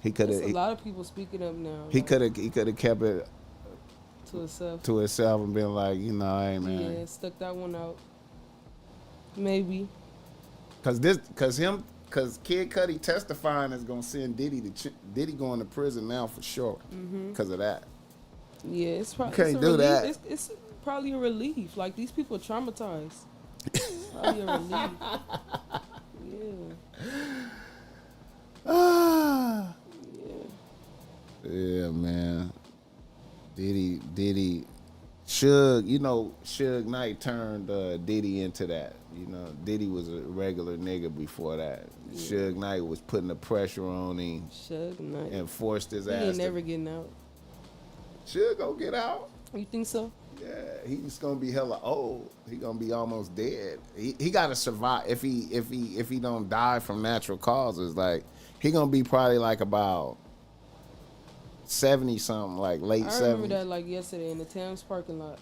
He could have.
A lot of people speaking up now.
He could have kept it
to
himself and been like, you know, hey man.
Yeah, stuck that one out. Maybe.
Cause Kid Cudi testifying is gonna send Diddy going to prison now for sure. Because of that.
Yeah, it's probably
can't do that.
It's probably a relief. Like, these people are traumatized. Probably a relief. Yeah.
Yeah, man. Diddy, Suge, you know, Suge Knight turned Diddy into that. You know, Diddy was a regular nigga before that. Yeah. Suge Knight was putting the pressure on him.
Suge Knight.
And forced his
he
ass.
He ain't never getting out.
Suge gonna get out.
You think so?
Yeah, he's gonna be hella old. He gonna be almost dead. He gotta survive. If he don't die from natural causes, like he gonna be probably like about 70 something, like late 70s.
I remember that like yesterday in the Thames parking lot.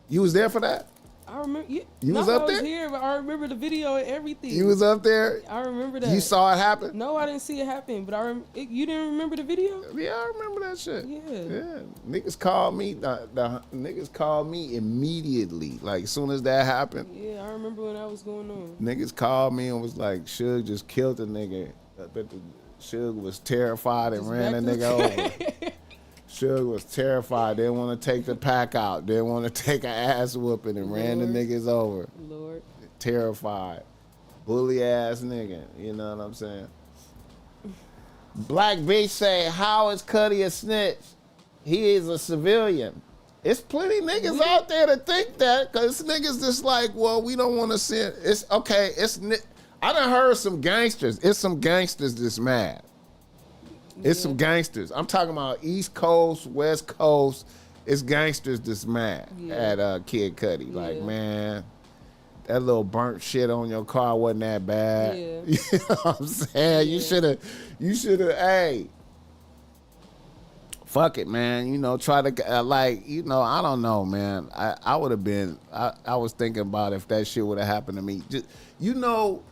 You was there for that?
I remember. Yeah,
you was up there?
I was here, but I remember the video and everything.
You was up there?
I remember that.
You saw it happen?
No, I didn't see it happen, but you didn't remember the video?
Yeah, I remember that shit.
Yeah.
Niggas called me. The niggas called me immediately, like as soon as that happened.
Yeah, I remember when that was going on.
Niggas called me and was like, Suge just killed a nigga. I bet Suge was terrified and ran a nigga over. Suge was terrified. Didn't want to take the pack out. Didn't want to take an ass whooping and ran the niggas over.
Lord.
Terrified. Bully ass nigga. You know what I'm saying? Black Beach say, how is Cudi a snitch? He is a civilian. It's plenty niggas out there to think that, because niggas just like, well, we don't want to send. It's okay. I done heard some gangsters. It's some gangsters that's mad. It's some gangsters. I'm talking about East Coast, West Coast. It's gangsters that's mad at Kid Cudi. Like, man, that little burnt shit on your car wasn't that bad.
Yeah.
You know what I'm saying?
Yeah.
You should have, hey. Fuck it, man. You know, try to, like, you know, I don't know, man. I would have been, I was thinking about if that shit would have happened to me. Just, you know,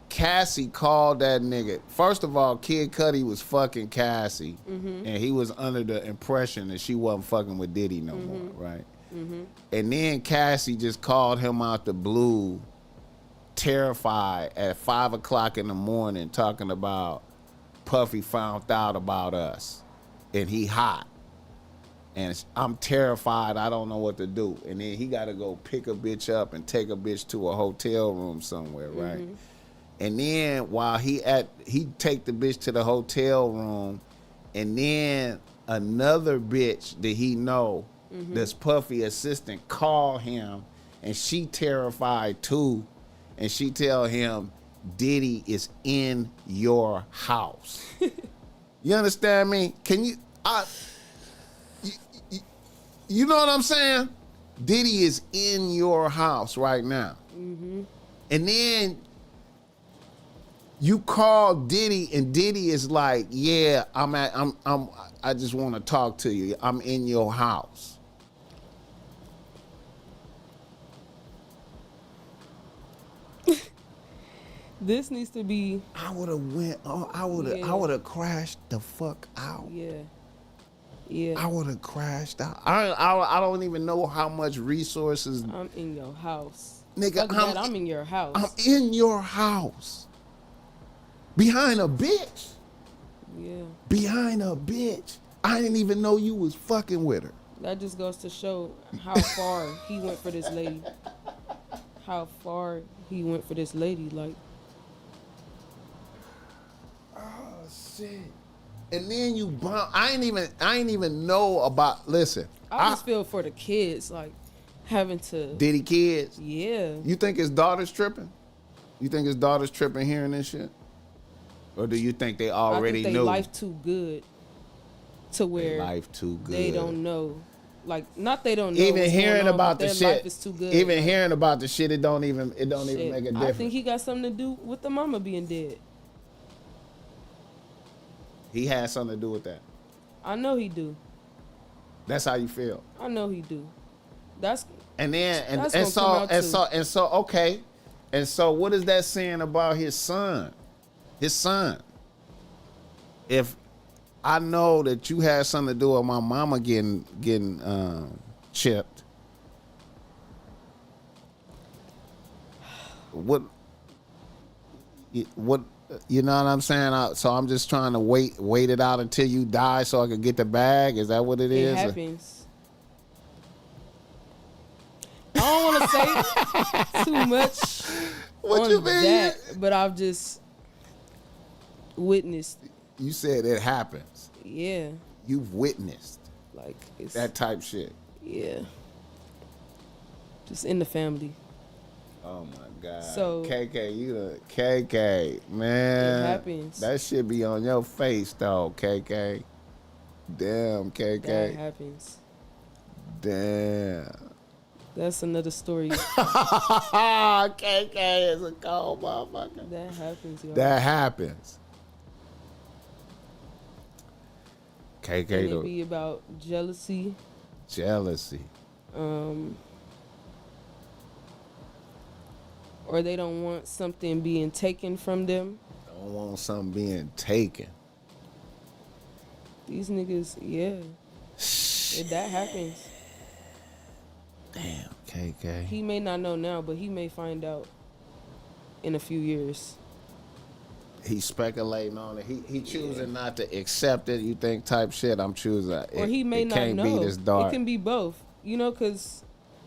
Cassie called that nigga. First of all, Kid Cudi was fucking Cassie, and he was under the impression that she wasn't fucking with Diddy no more, right? And then Cassie just called him out the blue, terrified at 5 o'clock in the morning, talking about Puffy found out about us, and he hot, and I'm terrified. I don't know what to do. And then he got to go pick a bitch up and take a bitch to a hotel room somewhere, right? And then while he take the bitch to the hotel room, and then another bitch that he know, this Puffy assistant, call him, and she terrified too, and she tell him, Diddy is in your house. You understand me? Can you, you know what I'm saying? Diddy is in your house right now. And then you call Diddy, and Diddy is like, yeah, I just want to talk to you. I'm in your house.
This needs to be.
I would have went. Oh, I would have crashed the fuck out.
Yeah.
I would have crashed out. I don't even know how much resources.
I'm in your house,
nigga.
I'm in your house.
I'm in your house. Behind a bitch.
Yeah.
Behind a bitch. I didn't even know you was fucking with her.
That just goes to show how far he went for this lady. How far he went for this lady, like.
Shit. And then you bump. I ain't even know about. Listen,
I just feel for the kids, like having to.
Diddy kids.
Yeah.
You think his daughter's tripping? You think his daughter's tripping hearing this shit? Or do you think they already
I think
knew?
they life too good to where
life too good.
They don't know. Like, not they don't know.
Even hearing about the
their
shit.
life is too good.
Even
like,
hearing about the shit, it don't even make a difference.
I think he got something to do with the mama being dead.
He had something to do with that.
I know he do.
That's how you feel.
I know he do.
And so okay. And so what is that saying about his son? His son. If I know that you had something to do with my mama getting chipped, what you know what I'm saying? So I'm just trying to wait it out until you die so I can get the bag. Is that what it is?
It happens. I don't want to say too much
What
on
you mean?
that, but I've just witnessed.
You said it happens.
Yeah.
You've witnessed
Like, it's
that type shit.
Yeah. Just in the family.
Oh my God.
So
KK, man.
It happens.
That shit be on your face though, KK. Damn, KK.
That happens.
Damn.
That's another story.
KK is a cold motherfucker.
That happens, y'all.
That happens. KK,
And it be about jealousy.
Jealousy.
Or they don't want something being taken from them.
Don't want something being taken.
These niggas, yeah. That happens.
Damn, KK.
He may not know now, but he may find out in a few years.
He's speculating on it. He choosing not to accept it. You think type shit. I'm choosing.
Or he may not
can't
know.
Be this dark.
It can be both. You know, because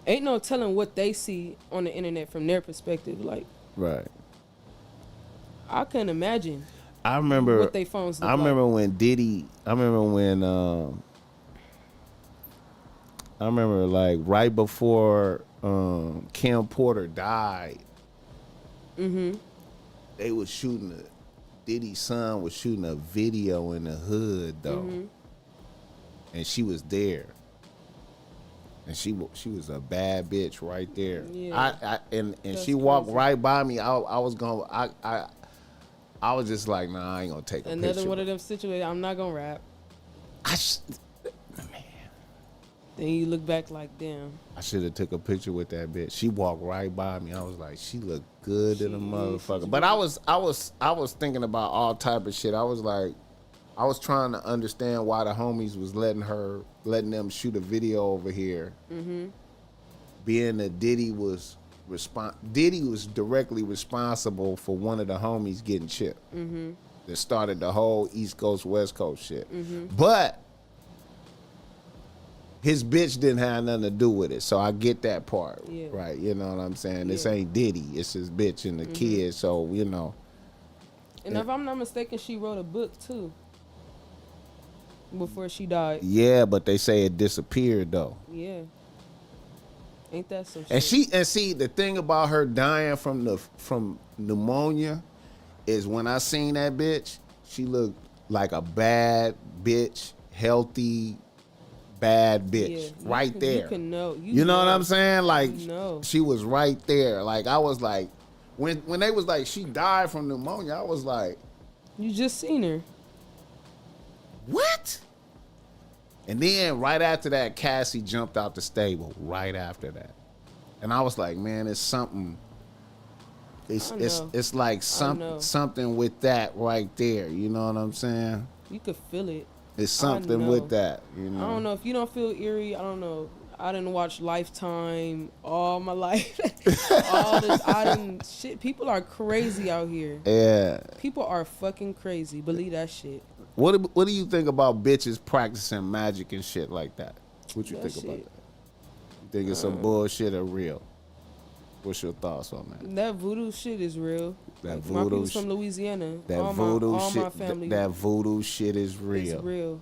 ain't no telling what they see on the internet from their perspective. Like,
right.
I couldn't imagine.
I remember
what they phones look
I remember
like.
when Diddy. I remember when I remember like right before Kim Porter died. They was shooting Diddy's son was shooting a video in the hood though, and she was there. And she was a bad bitch right there.
Yeah.
And
That's
she walked
crazy.
right by me. I was just like, nah, I ain't gonna take a
Another
picture.
one of them situations. I'm not gonna rap.
Man,
Then you look back like, damn.
I should have took a picture with that bitch. She walked right by me. I was like, she looked good in a motherfucker. But I was thinking about all type of shit. I was like, I was trying to understand why the homies was letting them shoot a video over here. Being that Diddy was directly responsible for one of the homies getting chipped. That started the whole East Coast West Coast shit. But his bitch didn't have nothing to do with it, so I get that part,
Yeah.
right? You know what I'm saying? This
Yeah.
ain't Diddy, it's his bitch and the kid. So you know,
And if I'm not mistaken, she wrote a book too. Before she died.
yeah. But they say it disappeared though.
Yeah. Ain't that some
And
shit?
see the thing about her dying from pneumonia is when I seen that bitch, she looked like a bad bitch, healthy. Bad bitch,
Yeah,
right there.
You can know.
You know what I'm saying? Like,
You know.
she was right there. Like, I was like, when they was like, she died from pneumonia, I was like,
You just seen her.
what? And then right after that, Cassie jumped out the stable. Right after that, and I was like, man, it's something. It's like something with that right there. You know what I'm saying?
You could feel it.
It's something with that. You know.
I don't know if you don't feel eerie. I don't know. I didn't watch Lifetime all my life. All this, shit. People are crazy out here.
Yeah.
People are fucking crazy. Believe that shit.
What do you think about bitches practicing magic and shit like that? What you
That
think about
shit.
that? You think it's some bullshit or real? What's your thoughts on that?
That voodoo shit is real.
That
Like, my
voodoo
people's from Louisiana.
That
all
voodoo
my
shit.
family
That voodoo shit is real.
is real.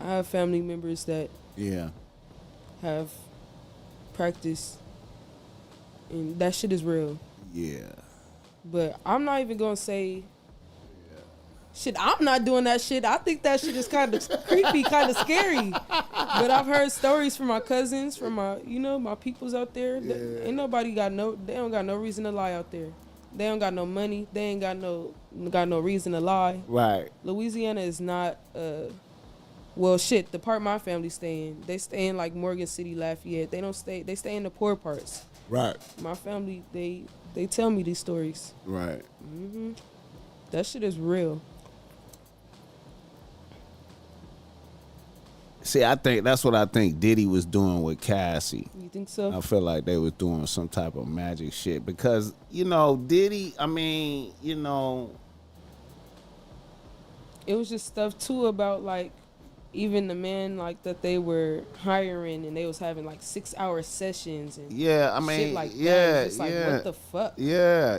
I have family members that
Yeah.
have practiced, and that shit is real.
Yeah.
But I'm not even gonna say. Shit, I'm not doing that shit. I think that shit is kind of creepy, kind of scary. But I've heard stories from my cousins, from my peoples out there.
Yeah.
Ain't nobody they don't got no reason to lie out there. They don't got no money. They ain't got no reason to lie.
Right.
Louisiana is not, well, shit, the part my family stay in. They stay in like Morgan City, Lafayette. They stay in the poor parts.
Right.
My family, they tell me these stories.
Right.
That shit is real.
See, I think that's what I think Diddy was doing with Cassie.
You think so?
I feel like they was doing some type of magic shit because, Diddy, I mean,
It was just stuff too about like even the men like that they were hiring and they was having like 6-hour sessions and
yeah, I mean,
shit like
yeah,
that. It's just like
yeah.
what the fuck?
Yeah.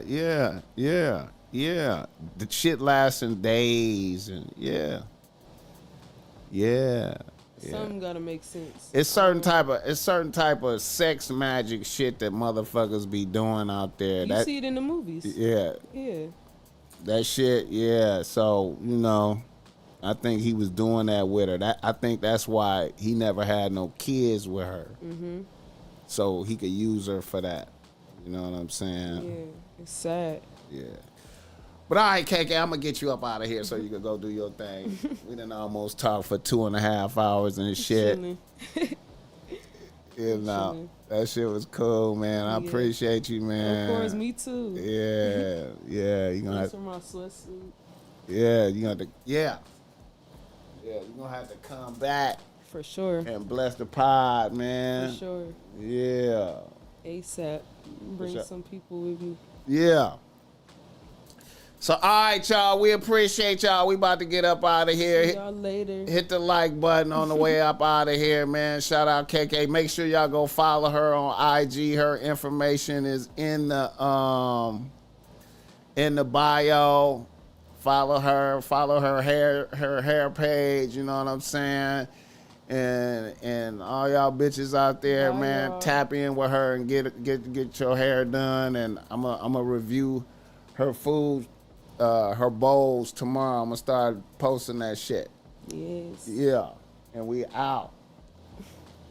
The shit lasting days and yeah.
Something gotta make sense.
It's certain type of sex magic shit that motherfuckers be doing out there.
You see it in the movies.
Yeah.
Yeah.
That shit, yeah. So, I think he was doing that with her. I think that's why he never had no kids with her. So he could use her for that. You know what I'm saying?
Yeah. It's sad.
Yeah. But all right, KK, I'm going to get you up out of here so you can go do your thing. We done almost talked for 2.5 hours and shit.
Chilling.
That shit was cool, man. I
Yeah.
appreciate you, man.
Of course, me too.
Yeah. You gonna
Thanks
have,
for my sweatsuit.
yeah, you gonna have to, yeah. Yeah, you gonna have to come back
For sure.
and bless the pod, man.
For sure.
Yeah.
ASAP. Bring
sure.
some people with me.
Yeah. So, all right, y'all. We appreciate y'all. We about to get up out of here.
See y'all later.
Hit the like button on the way up out of here, man. Shout out KK. Make sure y'all go follow her on IG. Her information is in the bio. Follow her hair page, you know what I'm saying? And all y'all bitches out there,
Bye,
man,
y'all.
tap in with her and get your hair done. And I'm a review her food, her bowls tomorrow. I'm gonna start posting that shit.
Yes.
Yeah, and we out.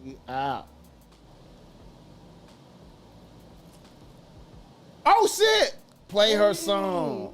We out. Oh shit! Play her song.